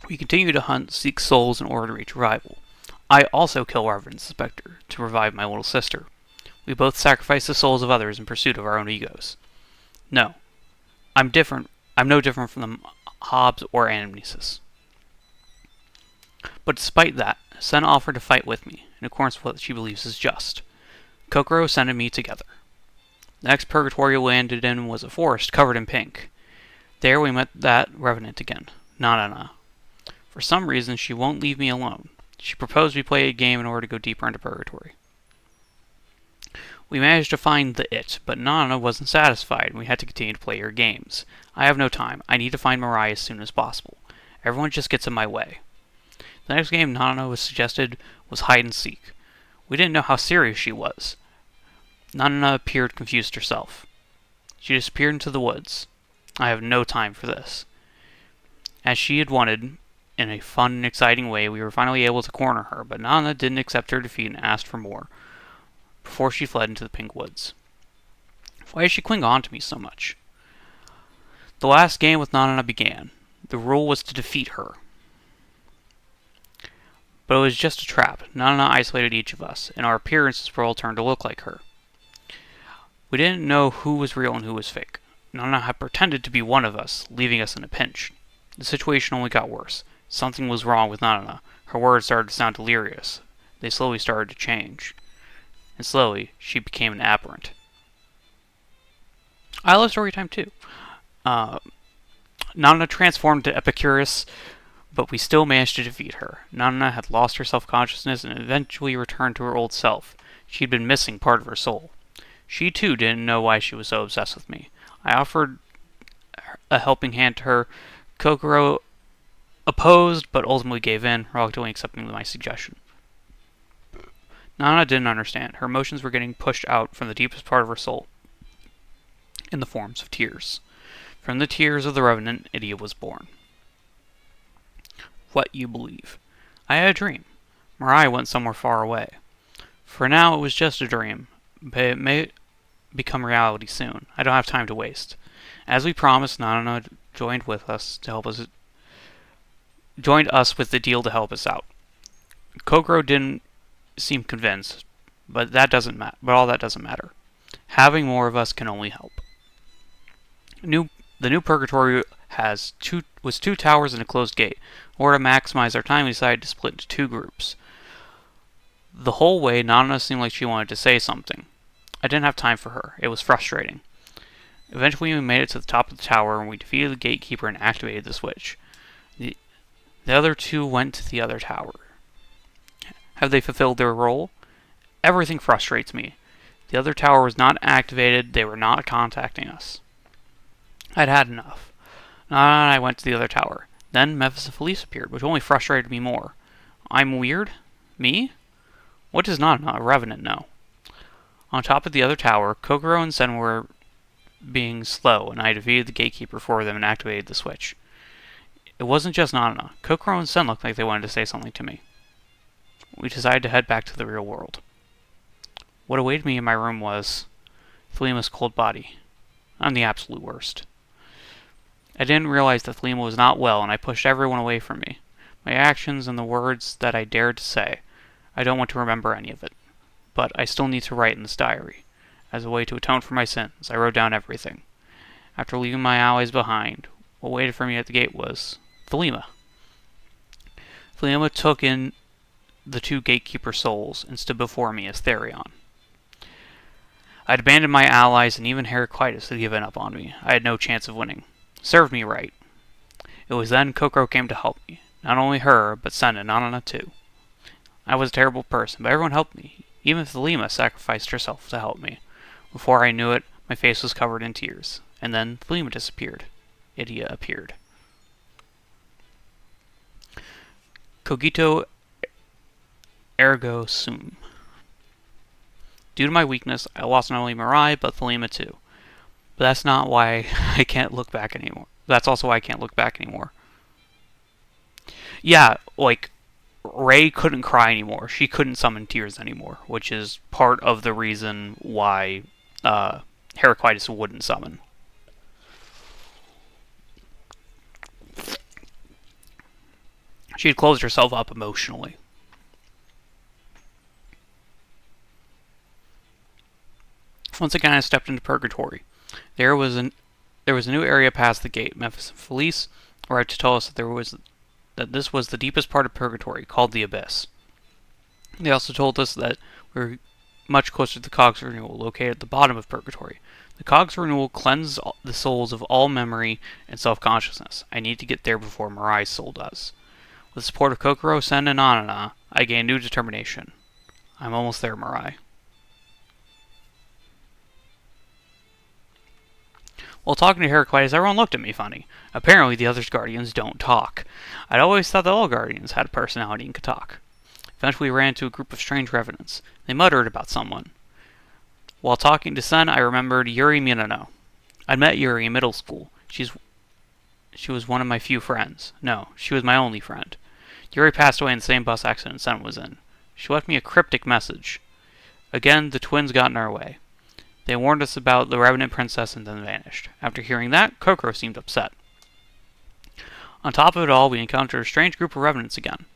we continue to hunt, seek souls in order to reach revival. I also kill Revenant Spectre to revive my little sister. We both sacrifice the souls of others in pursuit of our own egos. No, I'm different. I'm no different from the Hobbs or Anamnesis. But despite that, Sen offered to fight with me, in accordance with what she believes is just. Kokoro, Sen, and me together. The next purgatory we landed in was a forest covered in pink. There we met that revenant again, Nana. For some reason, she won't leave me alone. She proposed we play a game in order to go deeper into purgatory. We managed to find the it, but Nana wasn't satisfied, and we had to continue to play her games. I have no time. I need to find Mirai as soon as possible. Everyone just gets in my way. The next game Nana was suggested was hide and seek. We didn't know how serious she was. Nana appeared confused herself. She disappeared into the woods. I have no time for this. As she had wanted, in a fun and exciting way, we were finally able to corner her, but Nana didn't accept her defeat and asked for more. before she fled into the pink woods. Why did she cling on to me so much? The last game with Nanana began. The rule was to defeat her. But it was just a trap. Nanana isolated each of us, and our appearances were all turned to look like her. We didn't know who was real and who was fake. Nanana had pretended to be one of us, leaving us in a pinch. The situation only got worse. Something was wrong with Nanana. Her words started to sound delirious. They slowly started to change. And slowly, she became an aberrant. I love story time too. Nanana transformed to Epicurus, but we still managed to defeat her. Nanana had lost her self-consciousness and eventually returned to her old self. She had been missing part of her soul. She too didn't know why she was so obsessed with me. I offered a helping hand to her. Kokoro opposed, but ultimately gave in, reluctantly accepting my suggestion. Nana didn't understand. Her emotions were getting pushed out from the deepest part of her soul, in the forms of tears. From the tears of the revenant, Idia was born. What you believe. I had a dream. Mirai went somewhere far away. For now, it was just a dream, but it may become reality soon. I don't have time to waste. As we promised, Nanana joined us with the deal to help us out. Kokoro didn't seem convinced, but all that doesn't matter. Having more of us can only help. The new purgatory was two towers and a closed gate. In order to maximize our time, we decided to split into two groups. The whole way, Nanana seemed like she wanted to say something. I didn't have time for her. It was frustrating. Eventually, we made it to the top of the tower, and we defeated the gatekeeper and activated the switch. The other two went to the other tower. Have they fulfilled their role? Everything frustrates me. The other tower was not activated. They were not contacting us. I'd had enough. Nana and I went to the other tower. Then Memphis and Felice appeared, which only frustrated me more. I'm weird? Me? What does Nana, a revenant, know? On top of the other tower, Kokoro and Sen were being slow, and I defeated the gatekeeper for them and activated the switch. It wasn't just Nana. Kokoro and Sen looked like they wanted to say something to me. We decided to head back to the real world. What awaited me in my room was Thalima's cold body. I'm the absolute worst. I didn't realize that Thalima was not well, and I pushed everyone away from me. My actions and the words that I dared to say. I don't want to remember any of it. But I still need to write in this diary. As a way to atone for my sins, I wrote down everything. After leaving my allies behind, what waited for me at the gate was Thalima. Thalima took in the two gatekeeper souls and stood before me as Therion. I'd abandoned my allies, and even Heraclitus had given up on me. I had no chance of winning. Served me right. It was then Kokoro came to help me. Not only her, but Sen and Nanana too. I was a terrible person, but everyone helped me. Even Thalima sacrificed herself to help me. Before I knew it, my face was covered in tears. And then Thalima disappeared. Idia appeared. Cogito ergo sum. Due to my weakness, I lost not only Mirai, but Thalima too. But that's not why I can't look back anymore. That's also why I can't look back anymore. Yeah, like, Rei couldn't cry anymore. She couldn't summon tears anymore, which is part of the reason why Heraclitus wouldn't summon. She had closed herself up emotionally. Once again, I stepped into purgatory. There was a new area past the gate. Memphis and Felice arrived to tell us that this was the deepest part of purgatory, called the Abyss. They also told us that we were much closer to the Cogs Renewal, located at the bottom of purgatory. The Cogs Renewal cleanses the souls of all memory and self-consciousness. I need to get there before Mirai's soul does. With the support of Kokoro, Sen, and Nanana, I gained new determination. I'm almost there, Mirai. While talking to Heraclitus, everyone looked at me funny. Apparently, the other guardians don't talk. I'd always thought that all guardians had a personality and could talk. Eventually, we ran into a group of strange revenants. They muttered about someone. While talking to Sen, I remembered Yuri Minano. I'd met Yuri in middle school. She was one of my few friends. No, she was my only friend. Yuri passed away in the same bus accident Sen was in. She left me a cryptic message. Again, the twins got in our way. They warned us about the Revenant Princess and then vanished. After hearing that, Kokoro seemed upset. On top of it all, we encountered a strange group of Revenants again.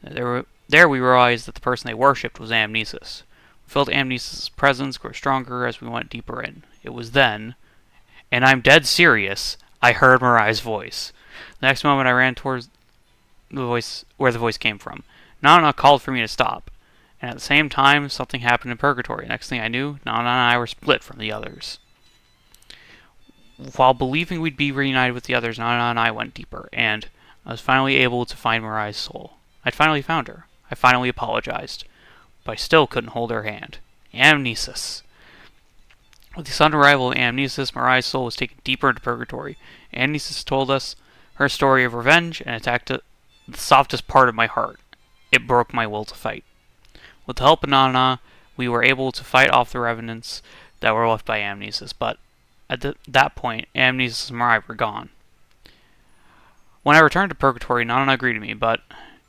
There we realized that the person they worshipped was Amnesis. We felt Amnesis' presence grow stronger as we went deeper in. It was then, and I'm dead serious, I heard Mirai's voice. The next moment I ran towards the voice where the voice came from. Nana called for me to stop. And at the same time, something happened in Purgatory. Next thing I knew, Nana and I were split from the others. While believing we'd be reunited with the others, Nana and I went deeper, and I was finally able to find Mirai's soul. I'd finally found her. I finally apologized. But I still couldn't hold her hand. Amnesis. With the sudden arrival of Amnesis, Mirai's soul was taken deeper into Purgatory. Amnesis told us her story of revenge and attacked the softest part of my heart. It broke my will to fight. With the help of Nana, we were able to fight off the revenants that were left by Amnesis, but at that point, Amnesis and Mirai were gone. When I returned to Purgatory, Nana greeted me, but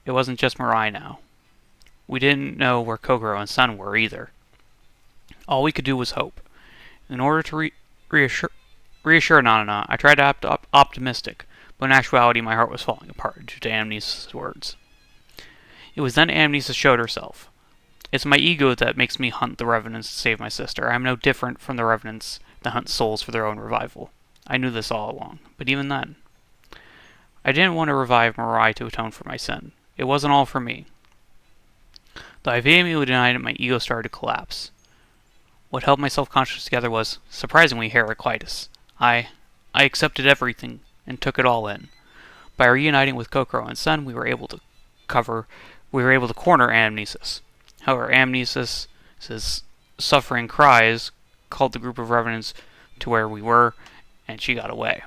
it wasn't just Mirai now. We didn't know where Kokoro and Sun were either. All we could do was hope. In order to reassure Nana, I tried to act optimistic, but in actuality my heart was falling apart due to Amnesis' words. It was then Amnesis showed herself. It's my ego that makes me hunt the Revenants to save my sister. I am no different from the Revenants that hunt souls for their own revival. I knew this all along, but even then, I didn't want to revive Mirai to atone for my sin. It wasn't all for me. Though I vehemently denied it, my ego started to collapse. What held my self-conscious together was, surprisingly, Heraclitus. I accepted everything and took it all in. By reuniting with Kokoro and Sen, we were able to corner Amnesis. However, Amnesis' suffering cries called the group of Revenants to where we were, and she got away.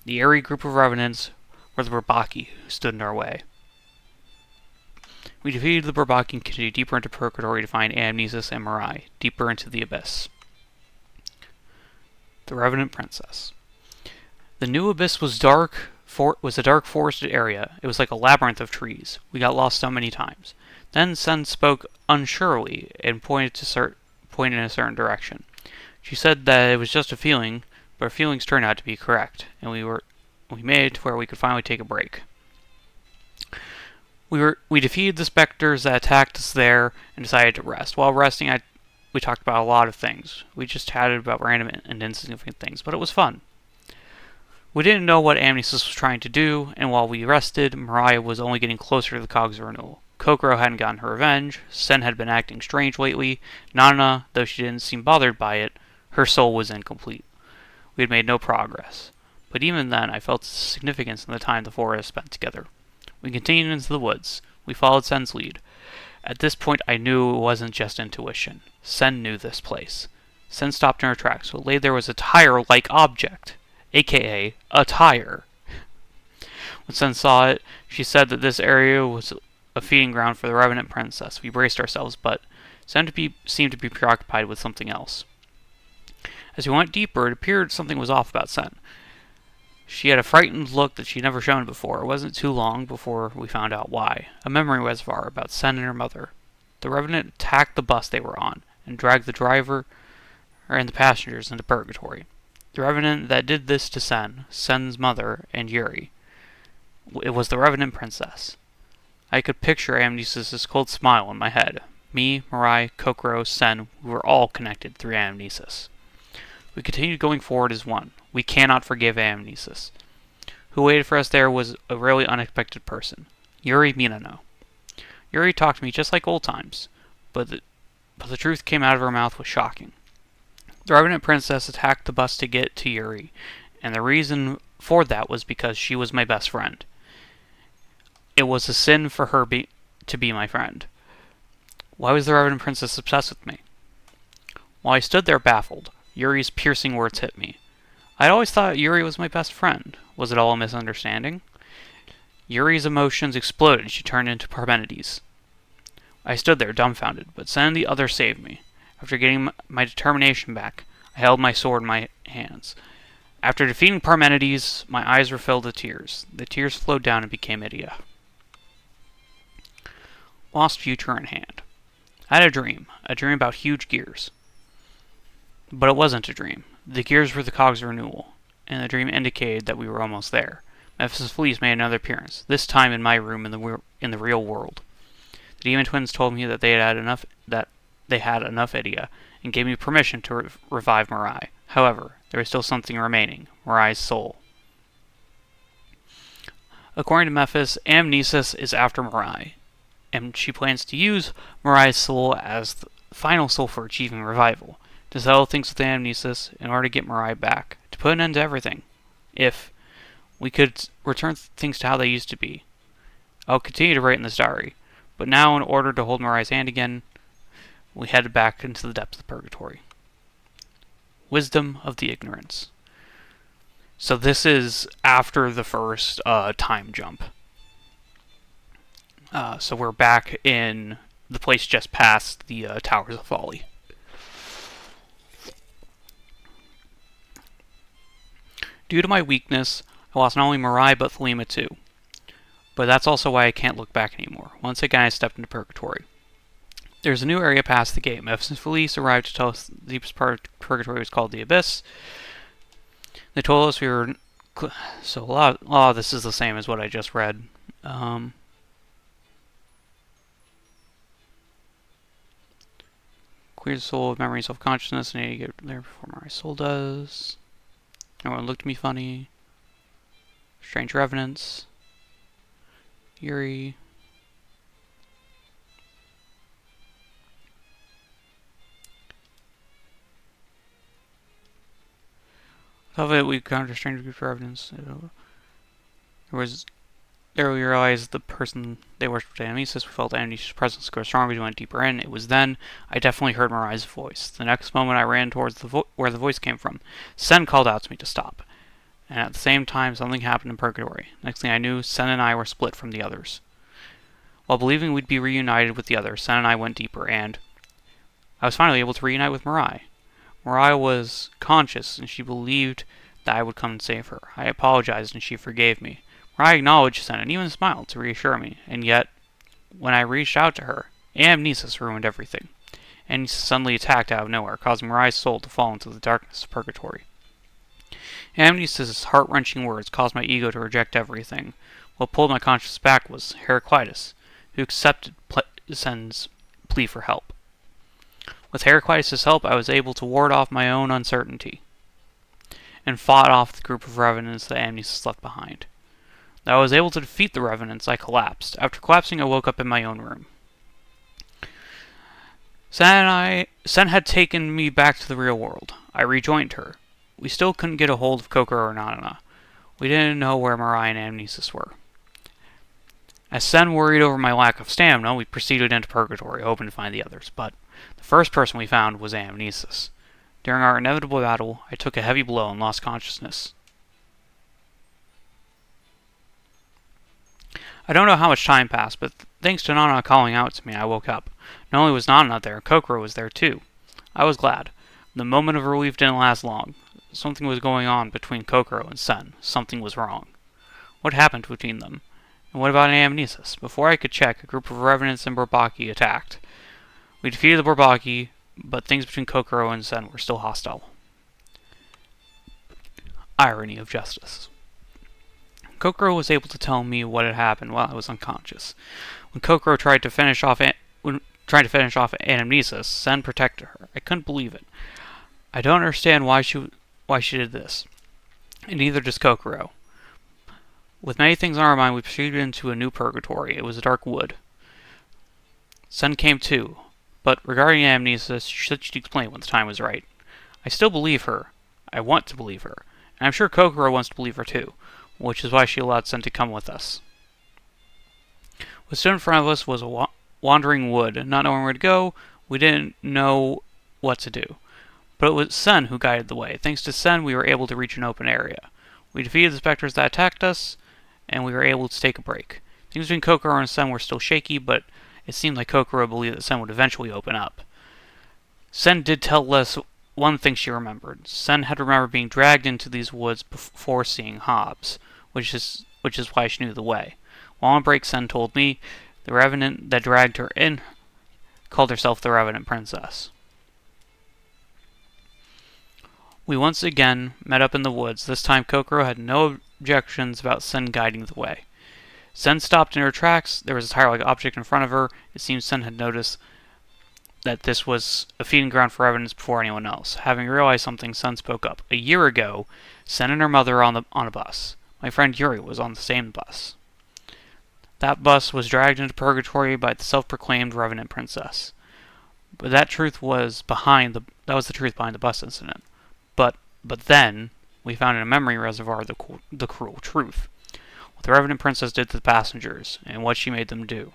The eerie group of Revenants were the Burbaki who stood in our way. We defeated the Burbaki and continued deeper into Purgatory to find Amnesis and Mirai, deeper into the abyss. The Revenant Princess. The new abyss was a dark forested area. It was like a labyrinth of trees. We got lost so many times. Then Sen spoke unsurely and pointed in a certain direction. She said that it was just a feeling, but our feelings turned out to be correct, and we made it to where we could finally take a break. We defeated the specters that attacked us there and decided to rest. While resting, we talked about a lot of things. We just chatted about random and insignificant things, but it was fun. We didn't know what Amnesis was trying to do, and while we rested, Mirai was only getting closer to the cogs of renewal. Kokoro hadn't gotten her revenge, Sen had been acting strange lately, Nana, though she didn't seem bothered by it, her soul was incomplete. We had made no progress. But even then, I felt significance in the time the four of us spent together. We continued into the woods. We followed Sen's lead. At this point, I knew it wasn't just intuition. Sen knew this place. Sen stopped in her tracks. What lay there was a tire-like object, aka a tire. When Sen saw it, she said that this area was a feeding ground for the Revenant Princess. We braced ourselves, but Sen seemed to be preoccupied with something else. As we went deeper, it appeared something was off about Sen. She had a frightened look that she'd never shown before. It wasn't too long before we found out why. A memory reservoir about Sen and her mother. The Revenant attacked the bus they were on and dragged the driver and the passengers into Purgatory. The Revenant that did this to Sen, Sen's mother, and Yuri. It was the Revenant Princess. I could picture Amnesis' cold smile in my head. Me, Mirai, Kokoro, Sen, we were all connected through Amnesis. We continued going forward as one. We cannot forgive Amnesis. Who waited for us there was a really unexpected person. Yuri Minano. Yuri talked to me just like old times, but the truth came out of her mouth was shocking. The Revenant Princess attacked the bus to get to Yuri, and the reason for that was because she was my best friend. It was a sin for her to be my friend. Why was the Revenant Princess obsessed with me? While I stood there baffled, Yuri's piercing words hit me. I'd always thought Yuri was my best friend. Was it all a misunderstanding? Yuri's emotions exploded and she turned into Parmenides. I stood there dumbfounded, but Sen and the others saved me. After getting my determination back, I held my sword in my hands. After defeating Parmenides, my eyes were filled with tears. The tears flowed down and became Idia. Lost future in hand. I had a dream about huge gears. But it wasn't a dream. The gears were the cogs of renewal, and the dream indicated that we were almost there. Memphis Police made another appearance, this time in my room in the real world. The demon twins told me that they had enough idea, and gave me permission to revive Mirai. However, there was still something remaining: Mirai's soul. According to Memphis, Amnesis is after Mirai, and she plans to use Mirai's soul as the final soul for achieving revival, to settle things with Amnesis in order to get Mirai back, to put an end to everything. If we could return things to how they used to be. I'll continue to write in this diary, but now, in order to hold Mirai's hand again, we headed back into the depths of purgatory. Wisdom of the ignorance. So this is after the first time jump. So we're back in the place just past the Towers of Folly. Due to my weakness, I lost not only Mirai but Thelema too. But that's also why I can't look back anymore. Once again, I stepped into purgatory. There's a new area past the gate. Memphis Police arrived to tell us the deepest part of purgatory was called the Abyss. They told us we were... So a lot of this is the same as what I just read. Clear the soul of memory and self-consciousness. I need to get there before my soul does. No one looked at me funny. Strange revenants. Eerie. Of it, we encountered strange group of evidence. There we realized the person they worshipped Amnesis. We felt Amnesia's presence grow stronger as we went deeper in. It was then I definitely heard Mirai's voice. The next moment I ran towards where the voice came from. Sen called out to me to stop. And at the same time, something happened in Purgatory. Next thing I knew, Sen and I were split from the others. While believing we'd be reunited with the others, Sen and I went deeper, and I was finally able to reunite with Mirai. Mirai was conscious, and she believed that I would come and save her. I apologized, and she forgave me. Mirai acknowledged Sen and even smiled to reassure me, and yet, when I reached out to her, Amnesis ruined everything. Amnesis suddenly attacked out of nowhere, causing Mirai's soul to fall into the darkness of Purgatory. Amnesis' heart-wrenching words caused my ego to reject everything. What pulled my conscience back was Heraclitus, who accepted Sen's plea for help. With Heraclitus' help, I was able to ward off my own uncertainty, and fought off the group of revenants that Amnesis left behind. Though I was able to defeat the revenants, I collapsed. After collapsing, I woke up in my own room. Sen had taken me back to the real world. I rejoined her. We still couldn't get a hold of Kokoro or Nanana. We didn't know where Mirai and Amnesis were. As Sen worried over my lack of stamina, we proceeded into Purgatory, hoping to find the others, but the first person we found was Amnesis. During our inevitable battle, I took a heavy blow and lost consciousness. I don't know how much time passed, but thanks to Nana calling out to me, I woke up. Not only was Nana there, Kokoro was there too. I was glad. The moment of relief didn't last long. Something was going on between Kokoro and Sen. Something was wrong. What happened between them? And what about Amnesis? Before I could check, a group of revenants and Bourbaki attacked. We defeated the Bourbaki, but things between Kokoro and Sen were still hostile. Irony of justice. Kokoro was able to tell me what had happened while I was unconscious. When Kokoro tried to finish off Amnesis, Sen protected her. I couldn't believe it. I don't understand why she did this. And neither does Kokoro. With many things on our mind, we proceeded into a new purgatory. It was a dark wood. Sen came too, but regarding Amnesis, she said she'd explain when the time was right. I still believe her. I want to believe her. And I'm sure Kokoro wants to believe her too, which is why she allowed Sen to come with us. What stood in front of us was a wandering wood. Not knowing where to go, we didn't know what to do. But it was Sen who guided the way. Thanks to Sen, we were able to reach an open area. We defeated the specters that attacked us, and we were able to take a break. Things between Kokoro and Sen were still shaky, but it seemed like Kokoro believed that Sen would eventually open up. Sen did tell us one thing she remembered. Sen had remembered being dragged into these woods before seeing Hobbs, which is why she knew the way. While on break, Sen told me the revenant that dragged her in called herself the Revenant Princess. We once again met up in the woods. This time Kokoro had no objections about Sen guiding the way. Sen stopped in her tracks. There was a tire-like object in front of her. It seems Sen had noticed that this was a feeding ground for evidence before anyone else. Having realized something, Sen spoke up. A year ago, Sen and her mother were on a bus. My friend Yuri was on the same bus. That bus was dragged into purgatory by the self-proclaimed Revenant Princess. But that was the truth behind the bus incident. But then we found in a memory reservoir the cruel truth. What the Revenant Princess did to the passengers and what she made them do.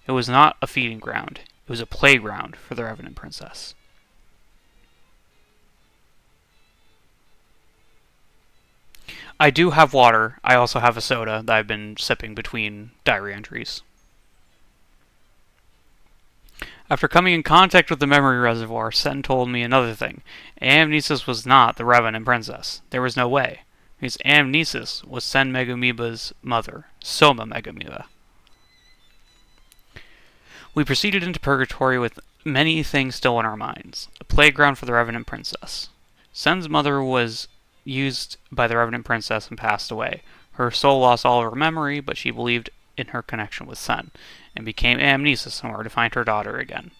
It was not a feeding ground. It was a playground for the Revenant Princess. I do have water. I also have a soda that I've been sipping between diary entries. After coming in contact with the memory reservoir, Sen told me another thing. Amnesis was not the Revenant Princess. There was no way. Because Amnesis was Sen Megumiba's mother, Soma Megumiba. We proceeded into purgatory with many things still in our minds. A playground for the Revenant Princess. Sen's mother was used by the Revenant Princess and passed away. Her soul lost all of her memory, but she believed in her connection with Sen, and became Amnesis in order to find her daughter again.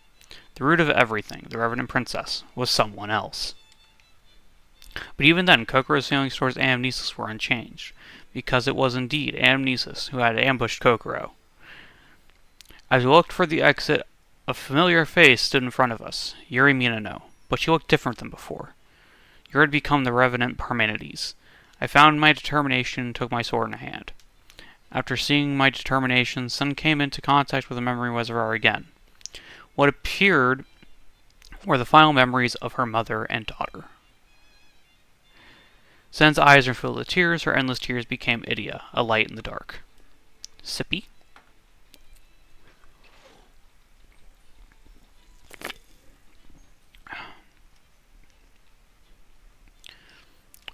The root of everything, the Revenant Princess, was someone else. But even then, Kokoro's feelings towards Amnesis were unchanged, because it was indeed Amnesis who had ambushed Kokoro. As we looked for the exit, a familiar face stood in front of us, Yuri Minano, but she looked different than before. Yuri had become the Revenant Parmenides. I found my determination and took my sword in hand. After seeing my determination, Sen came into contact with the memory reservoir again. What appeared were the final memories of her mother and daughter. Sen's eyes were filled with tears. Her endless tears became Idia, a light in the dark. Sippy?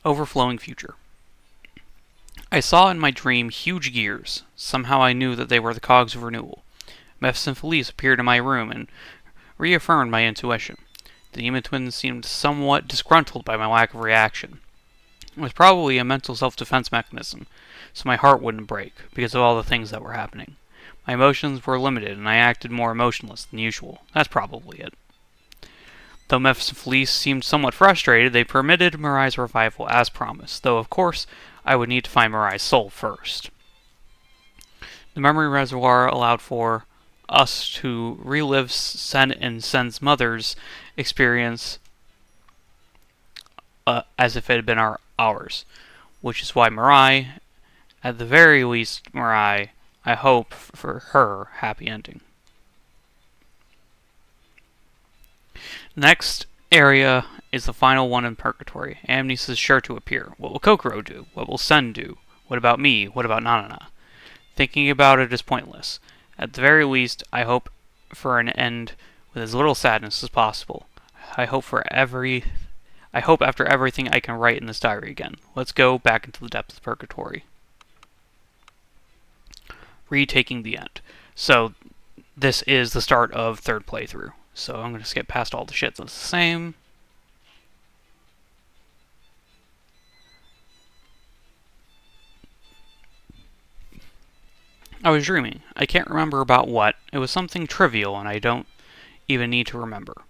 Overflowing future. I saw in my dream huge gears. Somehow I knew that they were the cogs of renewal. Mephis and Felice appeared in my room and reaffirmed my intuition. The demon twins seemed somewhat disgruntled by my lack of reaction. It was probably a mental self-defense mechanism, so my heart wouldn't break, because of all the things that were happening. My emotions were limited, and I acted more emotionless than usual. That's probably it. Though Mephis and Felice seemed somewhat frustrated, they permitted Mirai's revival as promised, though of course I would need to find Mirai's soul first. The memory reservoir allowed for us to relive Sen and Sen's mother's experience as if it had been ours, which is why Mirai, at the very least Mirai, I hope for her happy ending. Next area is the final one in Purgatory. Amnesis is sure to appear. What will Kokoro do? What will Sen do? What about me? What about Nanana? Thinking about it is pointless. At the very least, I hope for an end with as little sadness as possible. I hope after everything I can write in this diary again. Let's go back into the depths of Purgatory. Retaking the end. So, this is the start of third playthrough. So I'm going to skip past all the shit that's the same. I was dreaming. I can't remember about what. It was something trivial and I don't even need to remember.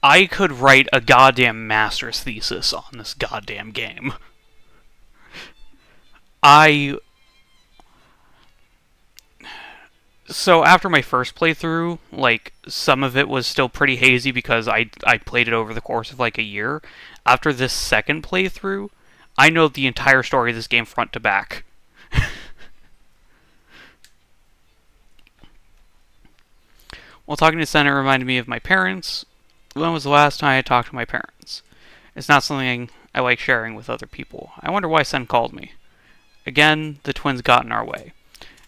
I could write a goddamn master's thesis on this goddamn game. So after my first playthrough, like, some of it was still pretty hazy because I played it over the course of like a year. After this second playthrough, I know the entire story of this game front to back. While talking to Sen, it reminded me of my parents. When was the last time I talked to my parents? It's not something I like sharing with other people. I wonder why Sen called me. Again, the twins got in our way.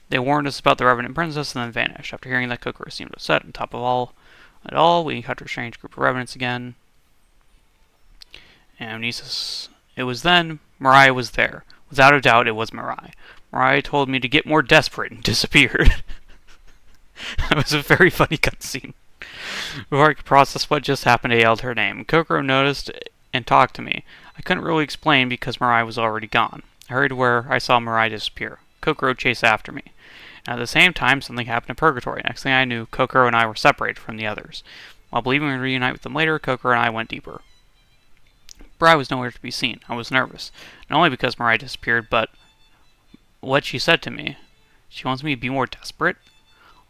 They warned us about the Revenant Princess and then vanished. After hearing that, Kokoro seemed upset. On top of it all, we encountered a strange group of Revenants again. Amnesis. It was then. Mirai was there. Without a doubt, it was Mirai. Mirai told me to get more desperate and disappeared. That was a very funny cutscene. Before I could process what just happened, I yelled her name. Kokoro noticed and talked to me. I couldn't really explain because Mirai was already gone. I hurried where I saw Mirai disappear. Kokoro chased after me. And at the same time, something happened in Purgatory. Next thing I knew, Kokoro and I were separated from the others. While believing we'd reunite with them later, Kokoro and I went deeper. Mirai was nowhere to be seen. I was nervous. Not only because Mirai disappeared, but what she said to me. She wants me to be more desperate?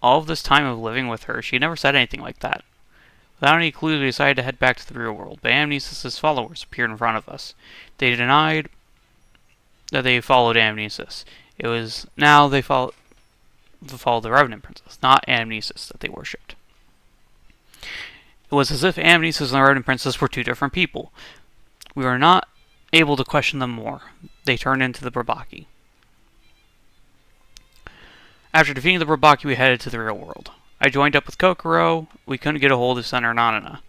All of this time of living with her, she never said anything like that. Without any clues, we decided to head back to the real world, but Amnesis' followers appeared in front of us. They denied that they followed Amnesis. It was now they followed the Revenant Princess, not Amnesis, that they worshipped. It was as if Amnesis and the Revenant Princess were two different people. We were not able to question them more. They turned into the Brabaki. After defeating the Brabaki, we headed to the real world. I joined up with Kokoro. We couldn't get a hold of Senator Nanana.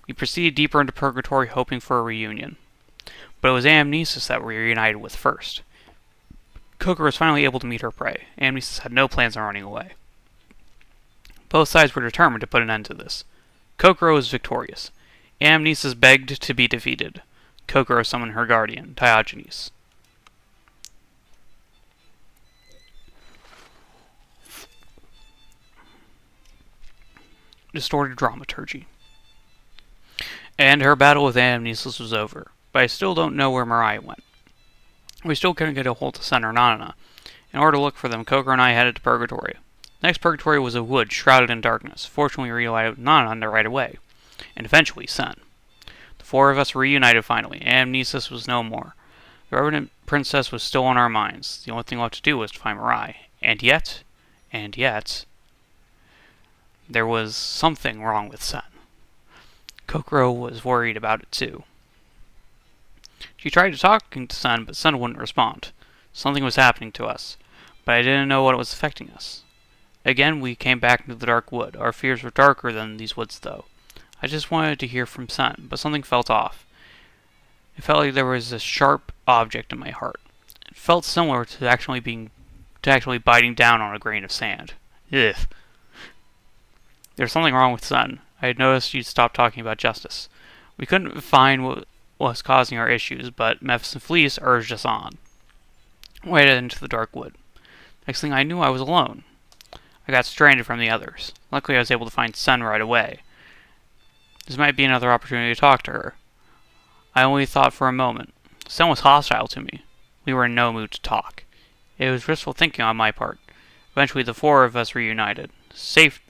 We proceeded deeper into Purgatory, hoping for a reunion. But it was Amnesis that we reunited with first. Kokoro was finally able to meet her prey. Amnesis had no plans on running away. Both sides were determined to put an end to this. Kokoro was victorious. Amnesis begged to be defeated. Kokoro summoned her guardian, Diogenes. Distorted dramaturgy. And her battle with Amnesis was over, but I still don't know where Mirai went. We still couldn't get a hold of Senator Nanana. In order to look for them, Kokoro and I headed to Purgatory. Next Purgatory was a wood shrouded in darkness. Fortunately, we reunited Nanana right away, and eventually Sen. The four of us reunited finally. Amnesis was no more. The Revenant Princess was still on our minds. The only thing left to do was to find Mirai. And yet, there was something wrong with Sen. Kokoro was worried about it too. She tried to talk to Sen, but Sen wouldn't respond. Something was happening to us, but I didn't know what was affecting us. Again, we came back into the dark wood. Our fears were darker than these woods, though. I just wanted to hear from Sen, but something felt off. It felt like there was a sharp object in my heart. It felt similar to actually biting down on a grain of sand. Ugh. There was something wrong with Sen. I had noticed she'd stopped talking about justice. We couldn't find what was causing our issues, but Memphis and Fleece urged us on. We headed into the dark wood. Next thing I knew, I was alone. I got stranded from the others. Luckily, I was able to find Sen right away. This might be another opportunity to talk to her. I only thought for a moment. Sen was hostile to me. We were in no mood to talk. It was wishful thinking on my part. Eventually, the four of us reunited. Safely.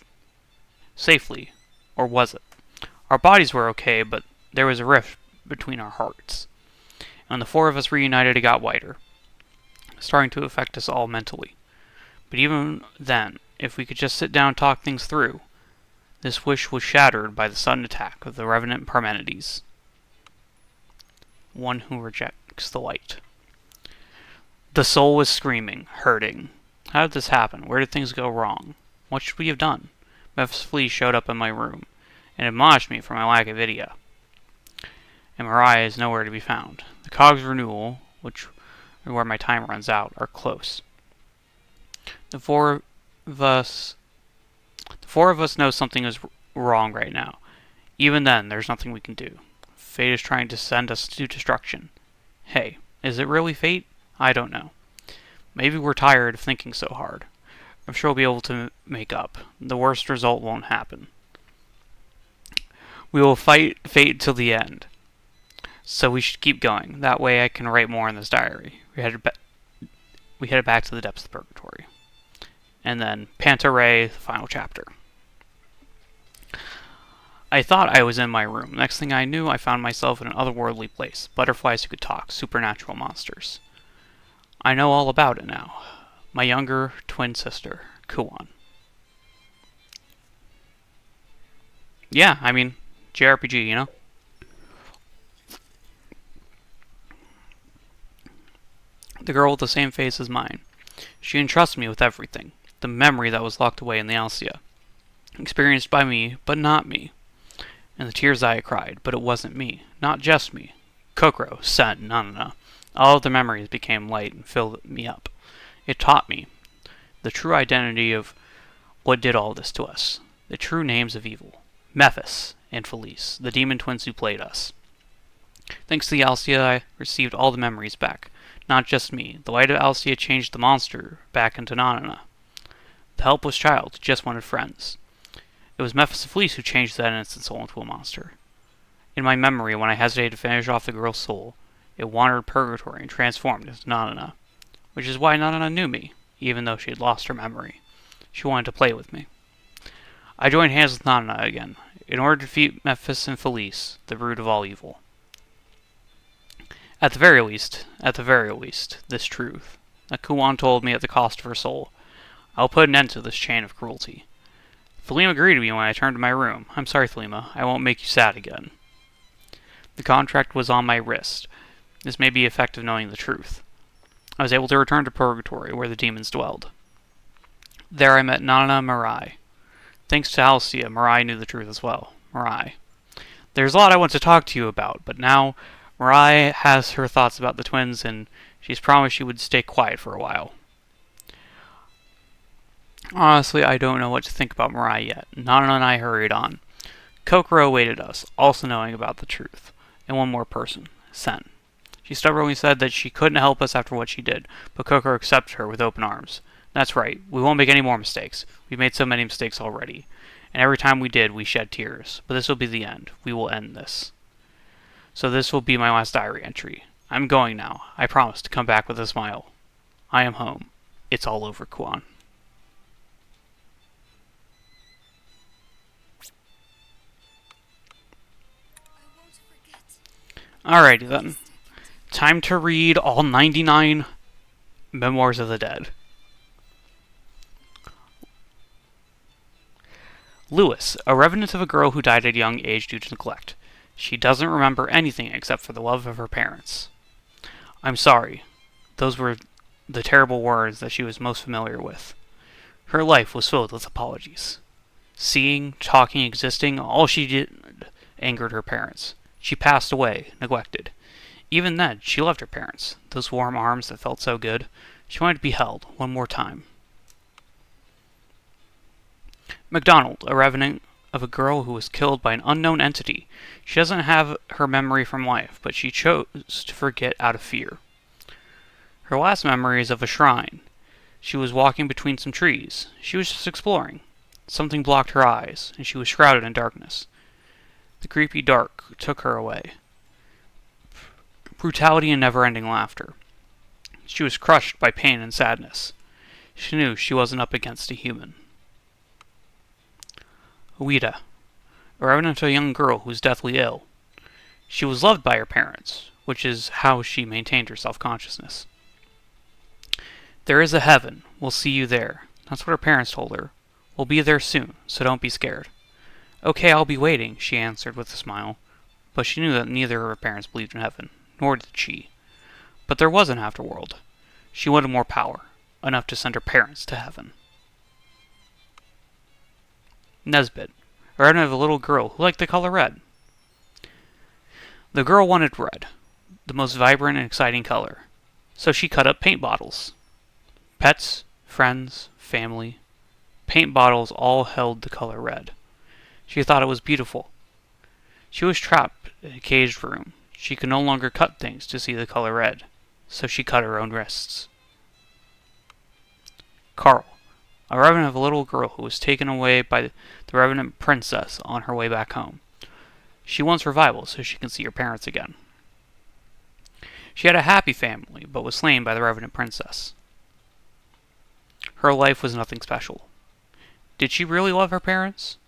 Or was it? Our bodies were okay, but there was a rift between our hearts. And when the four of us reunited, it got wider, starting to affect us all mentally. But even then, if we could just sit down and talk things through, this wish was shattered by the sudden attack of the Revenant Parmenides, one who rejects the light. The soul was screaming, hurting. How did this happen? Where did things go wrong? What should we have done? Memphis Flea showed up in my room and admonished me for my lack of idea. And Mirai is nowhere to be found. The Cog's renewal, which is where my time runs out, are close. The four of us know something is wrong right now. Even then, there's nothing we can do. Fate is trying to send us to destruction. Hey, is it really fate? I don't know. Maybe we're tired of thinking so hard. I'm sure we'll be able to make up. The worst result won't happen. We will fight fate till the end. So we should keep going. That way I can write more in this diary. We headed back to the depths of Purgatory. And then Pantaray, the final chapter. I thought I was in my room. Next thing I knew, I found myself in an otherworldly place. Butterflies who could talk. Supernatural monsters. I know all about it now. My younger twin sister, Kuon. Yeah, I mean, JRPG, you know? The girl with the same face as mine. She entrusted me with everything. The memory that was locked away in the Alcia. Experienced by me, but not me. And the tears I cried, but it wasn't me. Not just me. Kokoro, Sen, Nanana. All of the memories became light and filled me up. It taught me the true identity of what did all this to us, the true names of evil, Mephis and Felice, the demon twins who played us. Thanks to the Alcia, I received all the memories back. Not just me. The light of Alcia changed the monster back into Nanana. The helpless child who just wanted friends. It was Mephis and Felice who changed that innocent soul into a monster. In my memory, when I hesitated to finish off the girl's soul, it wandered purgatory and transformed into Nanana, which is why Nanana knew me, even though she had lost her memory. She wanted to play with me. I joined hands with Nanana again, in order to defeat Mephis and Felice, the root of all evil. At the very least, this truth, that Kuan told me at the cost of her soul, I'll put an end to this chain of cruelty. Thelema greeted me when I turned to my room. I'm sorry, Thelema, I won't make you sad again. The contract was on my wrist. This may be the effect of knowing the truth. I was able to return to Purgatory, where the demons dwelled. There I met Nana Mirai. Thanks to Alcia, Mirai knew the truth as well. Mirai. There's a lot I want to talk to you about, but now Mirai has her thoughts about the twins, and she's promised she would stay quiet for a while. Honestly, I don't know what to think about Mirai yet. Nana and I hurried on. Kokoro awaited us, also knowing about the truth. And one more person, Sen. She stubbornly said that she couldn't help us after what she did, but Kokoro accepted her with open arms. That's right, we won't make any more mistakes. We've made so many mistakes already. And every time we did, we shed tears. But this will be the end. We will end this. So this will be my last diary entry. I'm going now. I promise to come back with a smile. I am home. It's all over, Kuan. I won't forget. Alrighty then. Time to read all 99 Memoirs of the Dead. Lewis, a revenant of a girl who died at a young age due to neglect. She doesn't remember anything except for the love of her parents. I'm sorry. Those were the terrible words that she was most familiar with. Her life was filled with apologies. Seeing, talking, existing, all she did angered her parents. She passed away, neglected. Even then, she loved her parents, those warm arms that felt so good. She wanted to be held one more time. MacDonald, a revenant of a girl who was killed by an unknown entity. She doesn't have her memory from life, but she chose to forget out of fear. Her last memory is of a shrine. She was walking between some trees. She was just exploring. Something blocked her eyes, and she was shrouded in darkness. The creepy dark took her away. Brutality and never-ending laughter. She was crushed by pain and sadness. She knew she wasn't up against a human. Ouida, a revenant of a young girl who was deathly ill. She was loved by her parents, which is how she maintained her self-consciousness. There is a heaven. We'll see you there. That's what her parents told her. We'll be there soon, so don't be scared. Okay, I'll be waiting, she answered with a smile. But she knew that neither of her parents believed in heaven, nor did she. But there was an afterworld. She wanted more power, enough to send her parents to heaven. Nesbit, a revenant of a little girl who liked the color red. The girl wanted red, the most vibrant and exciting color, so she cut up paint bottles. Pets, friends, family, paint bottles all held the color red. She thought it was beautiful. She was trapped in a caged room. She could no longer cut things to see the color red, so she cut her own wrists. Carl, a revenant of a little girl who was taken away by the revenant princess on her way back home. She wants revival so she can see her parents again. She had a happy family, but was slain by the revenant princess. Her life was nothing special. Did she really love her parents?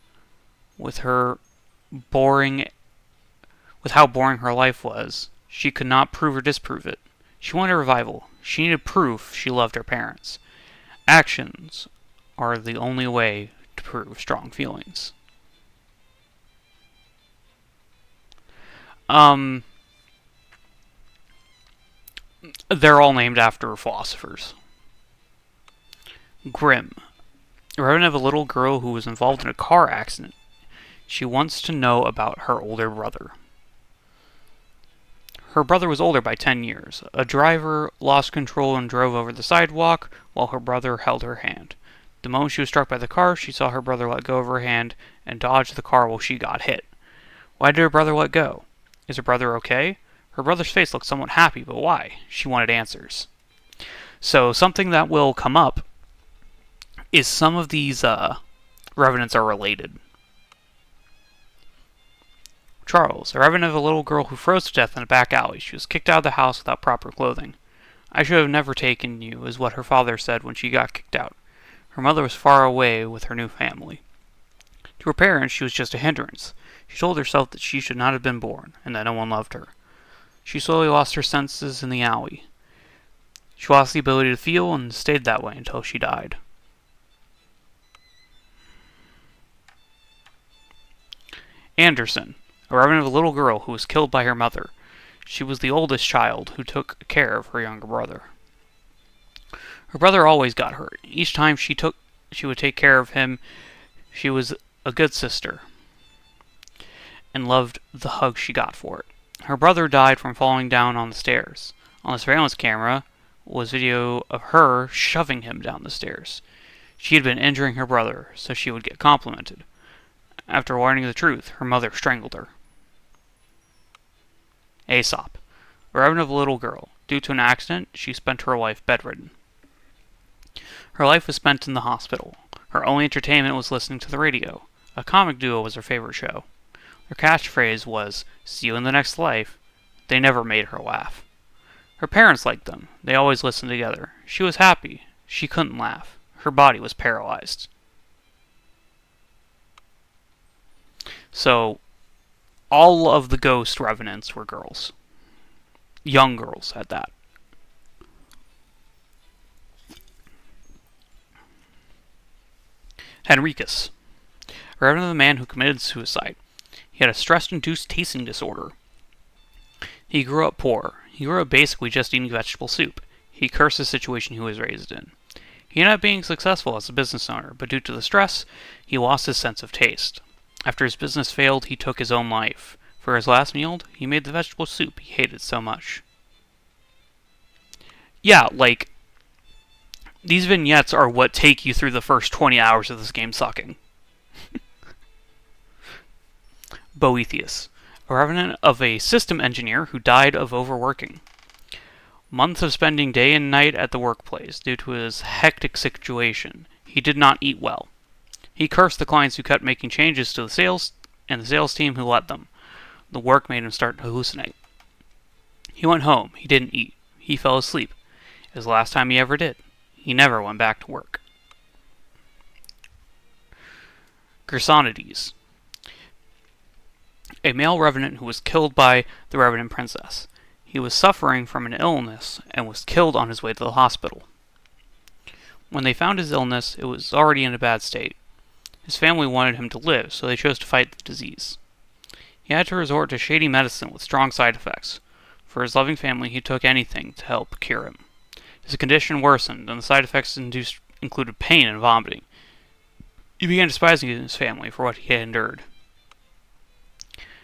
With how boring her life was, she could not prove or disprove it. She wanted revival. She needed proof she loved her parents. Actions are the only way to prove strong feelings. They're all named after philosophers. Grim. A revenant of a little girl who was involved in a car accident. She wants to know about her older brother. Her brother was older by 10 years. A driver lost control and drove over the sidewalk while her brother held her hand. The moment she was struck by the car, she saw her brother let go of her hand and dodge the car while she got hit. Why did her brother let go? Is her brother okay? Her brother's face looked somewhat happy, but why? She wanted answers. So, something that will come up is some of these revenants are related. Charles, a revenant of a little girl who froze to death in a back alley. She was kicked out of the house without proper clothing. I should have never taken you, is what her father said when she got kicked out. Her mother was far away with her new family. To her parents, she was just a hindrance. She told herself that she should not have been born, and that no one loved her. She slowly lost her senses in the alley. She lost the ability to feel and stayed that way until she died. Anderson, a revenant of a little girl who was killed by her mother. She was the oldest child who took care of her younger brother. Her brother always got hurt. Each time she would take care of him. She was a good sister and loved the hug she got for it. Her brother died from falling down on the stairs. On the surveillance camera was video of her shoving him down the stairs. She had been injuring her brother so she would get complimented. After learning the truth, her mother strangled her. Aesop, a revenant of a little girl. Due to an accident, she spent her life bedridden. Her life was spent in the hospital. Her only entertainment was listening to the radio. A comic duo was her favorite show. Their catchphrase was, "See you in the next life." They never made her laugh. Her parents liked them. They always listened together. She was happy. She couldn't laugh. Her body was paralyzed. So, all of the ghost revenants were girls. Young girls at that. Henricus, a revenant of a man who committed suicide. He had a stress-induced tasting disorder. He grew up poor. He grew up basically just eating vegetable soup. He cursed the situation he was raised in. He ended up being successful as a business owner, but due to the stress, he lost his sense of taste. After his business failed, he took his own life. For his last meal, he made the vegetable soup he hated so much. Yeah, like, these vignettes are what take you through the first 20 hours of this game sucking. Boethius, a revenant of a system engineer who died of overworking. Months of spending day and night at the workplace due to his hectic situation. He did not eat well. He cursed the clients who kept making changes to the sales and the sales team who let them. The work made him start to hallucinate. He went home. He didn't eat. He fell asleep. It was the last time he ever did. He never went back to work. Gersonides, a male revenant who was killed by the revenant princess. He was suffering from an illness and was killed on his way to the hospital. When they found his illness, it was already in a bad state. His family wanted him to live, so they chose to fight the disease. He had to resort to shady medicine with strong side effects. For his loving family, he took anything to help cure him. His condition worsened, and the side effects included pain and vomiting. He began despising his family for what he had endured.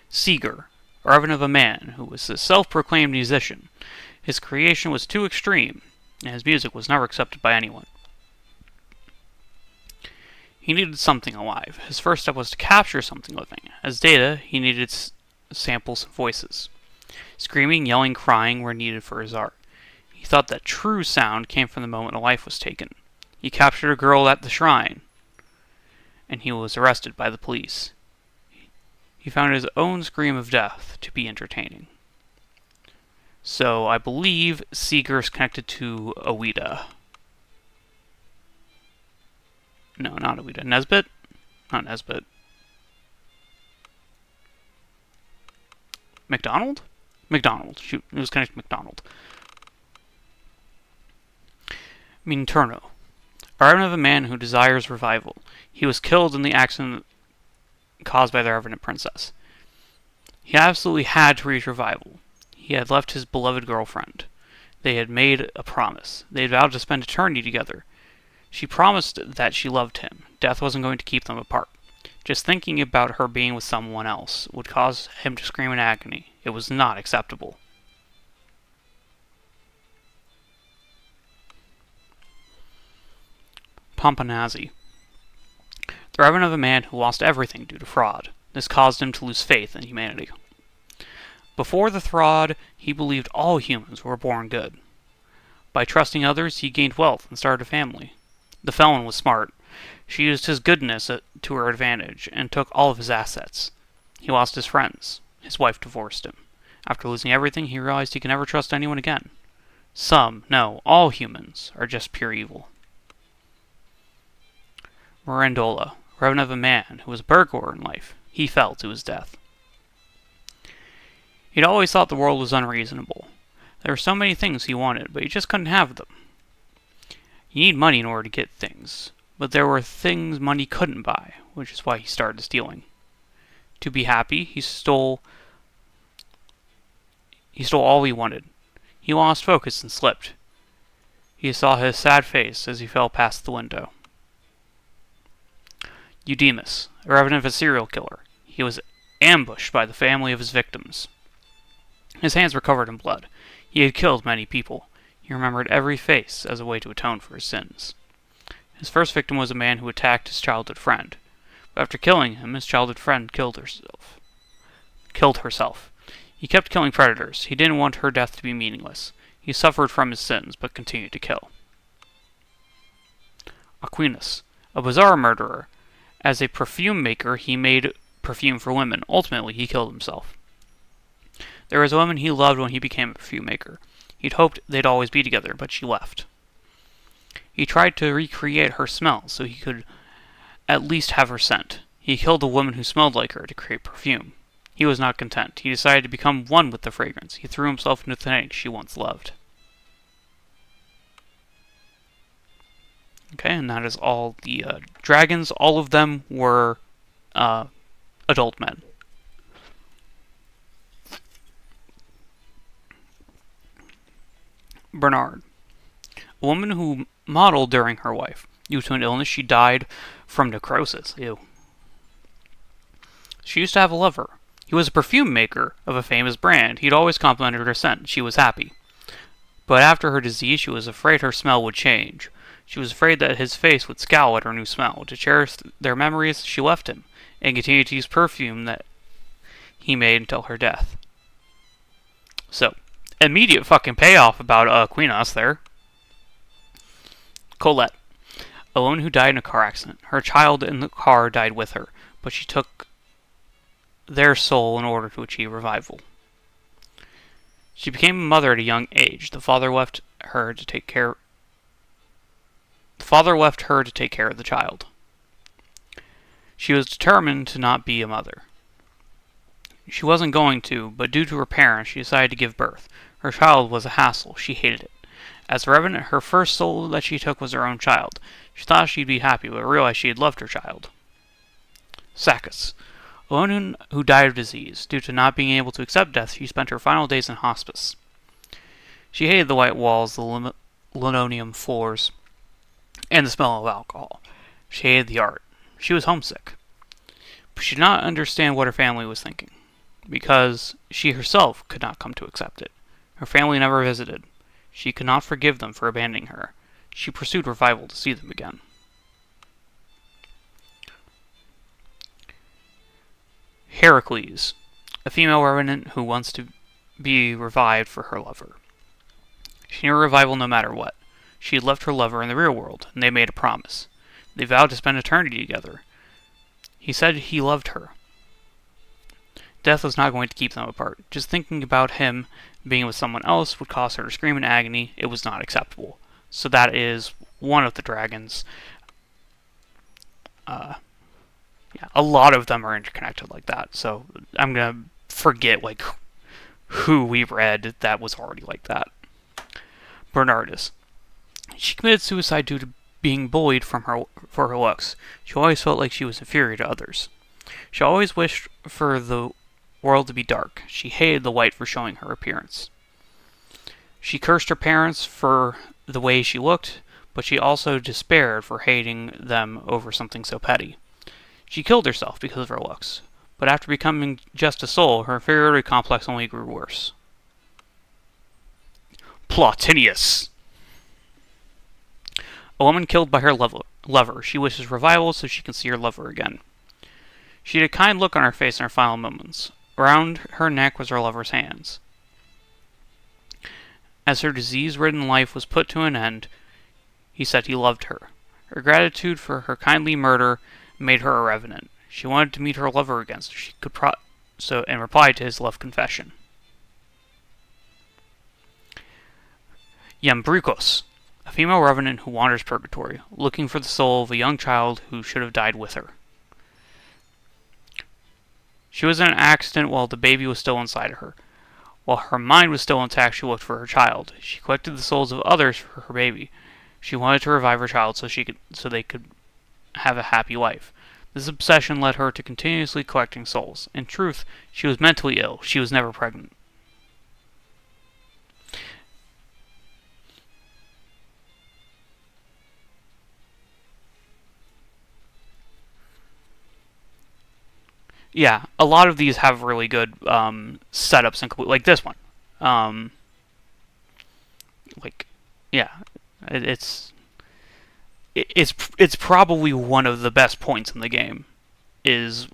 Seeger, a revenant of a man who was a self-proclaimed musician. His creation was too extreme, and his music was never accepted by anyone. He needed something alive. His first step was to capture something living. As data, he needed samples of voices. Screaming, yelling, crying were needed for his art. He thought that true sound came from the moment a life was taken. He captured a girl at the shrine, and he was arrested by the police. He found his own scream of death to be entertaining. So I believe Seeger is connected to Ouida. No, not Ouida. Nesbit? Not Nesbit. McDonald? McDonald. Shoot, it was connected to McDonald. Minturno. A revenant of a man who desires revival. He was killed in the accident caused by the revenant princess. He absolutely had to reach revival. He had left his beloved girlfriend. They had made a promise. They had vowed to spend eternity together. She promised that she loved him. Death wasn't going to keep them apart. Just thinking about her being with someone else would cause him to scream in agony. It was not acceptable. Pomponazzi, the reverend of a man who lost everything due to fraud. This caused him to lose faith in humanity. Before the fraud, he believed all humans were born good. By trusting others, he gained wealth and started a family. The felon was smart. She used his goodness to her advantage and took all of his assets. He lost his friends. His wife divorced him. After losing everything, he realized he could never trust anyone again. Some, no, all humans are just pure evil. Mirandola, reverend of a man who was a burglar in life. He fell to his death. He'd always thought the world was unreasonable. There were so many things he wanted, but he just couldn't have them. You need money in order to get things, but there were things money couldn't buy, which is why he started stealing. To be happy, he stole all he wanted. He lost focus and slipped. He saw his sad face as he fell past the window. Eudemus, a revenant of a serial killer. He was ambushed by the family of his victims. His hands were covered in blood. He had killed many people. He remembered every face as a way to atone for his sins. His first victim was a man who attacked his childhood friend. But after killing him, his childhood friend killed herself. He kept killing predators. He didn't want her death to be meaningless. He suffered from his sins, but continued to kill. Aquinas, a bizarre murderer. As a perfume maker, he made perfume for women. Ultimately, he killed himself. There was a woman he loved when he became a perfume maker. He'd hoped they'd always be together, but she left. He tried to recreate her smell so he could at least have her scent. He killed a woman who smelled like her to create perfume. He was not content. He decided to become one with the fragrance. He threw himself into the thing she once loved. Okay, and that is all the dragons. All of them were adult men. Bernard. A woman who modeled during her wife. Due to an illness, she died from necrosis. Ew. She used to have a lover. He was a perfume maker of a famous brand. He'd always complimented her scent. She was happy. But after her disease, she was afraid her smell would change. She was afraid that his face would scowl at her new smell. To cherish their memories, she left him, and continued to use perfume that he made until her death. So, immediate fucking payoff about Aquinas there. Colette, a woman who died in a car accident. Her child in the car died with her, but she took their soul in order to achieve revival. She became a mother at a young age. The father left her to take care of the child. She was determined to not be a mother. She wasn't going to, but due to her parents, she decided to give birth. Her child was a hassle. She hated it. As a revenant, her first soul that she took was her own child. She thought she'd be happy, but realized she had loved her child. Sakis, a woman who died of disease. Due to not being able to accept death, she spent her final days in hospice. She hated the white walls, the linoleum floors, and the smell of alcohol. She hated the art. She was homesick. But she did not understand what her family was thinking, because she herself could not come to accept it. Her family never visited. She could not forgive them for abandoning her. She pursued revival to see them again. Heracles, a female revenant who wants to be revived for her lover. She knew revival no matter what. She had left her lover in the real world, and they made a promise. They vowed to spend eternity together. He said he loved her. Death was not going to keep them apart. Just thinking about him being with someone else would cause her to scream in agony. It was not acceptable. So that is one of the dragons. Yeah, a lot of them are interconnected like that. So I'm gonna forget like who we read that was already like that. Bernardus. She committed suicide due to being bullied for her looks. She always felt like she was inferior to others. She always wished for the world to be dark. She hated the light for showing her appearance. She cursed her parents for the way she looked, but she also despaired for hating them over something so petty. She killed herself because of her looks, but after becoming just a soul, her inferiority complex only grew worse. Plotinus. A woman killed by her lover. She wishes revival so she can see her lover again. She had a kind look on her face in her final moments. Around her neck was her lover's hands. As her disease-ridden life was put to an end, he said he loved her. Her gratitude for her kindly murder made her a revenant. She wanted to meet her lover again so she could and replied to his love confession. Yambrukos, a female revenant who wanders purgatory, looking for the soul of a young child who should have died with her. She was in an accident while the baby was still inside of her. While her mind was still intact, she looked for her child. She collected the souls of others for her baby. She wanted to revive her child so they could have a happy life. This obsession led her to continuously collecting souls. In truth, she was mentally ill. She was never pregnant. Yeah, a lot of these have really good setups and like this one. Um, like, yeah, it's it's probably one of the best points in the game is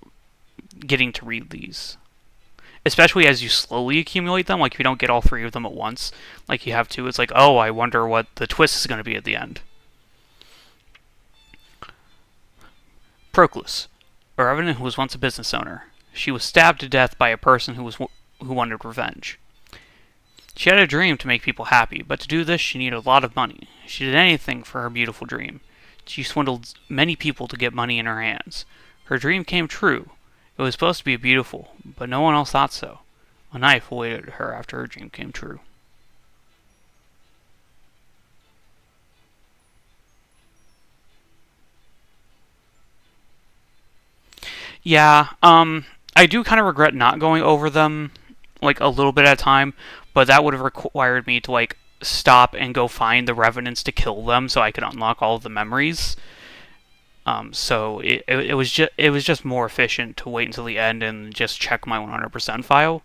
getting to read these, especially as you slowly accumulate them. Like if you don't get all three of them at once, like you have to, it's like, oh, I wonder what the twist is going to be at the end. Proclus, a revenant who was once a business owner. She was stabbed to death by a person who wanted revenge. She had a dream to make people happy, but to do this she needed a lot of money. She did anything for her beautiful dream. She swindled many people to get money in her hands. Her dream came true. It was supposed to be beautiful, but no one else thought so. A knife awaited her after her dream came true. Yeah, I do kind of regret not going over them like a little bit at a time, but that would have required me to like stop and go find the revenants to kill them so I could unlock all of the memories. So it was just more efficient to wait until the end and just check my 100% file.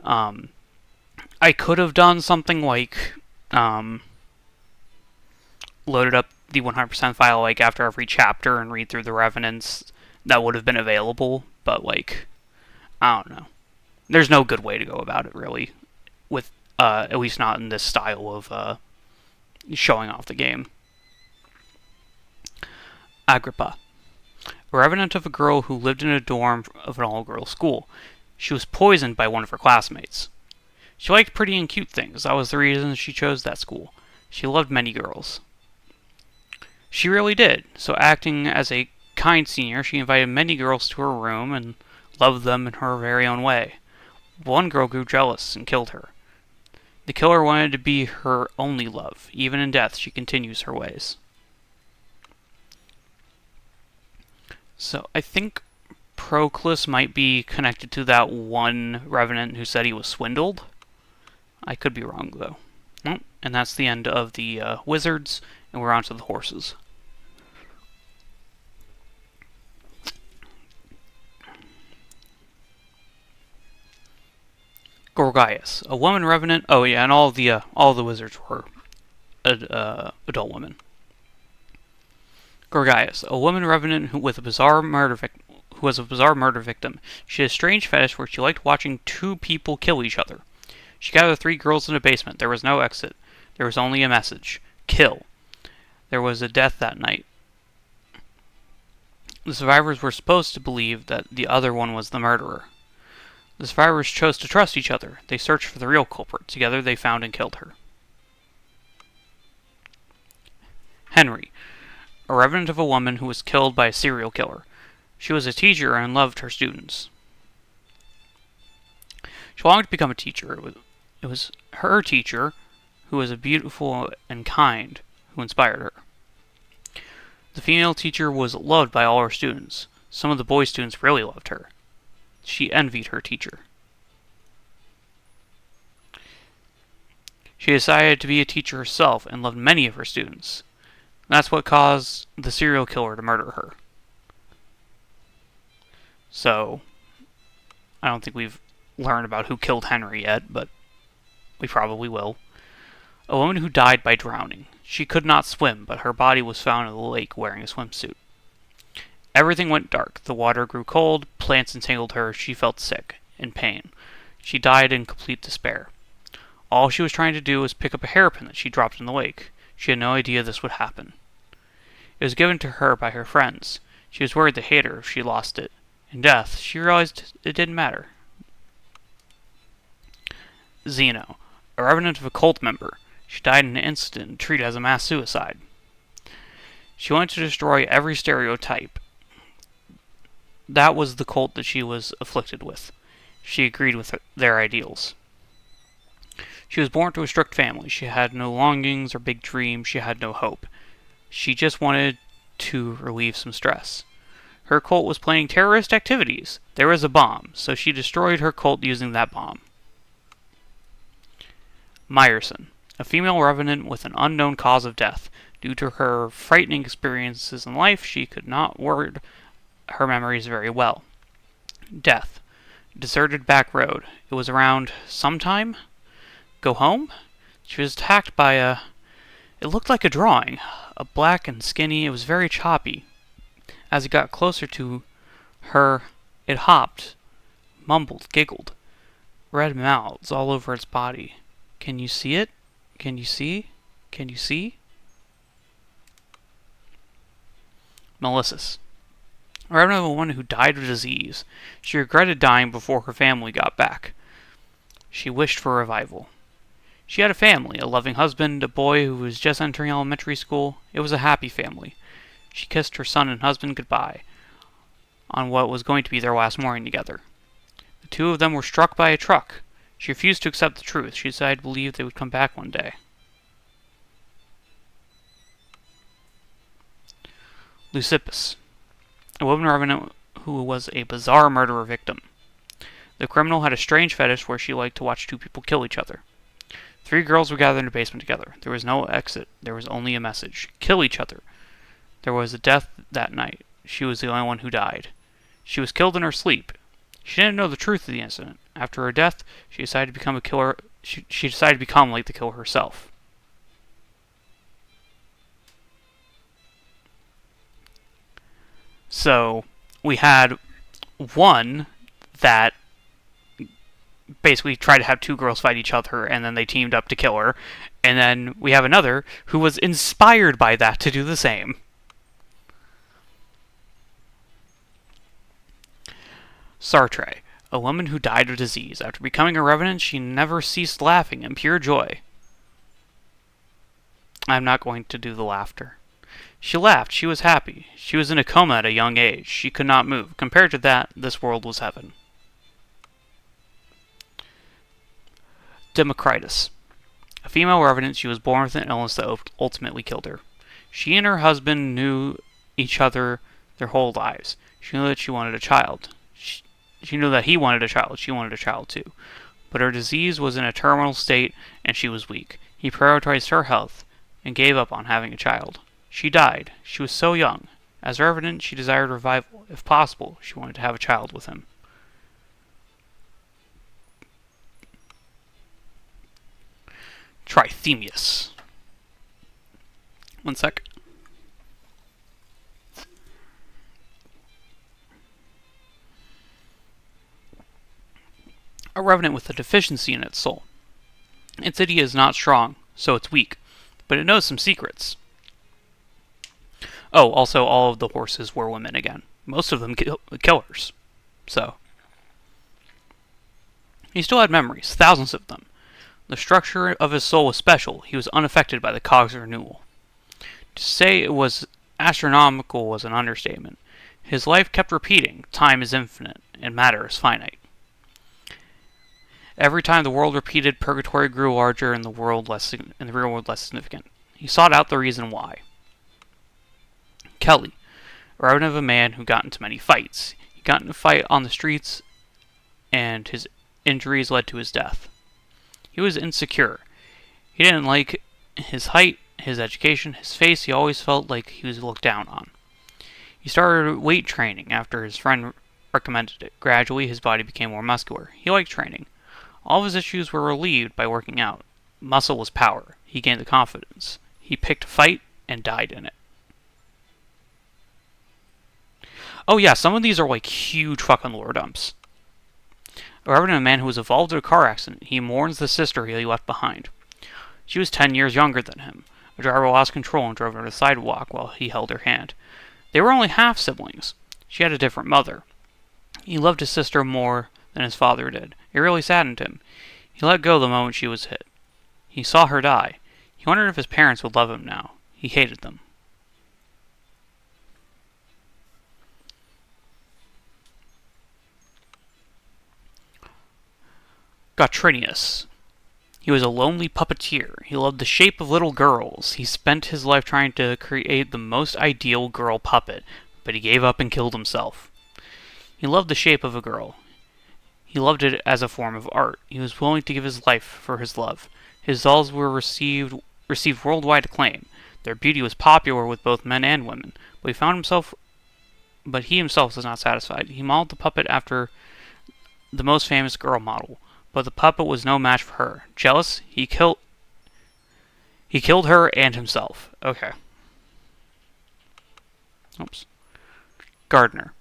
Um, I could have done something like loaded up the 100% file like after every chapter and read through the revenants. That would have been available, but like I don't know. There's no good way to go about it really, with at least not in this style of showing off the game. Agrippa, a revenant of a girl who lived in a dorm of an all-girls school. She was poisoned by one of her classmates. She liked pretty and cute things. That was the reason she chose that school. She loved many girls. She really did. So acting as a kind senior, she invited many girls to her room and loved them in her very own way. One girl grew jealous and killed her. The killer wanted to be her only love. Even in death, she continues her ways. So I think Proclus might be connected to that one revenant who said he was swindled. I could be wrong, though. Well, and that's the end of the wizards, and we're on to the horses. Gorgias, a woman revenant. Oh yeah, and all the wizards were adult women. Gorgias, a woman revenant who was a bizarre murder victim. She had a strange fetish where she liked watching two people kill each other. She gathered three girls in a basement. There was no exit. There was only a message: kill. There was a death that night. The survivors were supposed to believe that the other one was the murderer. The survivors chose to trust each other. They searched for the real culprit. Together they found and killed her. Henry, a revenant of a woman who was killed by a serial killer. She was a teacher and loved her students. She longed to become a teacher. It was her teacher, who was a beautiful and kind, who inspired her. The female teacher was loved by all her students. Some of the boy students really loved her. She envied her teacher. She decided to be a teacher herself and loved many of her students. That's what caused the serial killer to murder her. So, I don't think we've learned about who killed Henry yet, but we probably will. A woman who died by drowning. She could not swim, but her body was found in the lake wearing a swimsuit. Everything went dark. The water grew cold, plants entangled her, she felt sick, in pain. She died in complete despair. All she was trying to do was pick up a hairpin that she dropped in the lake. She had no idea this would happen. It was given to her by her friends. She was worried they'd hate her if she lost it. In death, she realized it didn't matter. Zeno, a revenant of a cult member. She died in an instant and treated as a mass suicide. She wanted to destroy every stereotype. That was the cult that she was afflicted with. She agreed with their ideals. She was born to a strict family. She had no longings or big dreams. She had no hope. She just wanted to relieve some stress. Her cult was planning terrorist activities. There was a bomb, so she destroyed her cult using that bomb. Meyerson, a female revenant with an unknown cause of death. Due to her frightening experiences in life, she could not word her memories very well. Death. Deserted back road. It was around sometime. Go home? She was attacked by a... It looked like a drawing. A black and skinny. It was very choppy. As it got closer to her, it hopped, mumbled, giggled. Red mouths all over its body. Can you see it? Can you see? Can you see? Melissus. A revenant of a woman who died of disease. She regretted dying before her family got back. She wished for revival. She had a family, a loving husband, a boy who was just entering elementary school. It was a happy family. She kissed her son and husband goodbye on what was going to be their last morning together. The two of them were struck by a truck. She refused to accept the truth. She decided to believe they would come back one day. Leucippus, a woman revenant who was a bizarre murderer victim. The criminal had a strange fetish where she liked to watch two people kill each other. 3 girls were gathered in a basement together. There was no exit. There was only a message. Kill each other. There was a death that night. She was the only one who died. She was killed in her sleep. She didn't know the truth of the incident. After her death, she decided to become a killer. She decided to become like the killer herself. So, we had one that basically tried to have 2 girls fight each other, and then they teamed up to kill her. And then we have another who was inspired by that to do the same. Sartre, a woman who died of disease. After becoming a revenant, she never ceased laughing in pure joy. I'm not going to do the laughter. She laughed. She was happy. She was in a coma at a young age. She could not move. Compared to that, this world was heaven. Democritus, a female revenant. She was born with an illness that ultimately killed her. She and her husband knew each other their whole lives. She knew that she wanted a child. She knew that he wanted a child. She wanted a child too. But her disease was in a terminal state and she was weak. He prioritized her health and gave up on having a child. She died. She was so young. As a revenant, she desired revival. If possible, she wanted to have a child with him. Trithemius. One sec. A revenant with a deficiency in its soul. Its idea is not strong, so it's weak, but it knows some secrets. Oh, also, all of the horses were women again. Most of them killers. So. He still had memories, thousands of them. The structure of his soul was special. He was unaffected by the cog's renewal. To say it was astronomical was an understatement. His life kept repeating, time is infinite, and matter is finite. Every time the world repeated, purgatory grew larger and the real world less significant. He sought out the reason why. Kelly, a revenant of a man who got into many fights. He got in a fight on the streets, and his injuries led to his death. He was insecure. He didn't like his height, his education, his face. He always felt like he was looked down on. He started weight training after his friend recommended it. Gradually, his body became more muscular. He liked training. All of his issues were relieved by working out. Muscle was power. He gained the confidence. He picked a fight and died in it. Oh yeah, some of these are like huge fucking lore dumps. A revenant man who was involved in a car accident. He mourns the sister he left behind. She was 10 years younger than him. The driver lost control and drove her to the sidewalk while he held her hand. They were only half siblings. She had a different mother. He loved his sister more than his father did. It really saddened him. He let go the moment she was hit. He saw her die. He wondered if his parents would love him now. He hated them. Gautrinius. He was a lonely puppeteer. He loved the shape of little girls. He spent his life trying to create the most ideal girl puppet, but he gave up and killed himself. He loved the shape of a girl. He loved it as a form of art. He was willing to give his life for his love. His dolls were received worldwide acclaim. Their beauty was popular with both men and women, but he himself was not satisfied. He modeled the puppet after the most famous girl model, but the puppet was no match for her. Jealous, he killed her and himself. Okay. Oops. Gardner.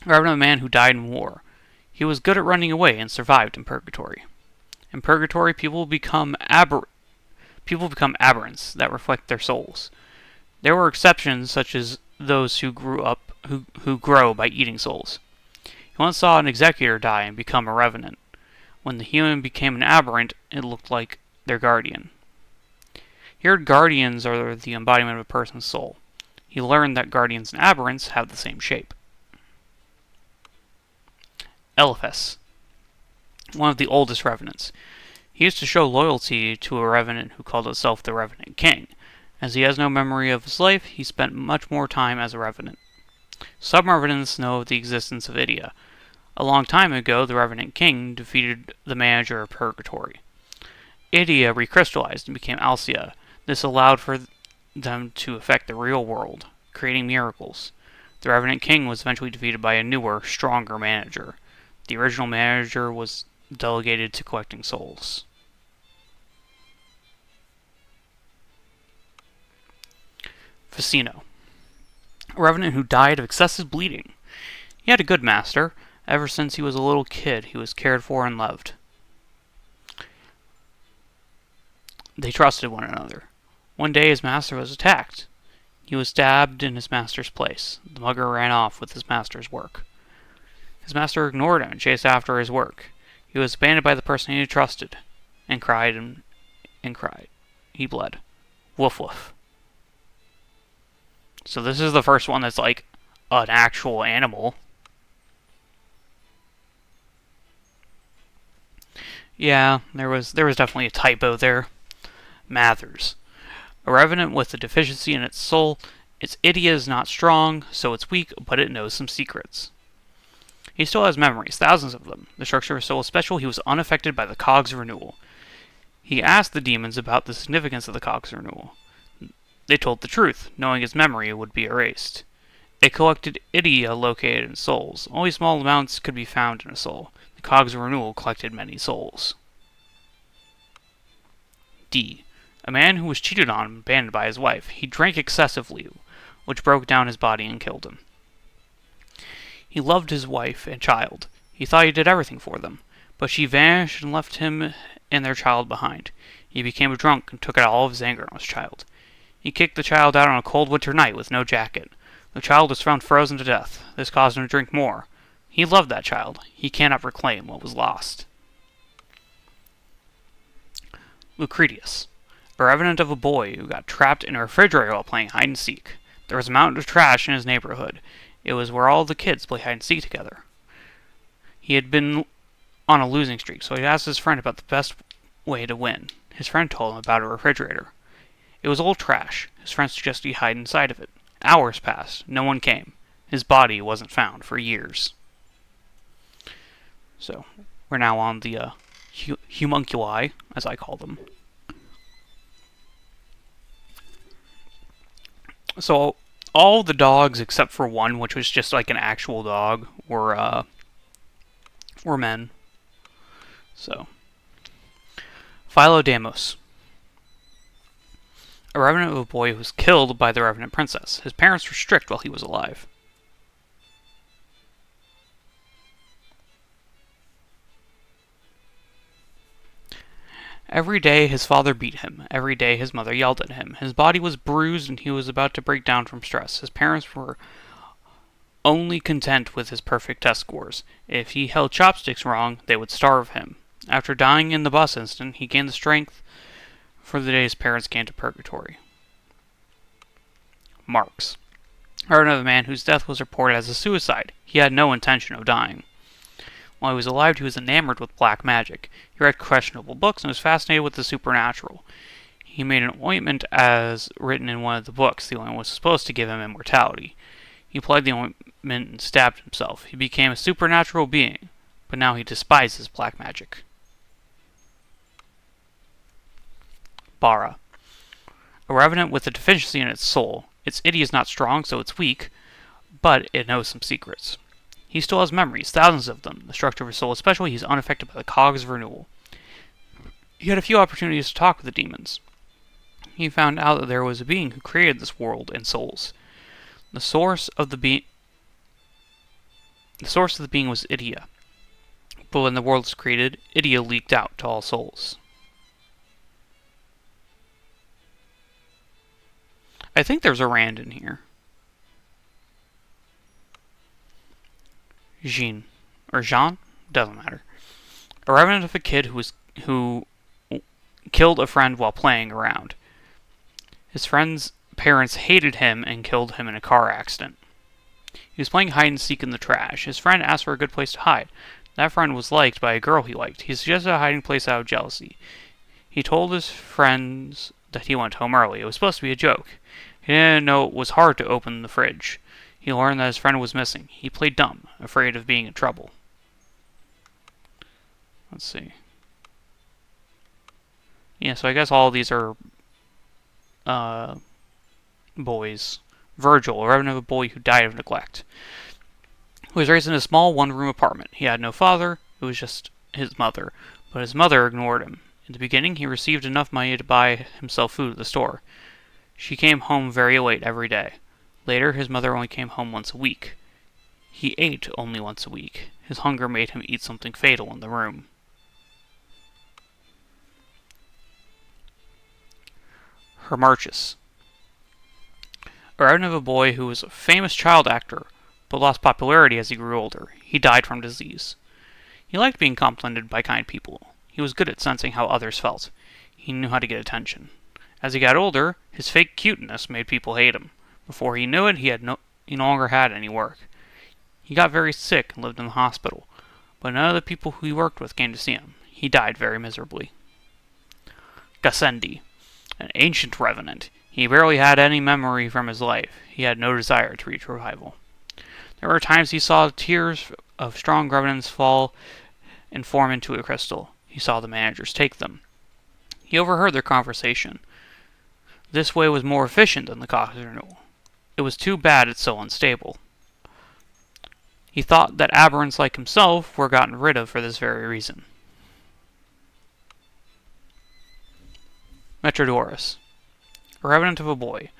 Rather a man who died in war. He was good at running away and survived in purgatory. In purgatory, people become aberrants that reflect their souls. There were exceptions, such as those who grow by eating souls. He once saw an executor die and become a revenant. When the human became an aberrant, it looked like their guardian. Here, guardians are the embodiment of a person's soul. He learned that guardians and aberrants have the same shape. Eliphas, one of the oldest revenants. He used to show loyalty to a revenant who called himself the Revenant King. As he has no memory of his life, he spent much more time as a revenant. Some revenants know of the existence of Idia. A long time ago, the Revenant King defeated the manager of Purgatory. Idia recrystallized and became Alcia. This allowed for them to affect the real world, creating miracles. The Revenant King was eventually defeated by a newer, stronger manager. The original manager was delegated to collecting souls. Facino, a revenant who died of excessive bleeding. He had a good master. Ever since he was a little kid, he was cared for and loved. They trusted one another. One day his master was attacked. He was stabbed in his master's place. The mugger ran off with his master's work. His master ignored him and chased after his work. He was abandoned by the person he trusted, and cried and cried. He bled. Woof woof. So this is the first one that's like an actual animal. Yeah, there was definitely a typo there. Mathers. A revenant with a deficiency in its soul. Its idia is not strong, so it's weak, but it knows some secrets. He still has memories, thousands of them. The structure of his soul is special. He was unaffected by the cog's renewal. He asked the demons about the significance of the cog's renewal. They told the truth, knowing his memory would be erased. They collected idia located in souls. Only small amounts could be found in a soul. The cog's renewal collected many souls. D. A man who was cheated on and abandoned by his wife. He drank excessively, which broke down his body and killed him. He loved his wife and child. He thought he did everything for them, but she vanished and left him and their child behind. He became a drunk and took out all of his anger on his child. He kicked the child out on a cold winter night with no jacket. The child was found frozen to death. This caused him to drink more. He loved that child. He cannot reclaim what was lost. Lucretius, a revenant of a boy who got trapped in a refrigerator while playing hide and seek. There was a mountain of trash in his neighborhood. It was where all the kids play hide and seek together. He had been on a losing streak, so he asked his friend about the best way to win. His friend told him about a refrigerator. It was old trash. His friend suggested he hide inside of it. Hours passed. No one came. His body wasn't found for years. So, we're now on the homunculi, as I call them. So, all the dogs except for one, which was just like an actual dog, were men. So, Philodamos, A revenant of a boy who was killed by the revenant princess. His parents were strict while he was alive. Every day his father beat him. Every day his mother yelled at him. His body was bruised and he was about to break down from stress. His parents were only content with his perfect test scores. If he held chopsticks wrong, they would starve him. After dying in the bus incident, he gained the strength for the day his parents came to purgatory. Marks. I heard of a man whose death was reported as a suicide. He had no intention of dying. While he was alive, he was enamored with black magic. He read questionable books and was fascinated with the supernatural. He made an ointment as written in one of the books. The ointment was supposed to give him immortality. He applied the ointment and stabbed himself. He became a supernatural being, but now he despises black magic. Bara. A revenant with a deficiency in its soul. Its id is not strong, so it's weak, but it knows some secrets. He still has memories, thousands of them. The structure of his soul, especially, he's unaffected by the cogs of renewal. He had a few opportunities to talk with the demons. He found out that there was a being who created this world and souls. The source of the being was Idia. But when the world was created, Idia leaked out to all souls. I think there's a Rand in here. Jean. Or Jean? Doesn't matter. A revenant of a kid who killed a friend while playing around. His friend's parents hated him and killed him in a car accident. He was playing hide and seek in the trash. His friend asked for a good place to hide. That friend was liked by a girl he liked. He suggested a hiding place out of jealousy. He told his friends that he went home early. It was supposed to be a joke. He didn't know it was hard to open the fridge. He learned that his friend was missing. He played dumb, afraid of being in trouble. Let's see. Yeah, so I guess all of these are boys. Virgil, a revenant of a boy who died of neglect. He was raised in a small one-room apartment. He had no father, it was just his mother. But his mother ignored him. In the beginning, he received enough money to buy himself food at the store. She came home very late every day. Later, his mother only came home once a week. He ate only once a week. His hunger made him eat something fatal in the room. Hermarchus. A revenant of a boy who was a famous child actor, but lost popularity as he grew older. He died from disease. He liked being complimented by kind people. He was good at sensing how others felt. He knew how to get attention. As he got older, his fake cuteness made people hate him. Before he knew it, he no longer had any work. He got very sick and lived in the hospital, but none of the people who he worked with came to see him. He died very miserably. Gassendi, an ancient revenant. He barely had any memory from his life. He had no desire to reach revival. There were times he saw tears of strong revenants fall and form into a crystal. He saw the managers take them. He overheard their conversation. This way was more efficient than the cogs of renewal. It was too bad it's so unstable. He thought that aberrants like himself were gotten rid of for this very reason. Metrodorus, a revenant of a boy.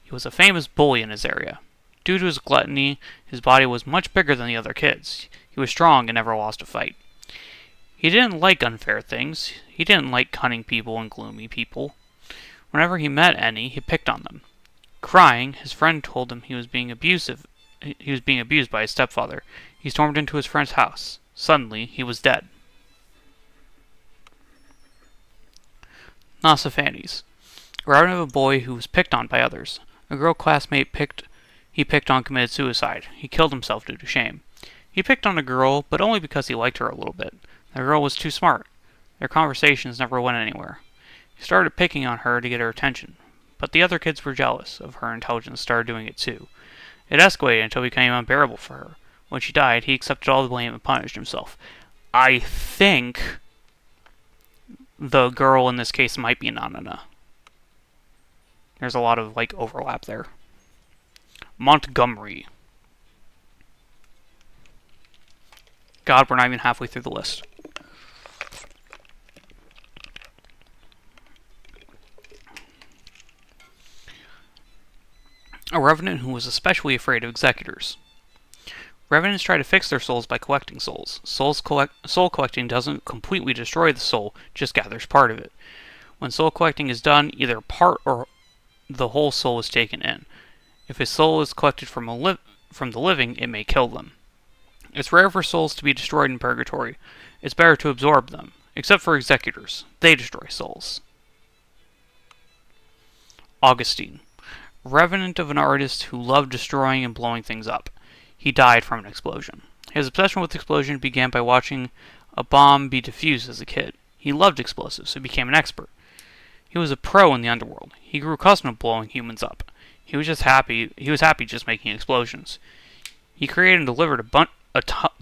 He was a famous bully in his area. Due to his gluttony, his body was much bigger than the other kids. He was strong and never lost a fight. He didn't like unfair things. He didn't like cunning people and gloomy people. Whenever he met any, he picked on them. Crying, his friend told him he was being abused by his stepfather. He stormed into his friend's house. Suddenly, he was dead. Nosophanes, a revenant of a boy who was picked on by others. A girl classmate he picked on committed suicide. He killed himself due to shame. He picked on a girl, but only because he liked her a little bit. The girl was too smart. Their conversations never went anywhere. He started picking on her to get her attention, but the other kids were jealous of her intelligence and started doing it too. It escalated until it became unbearable for her. When she died, he accepted all the blame and punished himself. I think the girl in this case might be Nanana. There's a lot of overlap there. Montgomery. God, we're not even halfway through the list. A revenant who was especially afraid of executors. Revenants try to fix their souls by collecting souls. Soul collecting doesn't completely destroy the soul, just gathers part of it. When soul collecting is done, either part or the whole soul is taken in. If a soul is collected from the living, it may kill them. It's rare for souls to be destroyed in purgatory. It's better to absorb them, except for executors. They destroy souls. Augustine, revenant of an artist who loved destroying and blowing things up. He died from an explosion. His obsession with explosion began by watching a bomb be defused as a kid. He loved explosives, so he became an expert. He was a pro in the underworld. He grew accustomed to blowing humans up. He was happy just making explosions. He created and delivered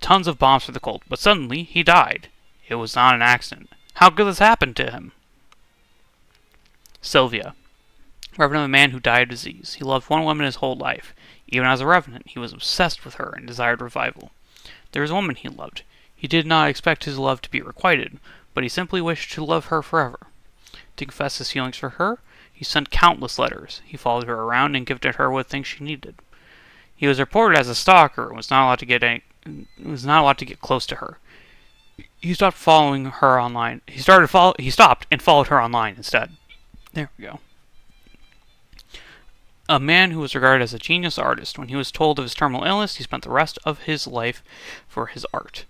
tons of bombs for the cult, but suddenly he died. It was not an accident. How could this happen to him? Sylvia, revenant of a man who died of disease. He loved one woman his whole life. Even as a revenant, he was obsessed with her and desired revival. There was a woman he loved. He did not expect his love to be requited, but he simply wished to love her forever. To confess his feelings for her, he sent countless letters. He followed her around and gifted her with things she needed. He was reported as a stalker and was not allowed to get close to her. He stopped following her online. He stopped and followed her online instead. There we go. A man who was regarded as a genius artist. When he was told of his terminal illness, he spent the rest of his life for his art.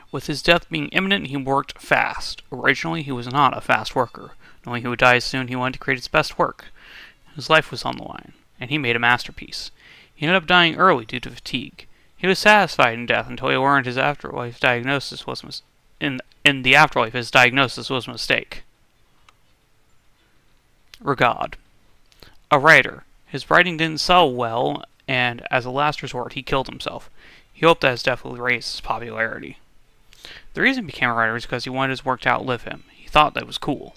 With his death being imminent, he worked fast. Originally, he was not a fast worker. Knowing he would die soon, he wanted to create his best work. His life was on the line, and he made a masterpiece. He ended up dying early due to fatigue. He was satisfied in death until he learned his afterlife diagnosis was in the afterlife his diagnosis was a mistake. Regard, a writer. His writing didn't sell well, and as a last resort, he killed himself. He hoped that his death would raise his popularity. The reason he became a writer is because he wanted his work to outlive him. He thought that was cool.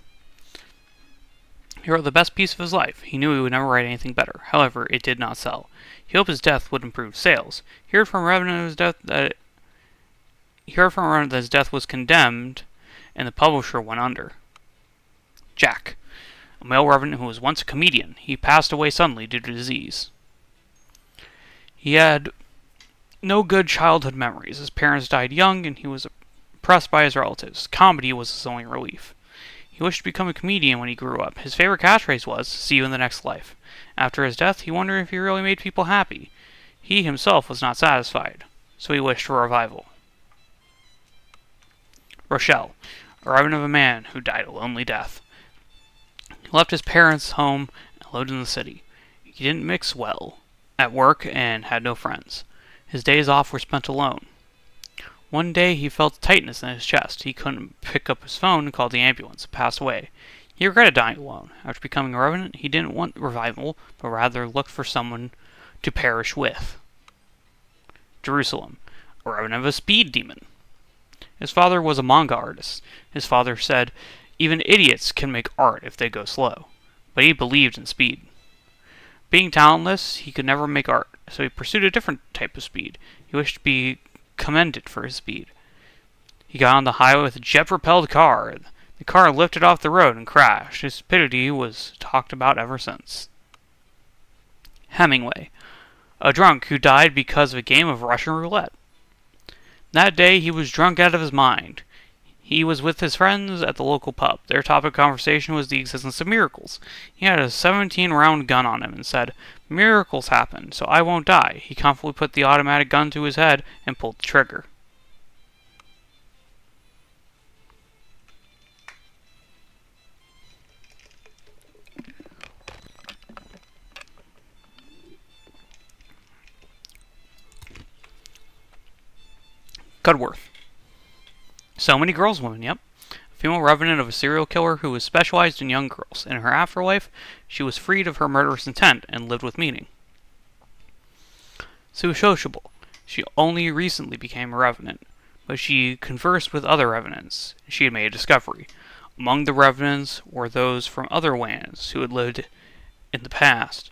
He wrote the best piece of his life. He knew he would never write anything better. However, it did not sell. He hoped his death would improve sales. He heard from a revenant that his death was condemned, and the publisher went under. Jack, a male revenant who was once a comedian. He passed away suddenly due to disease. He had no good childhood memories. His parents died young, and he was oppressed by his relatives. Comedy was his only relief. He wished to become a comedian when he grew up. His favorite catchphrase was, "See you in the next life." After his death, he wondered if he really made people happy. He himself was not satisfied, so he wished for revival. Rochelle, a revenant of a man who died a lonely death. He left his parents' home and lived in the city. He didn't mix well at work and had no friends. His days off were spent alone. One day he felt a tightness in his chest. He couldn't pick up his phone and call the ambulance and passed away. He regretted dying alone. After becoming a revenant, he didn't want revival, but rather looked for someone to perish with. Jerusalem, a revenant of a speed demon. His father was a manga artist. His father said, "Even idiots can make art if they go slow." But he believed in speed. Being talentless, he could never make art, so he pursued a different type of speed. He wished to be commended for his speed. He got on the highway with a jet-propelled car. The car lifted off the road and crashed. His stupidity was talked about ever since. Hemingway, a drunk who died because of a game of Russian roulette. That day he was drunk out of his mind. He was with his friends at the local pub. Their topic of conversation was the existence of miracles. He had a 17-round gun on him and said, "Miracles happen, so I won't die." He confidently put the automatic gun to his head and pulled the trigger. Cudworth. So many girls women, yep. A female revenant of a serial killer who was specialized in young girls. In her afterlife, she was freed of her murderous intent and lived with meaning. She was sociable. She only recently became a revenant, but she conversed with other revenants. She had made a discovery. Among the revenants were those from other lands who had lived in the past,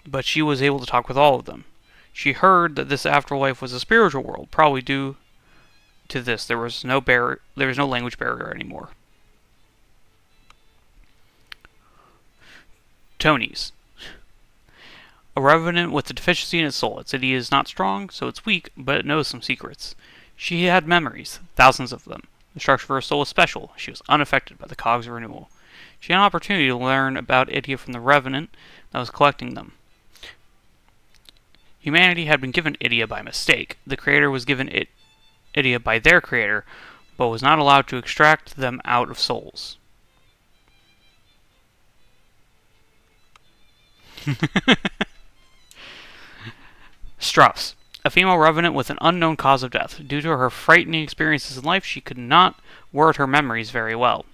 but she was able to talk with all of them. She heard that this afterlife was a spiritual world, probably due to this. There was no language barrier anymore. Tonys. A revenant with a deficiency in its soul. Its city is not strong, so it's weak, but it knows some secrets. She had memories, thousands of them. The structure of her soul was special. She was unaffected by the cog's renewal. She had an opportunity to learn about Idia from the revenant that was collecting them. Humanity had been given Idia by mistake. The creator was given Idia by their creator, but was not allowed to extract them out of souls. Strauss. A female revenant with an unknown cause of death. Due to her frightening experiences in life, she could not word her memories very well.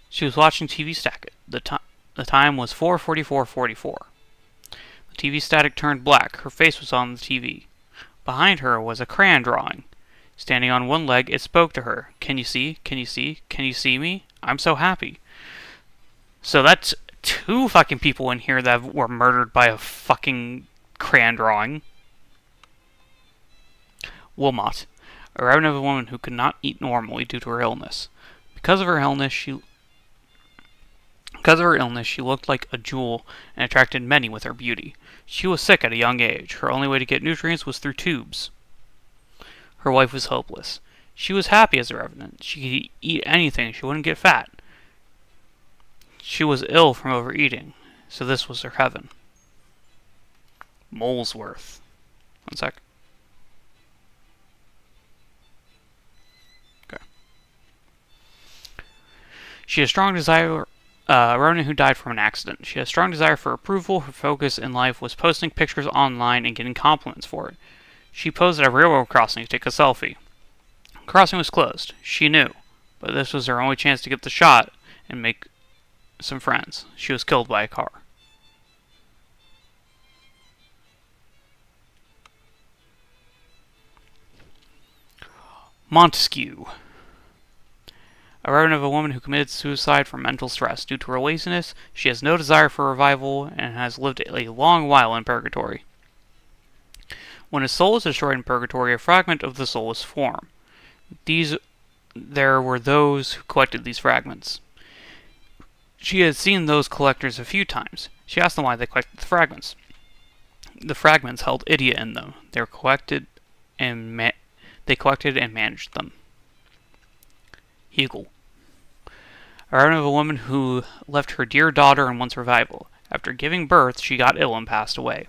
She was watching TV static. The time was 4:44:44. The TV static turned black. Her face was on the TV. Behind her was a crayon drawing. Standing on one leg, it spoke to her. Can you see? Can you see? Can you see me? I'm so happy. So that's two fucking people in here that were murdered by a fucking crayon drawing. Wilmot. A revenant of a woman who could not eat normally due to her illness. Because of her illness, she looked like a jewel and attracted many with her beauty. She was sick at a young age. Her only way to get nutrients was through tubes. Her life was hopeless. She was happy as a revenant. She could eat anything. She wouldn't get fat. She was ill from overeating, so this was her heaven. Molesworth. One sec. Okay. She had a strong desire. A revenant who died from an accident. She had a strong desire for approval. Her focus in life was posting pictures online and getting compliments for it. She posed at a railroad crossing to take a selfie. The crossing was closed. She knew, but this was her only chance to get the shot and make some friends. She was killed by a car. Montesquieu. A revenant of a woman who committed suicide from mental stress. Due to her laziness, she has no desire for revival and has lived a long while in purgatory. When a soul is destroyed in purgatory, a fragment of the soul is formed. There were those who collected these fragments. She had seen those collectors a few times. She asked them why they collected the fragments. The fragments held Idia in them. They collected and managed them. Hegel. A revenant of a woman who left her dear daughter and wants revival. After giving birth, she got ill and passed away.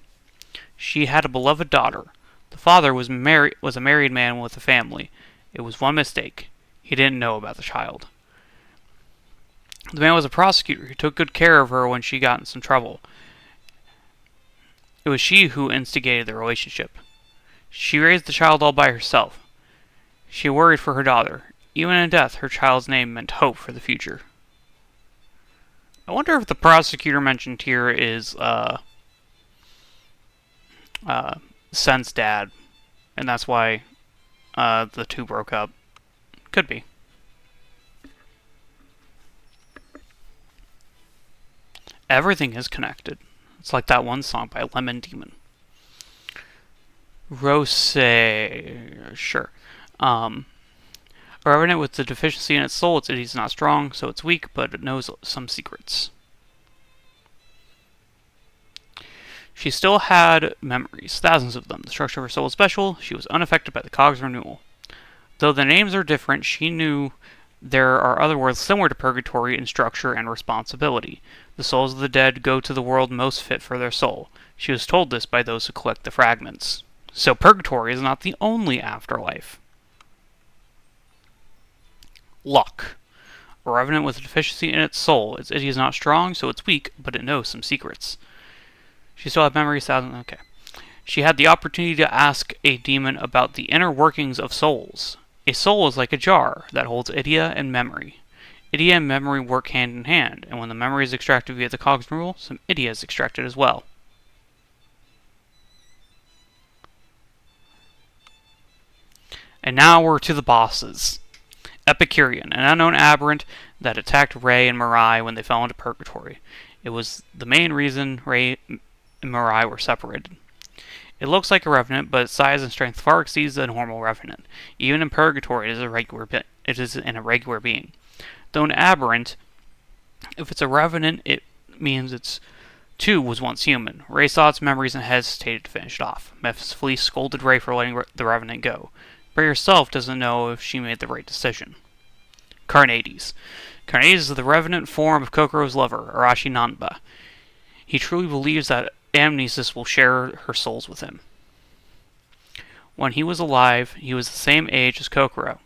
She had a beloved daughter. The father was a married man with a family. It was one mistake. He didn't know about the child. The man was a prosecutor who took good care of her when she got in some trouble. It was she who instigated the relationship. She raised the child all by herself. She worried for her daughter. Even in death, her child's name meant hope for the future. I wonder if the prosecutor mentioned here is, Sen's dad, and that's why, the two broke up. Could be. Everything is connected. It's like that one song by Lemon Demon. Rose, sure. A revenant with the deficiency in its soul, its is not strong, so it's weak, but it knows some secrets. She still had memories, thousands of them. The structure of her soul was special. She was unaffected by the cog's renewal. Though the names are different, she knew there are other worlds similar to purgatory in structure and responsibility. The souls of the dead go to the world most fit for their soul. She was told this by those who collect the fragments. So purgatory is not the only afterlife. Luck. A revenant with a deficiency in its soul. Its is not strong, so it's weak, but it knows some secrets. She still had memories. Okay. She had the opportunity to ask a demon about the inner workings of souls. A soul is like a jar that holds Idia and memory. Idia and memory work hand in hand, and when the memory is extracted via the cog's rule, some Idia is extracted as well. And now we're to the bosses. Epicurean, an unknown aberrant that attacked Ray and Mirai when they fell into purgatory. It was the main reason Ray and Mirai were separated. It looks like a revenant, but its size and strength far exceeds the normal revenant. Even in purgatory, it is an irregular being. Though an aberrant, if it's a revenant, it means it's too was once human. Ray saw its memories and hesitated to finish it off. Memphis Fleece scolded Ray for letting the Revenant go. Ray herself doesn't know if she made the right decision. Carnades. Carnades is the revenant form of Kokoro's lover, Arashi Nanba. He truly believes that Amnesis will share her souls with him. When he was alive, he was the same age as Kokoro.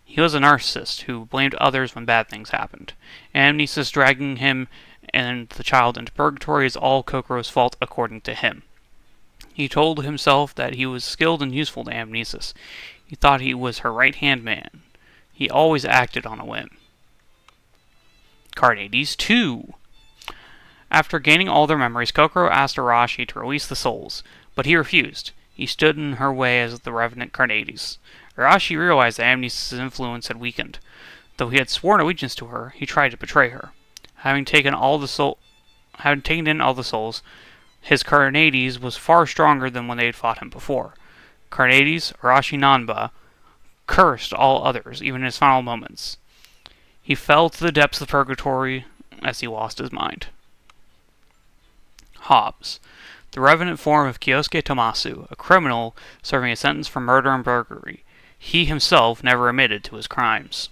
He was a narcissist who blamed others when bad things happened. Amnesis dragging him and the child into purgatory is all Kokoro's fault according to him. He told himself that he was skilled and useful to Amnesis. He thought he was her right-hand man. He always acted on a whim. Carnades 2. After gaining all their memories, Kokoro asked Arashi to release the souls, but he refused. He stood in her way as the Revenant Carnades. Arashi realized that Amnesis' influence had weakened. Though he had sworn allegiance to her, he tried to betray her. Having taken in all the souls, his Carnades was far stronger than when they had fought him before. Carnades, Arashi Nanba, cursed all others, even in his final moments. He fell to the depths of purgatory as he lost his mind. Hobbs, the revenant form of Kyosuke Tomasu, a criminal serving a sentence for murder and burglary. He himself never admitted to his crimes.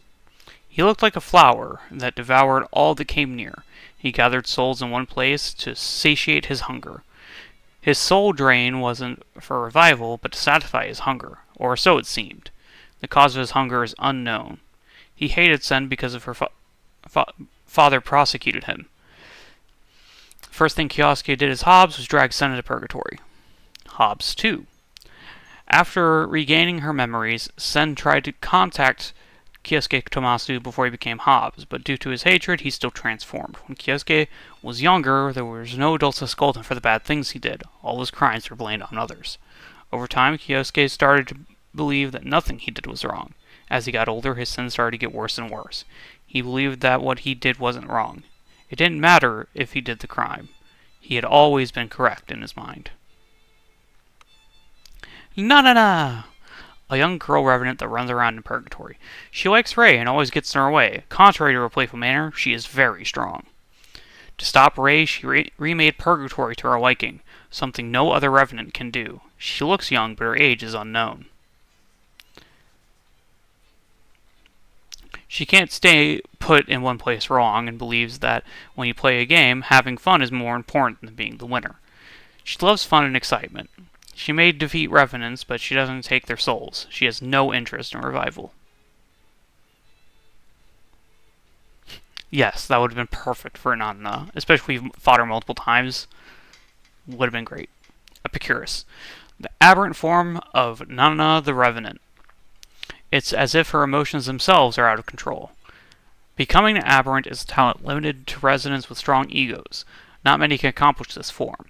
He looked like a flower that devoured all that came near. He gathered souls in one place to satiate his hunger. His soul drain wasn't for revival, but to satisfy his hunger, or so it seemed. The cause of his hunger is unknown. He hated Sen because of her father prosecuted him. The first thing Kyosuke did as Hobbs was drag Sen into purgatory. Hobbs 2. After regaining her memories, Sen tried to contact Kyosuke Tomasu before he became Hobbs, but due to his hatred, he still transformed. When Kyosuke was younger, there was no adults to scold him for the bad things he did. All his crimes were blamed on others. Over time, Kyosuke started to believe that nothing he did was wrong. As he got older, his sins started to get worse and worse. He believed that what he did wasn't wrong. It didn't matter if he did the crime. He had always been correct in his mind. Na-na-na! A young girl revenant that runs around in purgatory. She likes Ray and always gets in her way. Contrary to her playful manner, she is very strong. To stop Ray, she remade purgatory to her liking, something no other revenant can do. She looks young, but her age is unknown. She can't stay put in one place long and believes that when you play a game, having fun is more important than being the winner. She loves fun and excitement. She may defeat revenants, but she doesn't take their souls. She has no interest in revival. Yes, that would have been perfect for Nanna, especially if we fought her multiple times. Would have been great. Epicurus, the aberrant form of Nanna the Revenant. It's as if her emotions themselves are out of control. Becoming an aberrant is a talent limited to residents with strong egos. Not many can accomplish this form.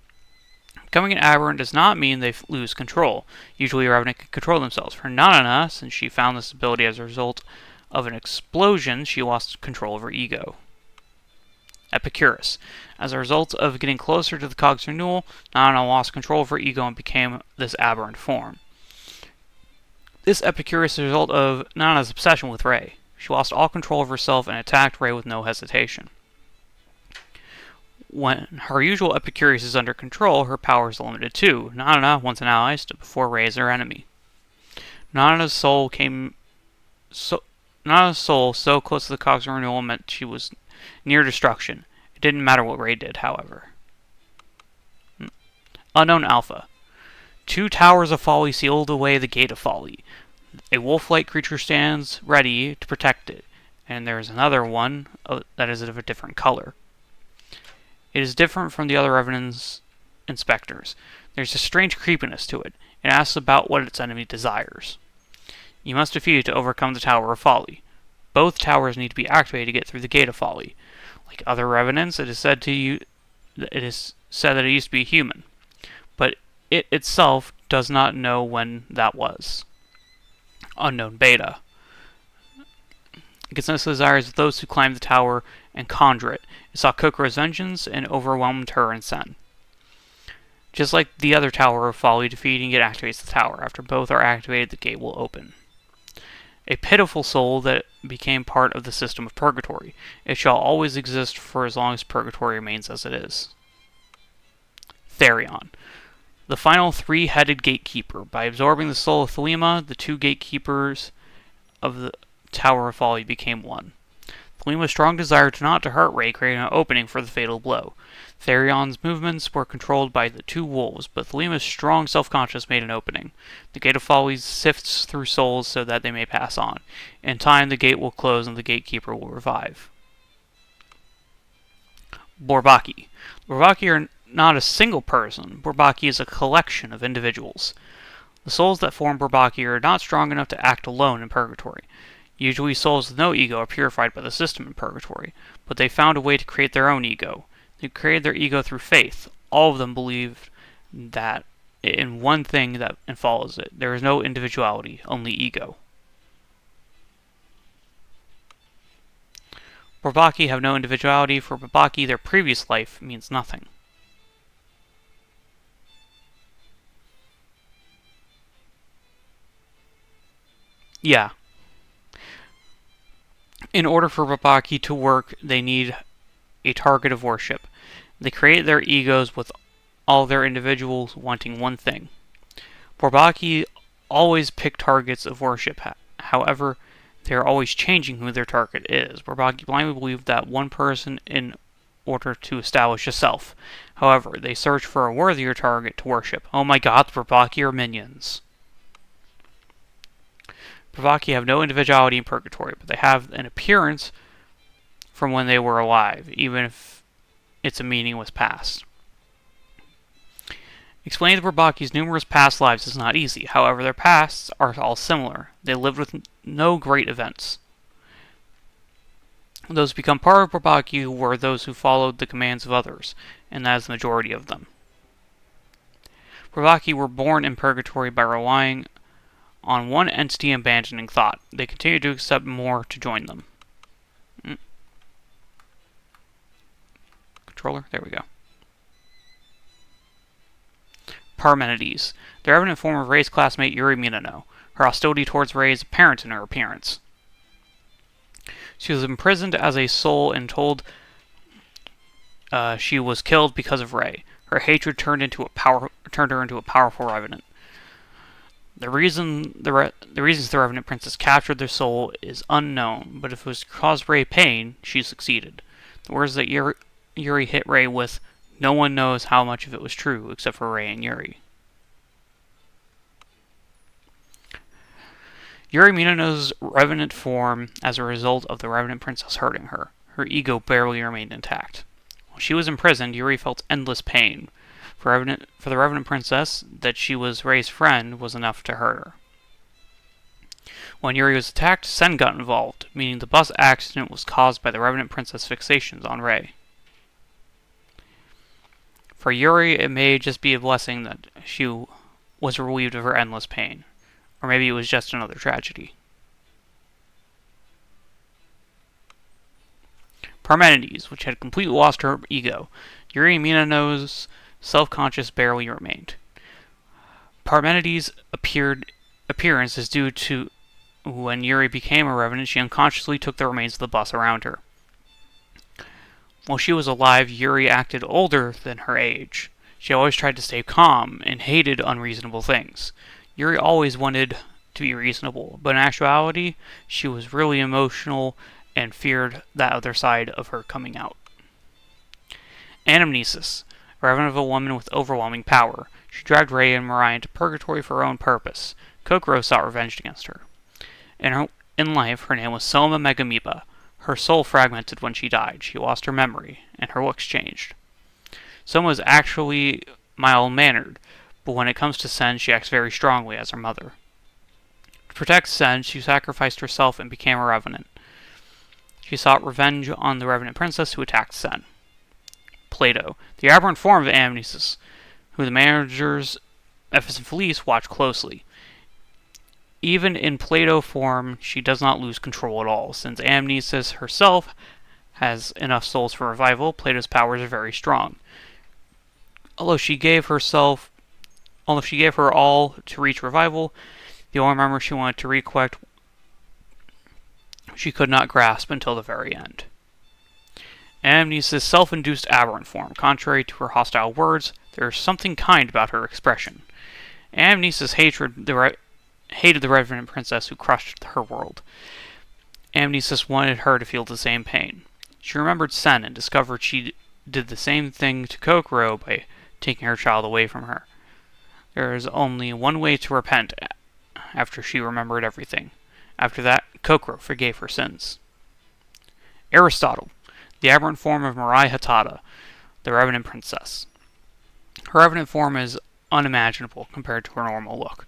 Becoming an aberrant does not mean they lose control. Usually a revenant can control themselves. For Nanana, since she found this ability as a result of an explosion, she lost control of her ego. Epicurus. As a result of getting closer to the Cog's renewal, Nanana lost control of her ego and became this aberrant form. This Epicurus is a result of Nanana's obsession with Ray. She lost all control of herself and attacked Ray with no hesitation. When her usual Epicurus is under control, her powers are limited too. Nanana, once an ally, stood before Ray as her enemy. Nanana's soul so close to the Cog's renewal meant she was near destruction. It didn't matter what Ray did, however. Unknown Alpha. 2 towers of folly sealed away the gate of folly. A wolf-like creature stands ready to protect it, and there is another one that is of a different color. It is different from the other Revenant's inspectors. There's a strange creepiness to it. It asks about what its enemy desires. You must defeat it to overcome the Tower of Folly. Both towers need to be activated to get through the Gate of Folly. Like other Revenants, it is said that it used to be human, but it itself does not know when that was. Unknown Beta. It consists the desires of those who climb the tower and conjure it. It saw Kokoro's vengeance and overwhelmed her and Sen. Just like the other Tower of Folly, defeating it activates the tower. After both are activated, the gate will open. A pitiful soul that became part of the system of purgatory. It shall always exist for as long as purgatory remains as it is. Therion, the final three-headed gatekeeper. By absorbing the soul of Thelema, the two gatekeepers of the Tower of Folly became one. Thelema's strong desire not to hurt Ray created an opening for the fatal blow. Therion's movements were controlled by the two wolves, but Thelema's strong self-conscious made an opening. The Gate of Folly sifts through souls so that they may pass on. In time, the gate will close and the gatekeeper will revive. Bourbaki. Bourbaki are not a single person. Bourbaki is a collection of individuals. The souls that form Bourbaki are not strong enough to act alone in purgatory. Usually souls with no ego are purified by the system in purgatory, but they found a way to create their own ego. They created their ego through faith. All of them believed that in one thing that and follows it. There is no individuality, only ego. Bourbaki have no individuality. For Bourbaki, their previous life means nothing. Yeah. In order for Bourbaki to work, they need a target of worship. They create their egos with all their individuals wanting one thing. Bourbaki always pick targets of worship. However, they are always changing who their target is. Bourbaki blindly believe that one person in order to establish a self. However, they search for a worthier target to worship. Oh my god, the Bourbaki are minions. Bourbaki have no individuality in purgatory, but they have an appearance from when they were alive, even if its meaning was past. Explaining the Bourbaki's numerous past lives is not easy. However, their pasts are all similar. They lived with no great events. Those who become part of Bourbaki were those who followed the commands of others, and that is the majority of them. Bourbaki were born in purgatory by relying on one entity and abandoning thought. They continue to accept more to join them. Controller, there we go. Parmenides. The revenant form of Ray's classmate Yuri Minano. Her hostility towards Ray is apparent in her appearance. She was imprisoned as a soul and told she was killed because of Ray. Her hatred turned her into a powerful revenant. The reasons the Revenant Princess captured their soul is unknown, but if it was to cause Ray pain, she succeeded. The words that Yuri hit Ray with, no one knows how much of it was true, except for Ray and Yuri. Yuri Minano's Revenant form as a result of the Revenant Princess hurting her. Her ego barely remained intact. While she was imprisoned, Yuri felt endless pain. For the Revenant Princess, that she was Ray's friend was enough to hurt her. When Yuri was attacked, Sen got involved, meaning the bus accident was caused by the Revenant Princess' fixations on Ray. For Yuri, it may just be a blessing that she was relieved of her endless pain. Or maybe it was just another tragedy. Parmenides, which had completely lost her ego. Yuri Minano's self-conscious barely remained. Parmenides' appearance is due to when Yuri became a revenant, she unconsciously took the remains of the bus around her. While she was alive, Yuri acted older than her age. She always tried to stay calm and hated unreasonable things. Yuri always wanted to be reasonable, but in actuality, she was really emotional and feared that other side of her coming out. Anamnesis, a revenant of a woman with overwhelming power. She dragged Ray and Mariah into purgatory for her own purpose. Kokoro sought revenge against her. In life, her name was Soma Megamiba. Her soul fragmented when she died. She lost her memory, and her looks changed. Soma is actually mild-mannered, but when it comes to Sen, she acts very strongly as her mother. To protect Sen, she sacrificed herself and became a revenant. She sought revenge on the Revenant Princess who attacked Sen. Plato, the aberrant form of Amnesis, who the managers Ephes and Felice watch closely. Even in Plato form, she does not lose control at all. Since Amnesis herself has enough souls for revival, Plato's powers are very strong. Although she gave her all to reach revival, the only memory she wanted to recollect she could not grasp until the very end. Anamnesis' self-induced aberrant form. Contrary to her hostile words, there is something kind about her expression. Anamnesis hated the Revenant Princess who crushed her world. Amnesis wanted her to feel the same pain. She remembered Sen and discovered she did the same thing to Kokoro by taking her child away from her. There is only one way to repent after she remembered everything. After that, Kokoro forgave her sins. Aristotle, the aberrant form of Mirai Hatada, the Revenant Princess. Her Revenant form is unimaginable compared to her normal look.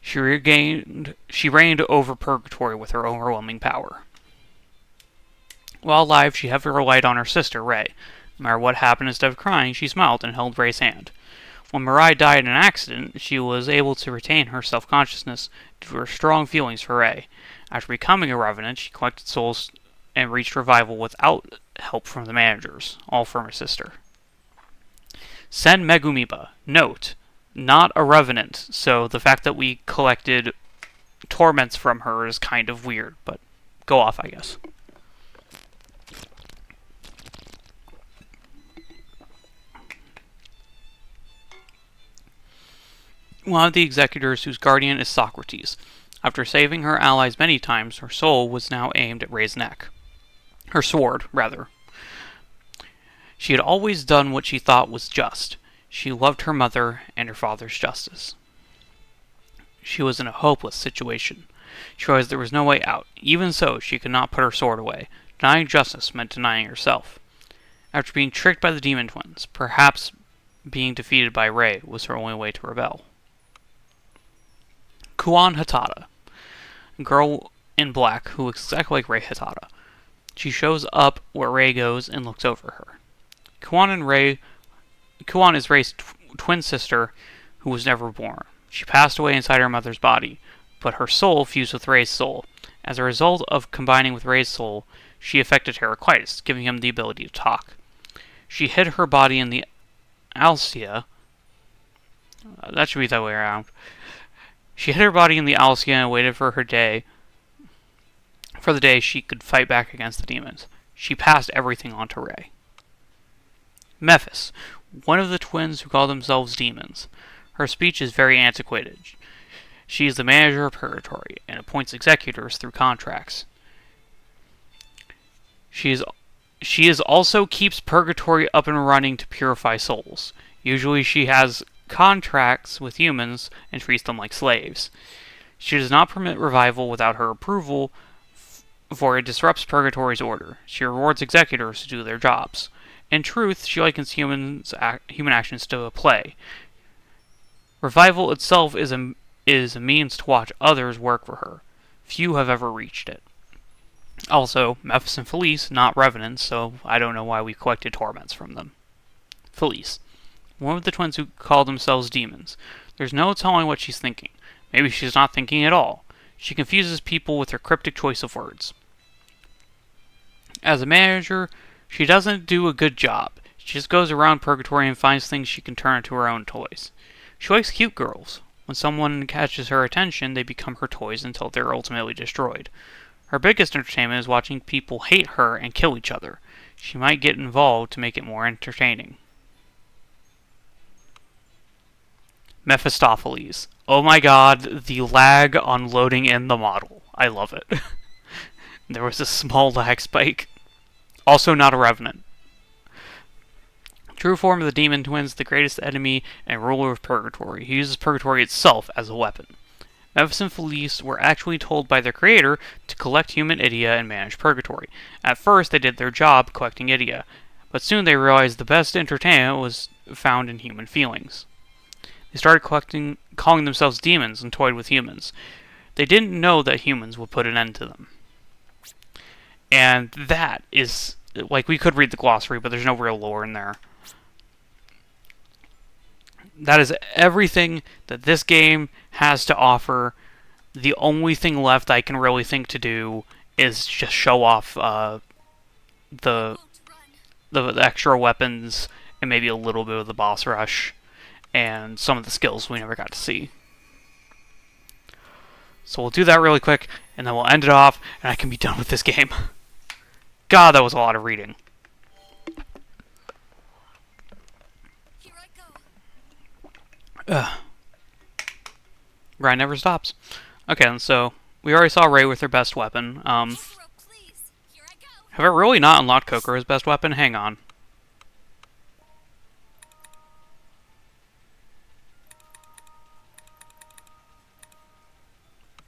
She reigned over purgatory with her overwhelming power. While alive, she heavily relied on her sister, Rei. No matter what happened, instead of crying, she smiled and held Rei's hand. When Mirai died in an accident, she was able to retain her self-consciousness due to her strong feelings for Rei. After becoming a Revenant, she collected souls and reached revival without help from the managers, all from her sister. Sen Megumiba. Note, not a Revenant, so the fact that we collected torments from her is kind of weird, but go off, I guess. One of the executors whose guardian is Socrates. After saving her allies many times, her soul was now aimed at Rei's neck. Her sword, rather. She had always done what she thought was just. She loved her mother and her father's justice. She was in a hopeless situation. She realized there was no way out. Even so, she could not put her sword away. Denying justice meant denying herself. After being tricked by the demon twins, perhaps being defeated by Rei was her only way to rebel. Kuan Hatada, a girl in black who looks exactly like Rei Hatada. She shows up where Rei goes and looks over her. Kuan is Rei's twin sister who was never born. She passed away inside her mother's body, but her soul fused with Rei's soul. As a result of combining with Rei's soul, she affected Heraclitus, giving him the ability to talk. She hid her body in the Alcia. That should be the other way around. She hid her body in the Alcia and waited for the day she could fight back against the demons. She passed everything on to Rei. Mephis, one of the twins who call themselves demons. Her speech is very antiquated. She is the manager of Purgatory and appoints executors through contracts. She also keeps Purgatory up and running to purify souls. Usually she has contracts with humans and treats them like slaves. She does not permit revival without her approval, for it disrupts Purgatory's order. She rewards executors to do their jobs. In truth, she likens human actions to a play. Revival itself is a means to watch others work for her. Few have ever reached it. Also, Mephis and Felice, not Revenants, so I don't know why we collected torments from them. Felice, one of the twins who call themselves demons. There's no telling what she's thinking. Maybe she's not thinking at all. She confuses people with her cryptic choice of words. As a manager, she doesn't do a good job. She just goes around Purgatory and finds things she can turn into her own toys. She likes cute girls. When someone catches her attention, they become her toys until they're ultimately destroyed. Her biggest entertainment is watching people hate her and kill each other. She might get involved to make it more entertaining. Mephistopheles. Oh my god, the lag on loading in the model. I love it. There was a small lag spike. Also not a Revenant. True form of the Demon Twins, the greatest enemy and ruler of Purgatory. He uses Purgatory itself as a weapon. Mephis and Felice were actually told by their creator to collect human idia and manage Purgatory. At first, they did their job collecting idia, but soon they realized the best entertainment was found in human feelings. They started calling themselves demons and toyed with humans. They didn't know that humans would put an end to them. And that is, like, we could read the glossary, but there's no real lore in there. That is everything that this game has to offer. The only thing left I can really think to do is just show off the extra weapons and maybe a little bit of the boss rush and some of the skills we never got to see. So we'll do that really quick, and then we'll end it off, and I can be done with this game. God, that was a lot of reading. Ugh. Grind never stops. Okay, and so we already saw Ray with her best weapon. Kokoro, please. Here I go. Have I really not unlocked Kokoro's best weapon? Hang on.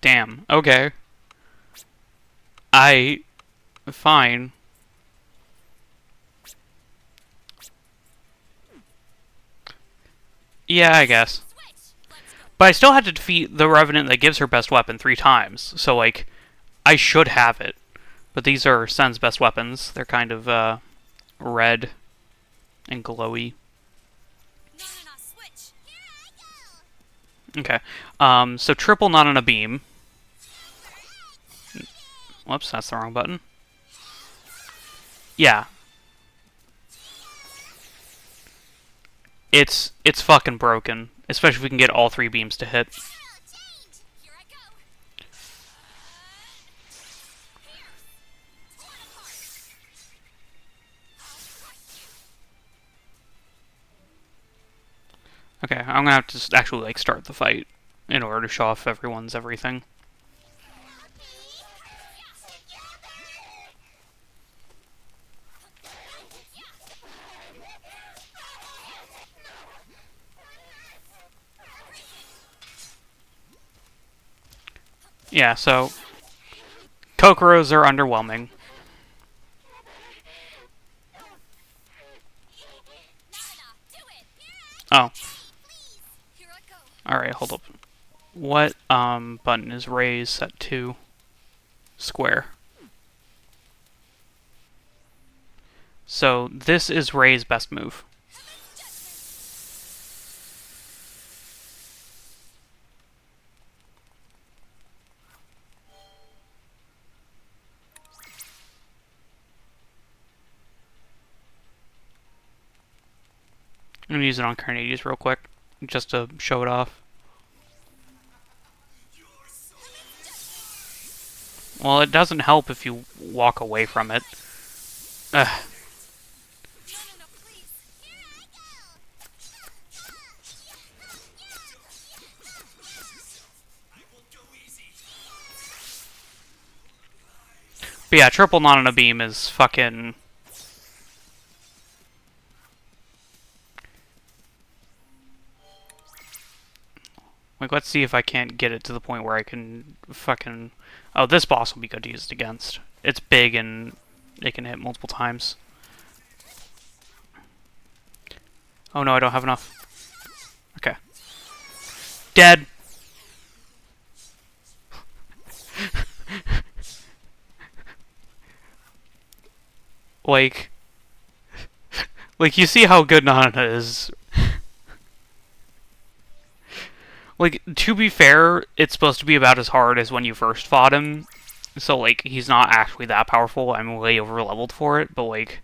Damn. Okay. Fine. Yeah, I guess. Switch. Let's go. But I still had to defeat the Revenant that gives her best weapon 3 times. So, like, I should have it. But these are Sen's best weapons. They're kind of, red and glowy. No, no, no. Switch. Okay. So triple not on a beam. Whoops, that's the wrong button. Yeah. It's fucking broken. Especially if we can get all 3 beams to hit. Here I go. Okay, I'm gonna have to just actually, like, start the fight in order to show off everyone's everything. Yeah, so Kokoros are underwhelming. Oh. Here I go. Alright, hold up. What button is raise set to? Square. So this is Ray's best move. I'm gonna use it on Carnades real quick, just to show it off. Well, it doesn't help if you walk away from it. Ugh. No, no, no. Please. But yeah, triple not on a beam is fucking... Like, let's see if I can't get it to the point where I can fucking... Oh, this boss will be good to use it against. It's big and it can hit multiple times. Oh no, I don't have enough. Okay. Dead! Like... Like, you see how good Nana is. Like, to be fair, it's supposed to be about as hard as when you first fought him. So, like, he's not actually that powerful. I'm way over leveled for it, but, like,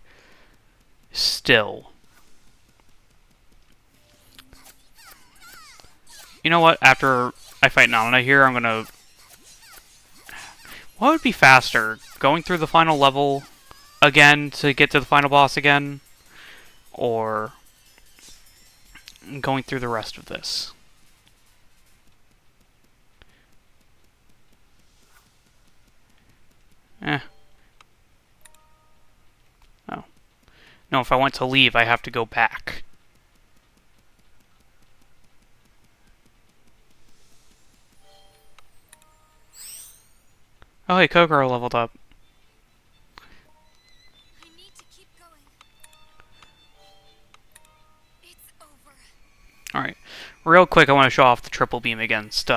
still. You know what? After I fight Nana here, I'm gonna... What would be faster? Going through the final level again to get to the final boss again? Or going through the rest of this? Eh. Oh. No, if I want to leave, I have to go back. Oh, hey, Kokoro leveled up. I need to keep going. It's over. Alright. Real quick, I want to show off the triple beam against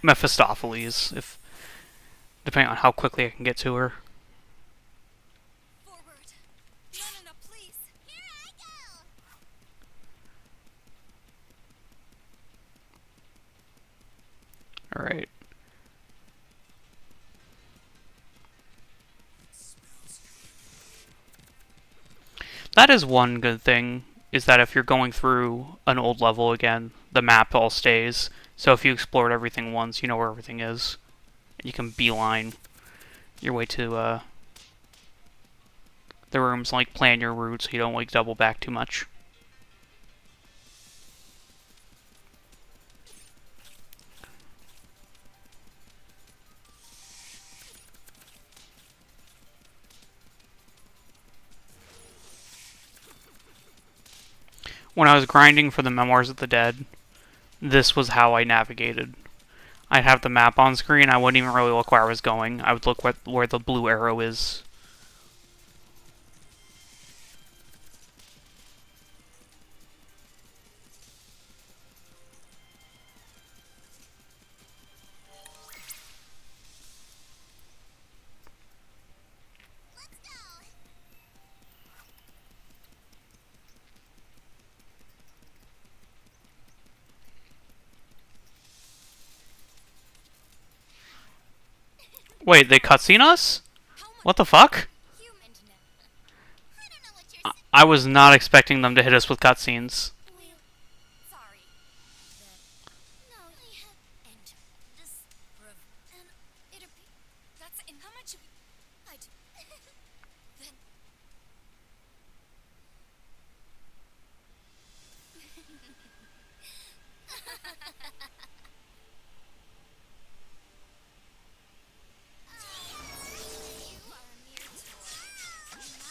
Mephistopheles, if depending on how quickly I can get to her. Forward. No, no, no. Please. Here I go. Alright. That is one good thing, is that if you're going through an old level again, the map all stays. So if you explored everything once, you know where everything is. You can beeline your way to the rooms, like plan your route so you don't like double back too much. When I was grinding for the Memoirs of the Dead, this was how I navigated. I'd have the map on screen. I wouldn't even really look where I was going. I would look where the blue arrow is. Let's go. Wait, they cutscene us? How much What the fuck? human to know? I don't know what you're I was not expecting them to hit us with cutscenes. Well, sorry. No, I had And this and it that's in how much I do. Then you are a mere toy. You're not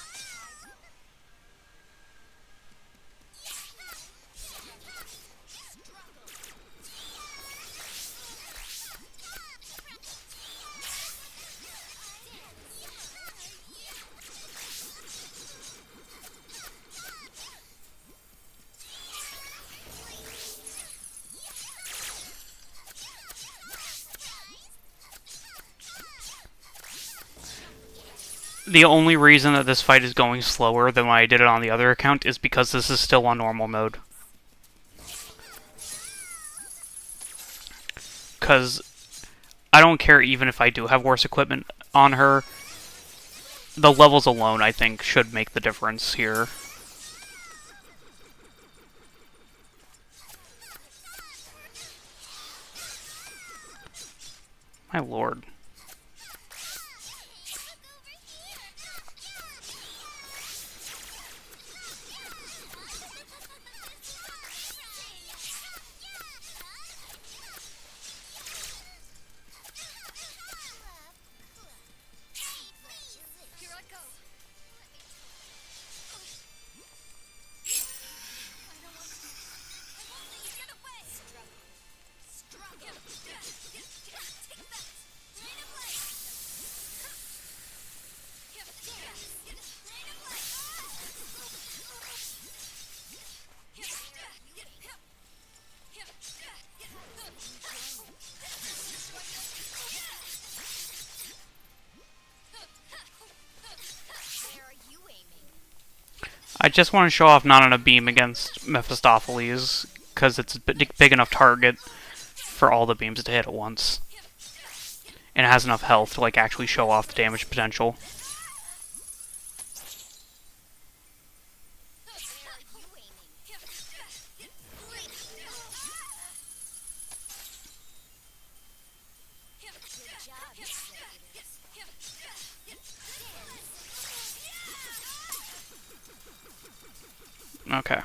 private. The only reason that this fight is going slower than when I did it on the other account is because this is still on normal mode. Because I don't care even if I do have worse equipment on her. The levels alone, I think, should make the difference here. My lord. here I go. I don't want to. I won't let you get away. Struggle. Take that. Rain of light. Rain of light. Where are you aiming? I just want to show off not on a beam against Mephistopheles, because it's a big enough target for all the beams to hit at once. And it has enough health to like actually show off the damage potential. Where are you aiming? Good job, executives. Okay.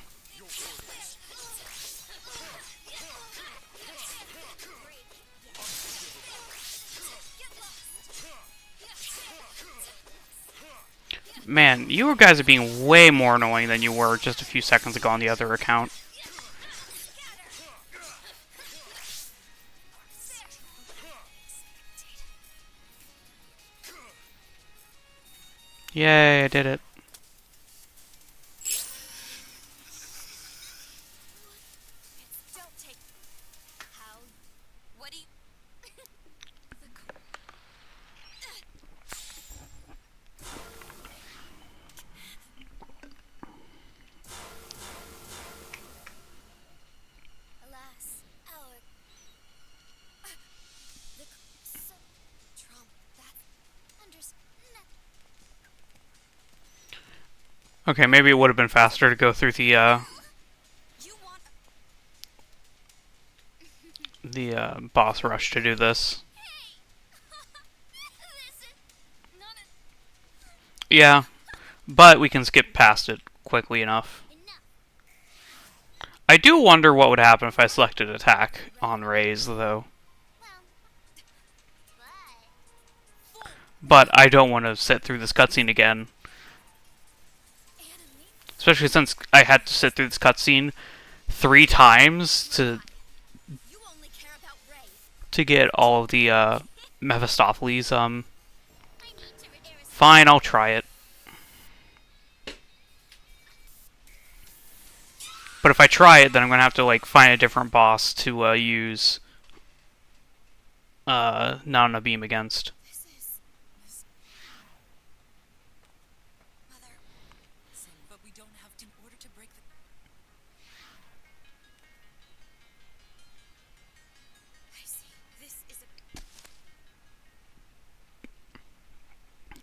Man, you guys are being way more annoying than you were just a few seconds ago on the other account. Yay, I did it. Don't take. How? What do you? Alas, our the so Trump that Okay, maybe it would have been faster to go through You want? the boss rush to do this. this is Not a. Yeah, but we can skip past it quickly enough. enough. I do wonder what would happen if I selected attack on Raze, though. Well, But I don't want to sit through this cutscene again. Enemy? Especially since I had to sit through this cutscene 3 times You only care about Ray. to get all of the Mephistopheles. I need to rid Eris. Fine, I'll try it. But if I try it, then I'm gonna have to like find a different boss to use not on a beam against. This is. Mother. Listen, but we don't have to. In order to break the. I see. This is a.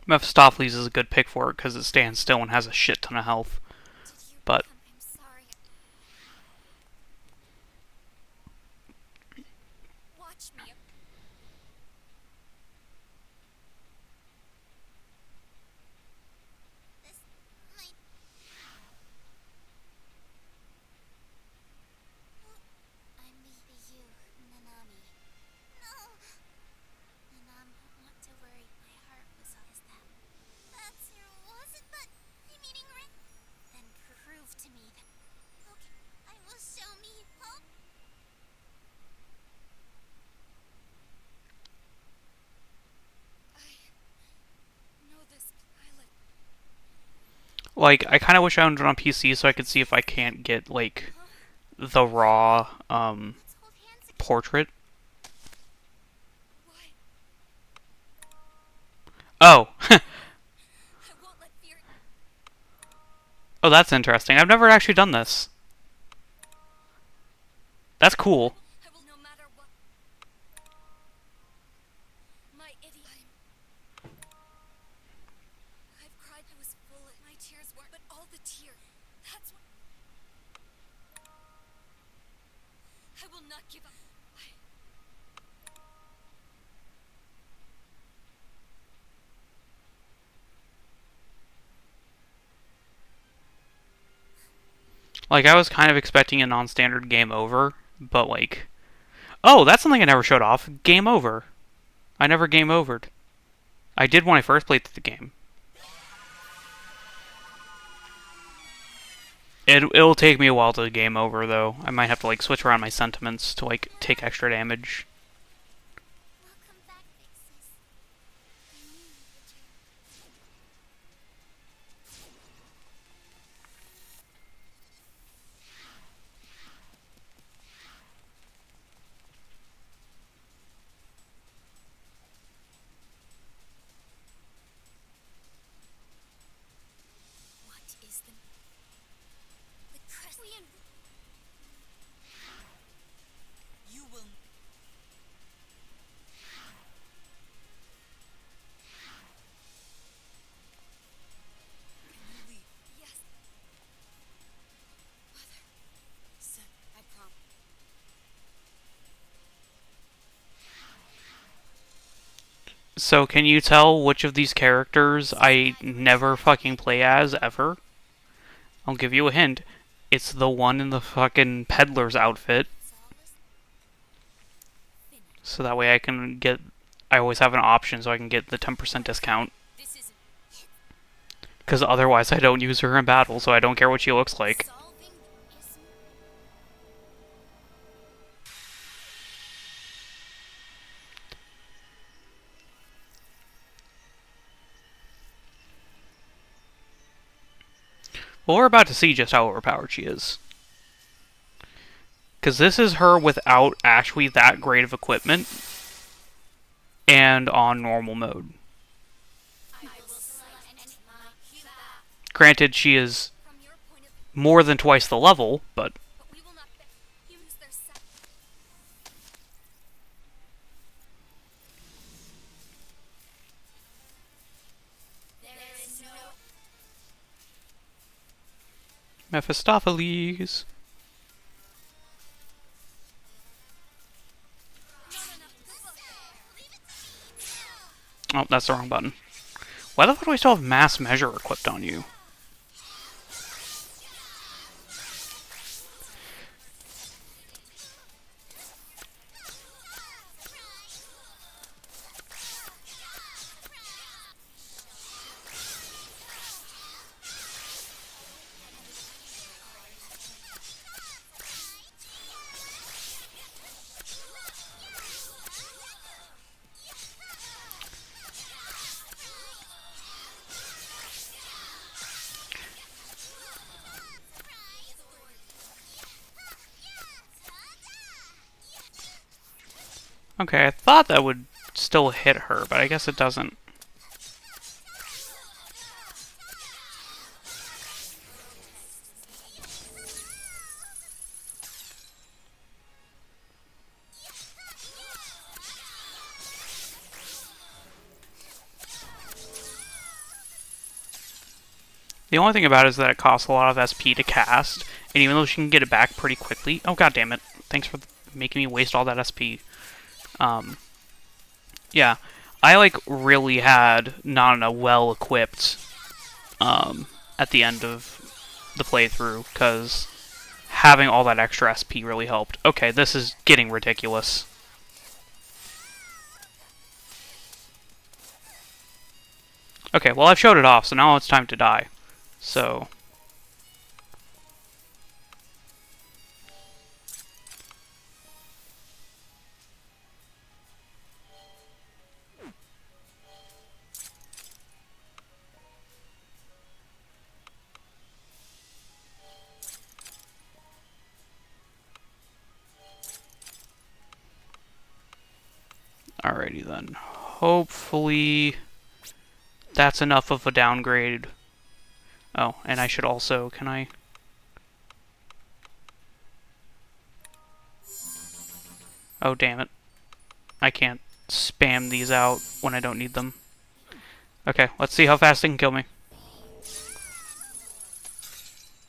Mephistopheles is a good pick for it because it stands still and has a shit ton of health. Did you But I'm sorry. Watch me. This might. I'm maybe you, Nanami. No. Nanam, not to worry. My heart was on his that. That's your wasn't, but I'm meaning right. Then prove to me that. Okay, I will show me hope. I know this pilot. like, I kind of wish I owned it on PC so I could see if I can't get like the raw Let's hold hands again. portrait. Why? Oh, I won't let fear. oh, that's interesting. I've never actually done this. That's cool. I will no matter what. My idiot. I've cried. I was full. My tears weren't. But all the tears. That's what. I will not give up. Like, I was kind of expecting a non-standard game over, but like, oh, that's something I never showed off. Game over. I never game overed. I did when I first played through the game. It'll take me a while to game over though. I might have to like switch around my sentiments to like take extra damage. Welcome back, Vixus. I knew you would return. What is the crest? You will. Can you leave? Yes. Mother. Sen. I promise. So can you tell which of these characters I never fucking play as ever? I'll give you a hint. It's the one in the fucking peddler's outfit. So that way I can get... I always have an option so I can get the 10% discount. This isn't Because otherwise I don't use her in battle, so I don't care what she looks like. solving the issue. Well, we're about to see just how overpowered she is. Because this is her without actually that great of equipment. And on normal mode. I will select and my cue back. Granted, she is From your point of more than twice the level, but... but we will not use their set. There is no Mephistopheles. Oh, that's the wrong button. Why the fuck do I still have Mass Measure equipped on you? Okay, I thought that would still hit her, but I guess it doesn't. The only thing about it is that it costs a lot of SP to cast, and even though she can get it back pretty quickly... Oh, god damn it. Thanks for making me waste all that SP. Yeah. I, like, really had Nana well-equipped at the end of the playthrough, because having all that extra SP really helped. Okay, this is getting ridiculous. Okay, well, I've showed it off, so now it's time to die. So... Alrighty then. Hopefully that's enough of a downgrade. Oh, and I should also... Can I... Oh, damn it. I can't spam these out when I don't need them. Okay, let's see how fast they can kill me.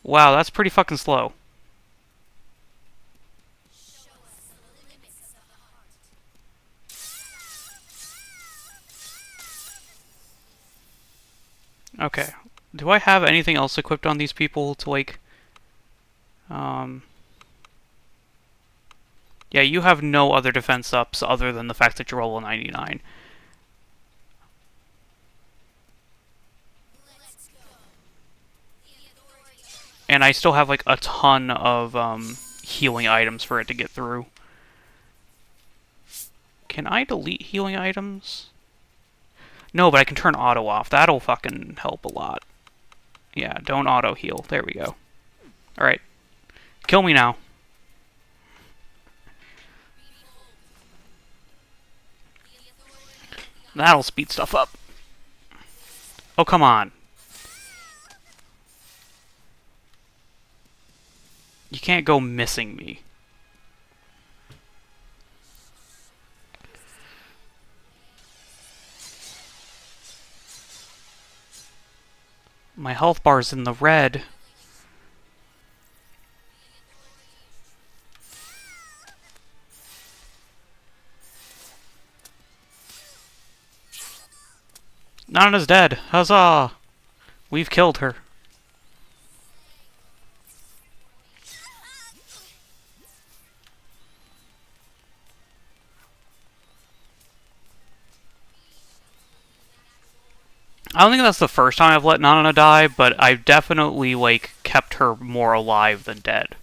Wow, that's pretty fucking slow. Okay. Do I have anything else equipped on these people to, like... Yeah, you have no other defense ups other than the fact that you're level 99. And I still have, like, a ton of, healing items for it to get through. Can I delete healing items? No, but I can turn auto off. That'll fucking help a lot. Yeah, don't auto heal. There we go. Alright. Kill me now. That'll speed stuff up. Oh, come on. You can't go missing me. My health bar's in the red. Nana's dead. Huzzah! We've killed her. I don't think that's the first time I've let Nana die, but I've definitely, like, kept her more alive than dead.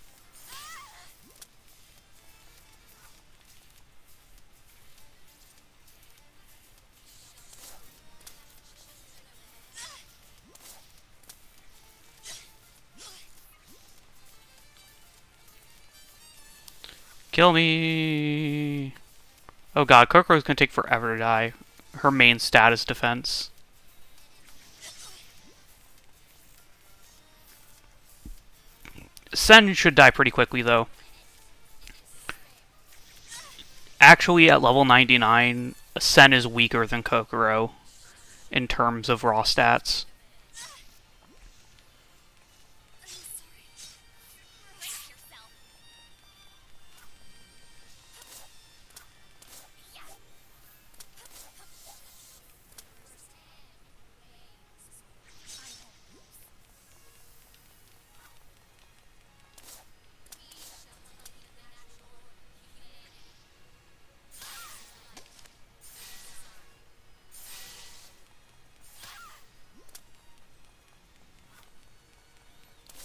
Kill me! Oh god, Kokoro's gonna take forever to die. Her main status defense. Sen should die pretty quickly, though. Actually, at level 99, Sen is weaker than Kokoro in terms of raw stats.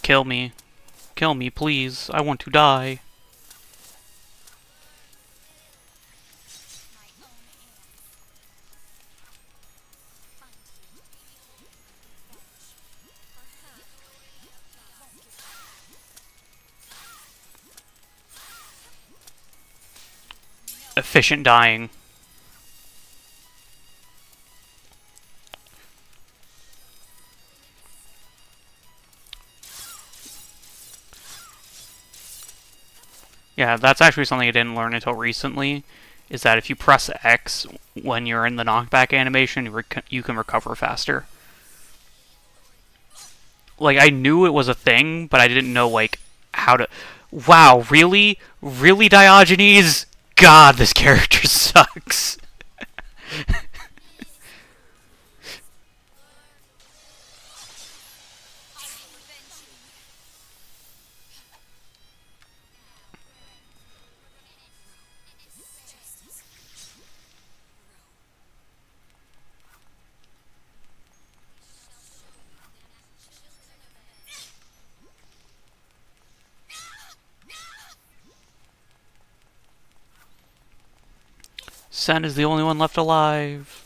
Kill me. Kill me, please. I want to die. efficient dying. Yeah, that's actually something I didn't learn until recently, is that if you press X when you're in the knockback animation, you can recover faster. Like, I knew it was a thing, but I didn't know, like, how to... Wow, really? Really, Diogenes? God, this character sucks. Sen is the only one left alive.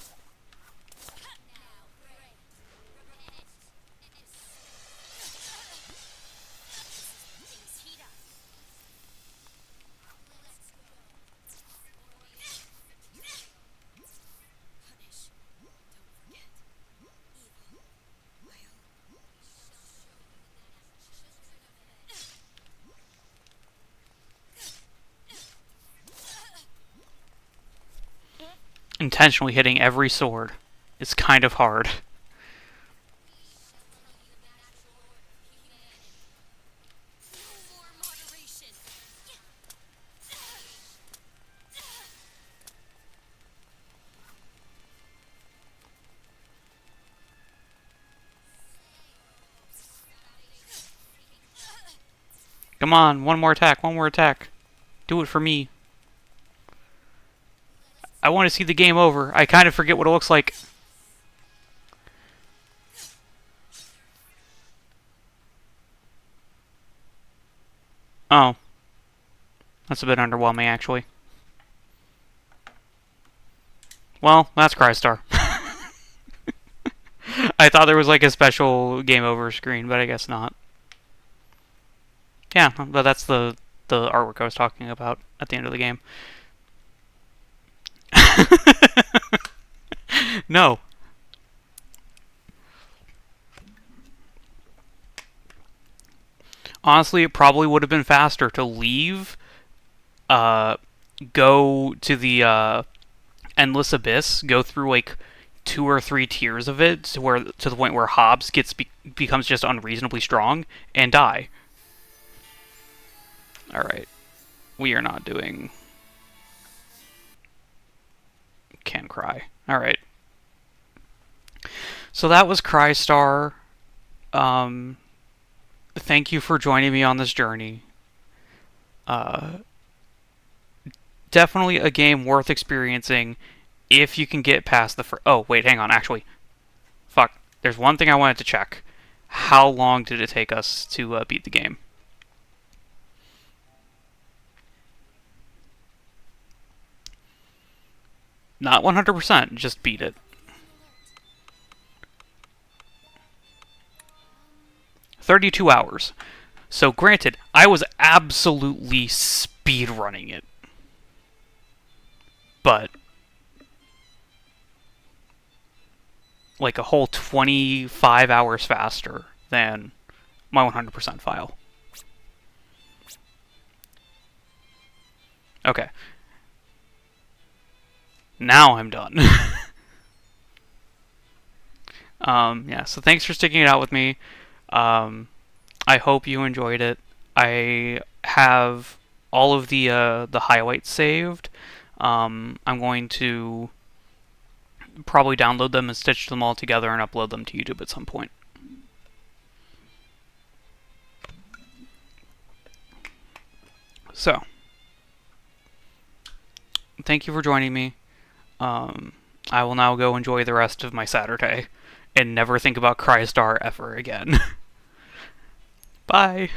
Intentionally hitting every sword is kind of hard. Come on, one more attack, one more attack. Do it for me. I want to see the game over. I kind of forget what it looks like. Oh. That's a bit underwhelming, actually. Well, that's Crystar. I thought there was like a special game over screen, but I guess not. Yeah, but that's the artwork I was talking about at the end of the game. No. Honestly, it probably would have been faster to leave, uh, go to the endless abyss, go through like 2 or 3 tiers of it to the point where Hobbs becomes just unreasonably strong and die. All right, we are not doing. Can cry. All right. So that was Crystar. Um, Thank you for joining me on this journey. Uh, Definitely a game worth experiencing if you can get past the. Oh wait, hang on. Actually, fuck. There's one thing I wanted to check. How long did it take us to beat the game? Not 100%. Just beat it. 32 hours. So granted, I was absolutely speed running it, but like a whole 25 hours faster than my 100% file. Okay. Now I'm done. Yeah, so thanks for sticking it out with me. I hope you enjoyed it. I have all of the highlights saved. I'm going to probably download them and stitch them all together and upload them to YouTube at some point. So, thank you for joining me. I will now go enjoy the rest of my Saturday and never think about Crystar ever again. Bye.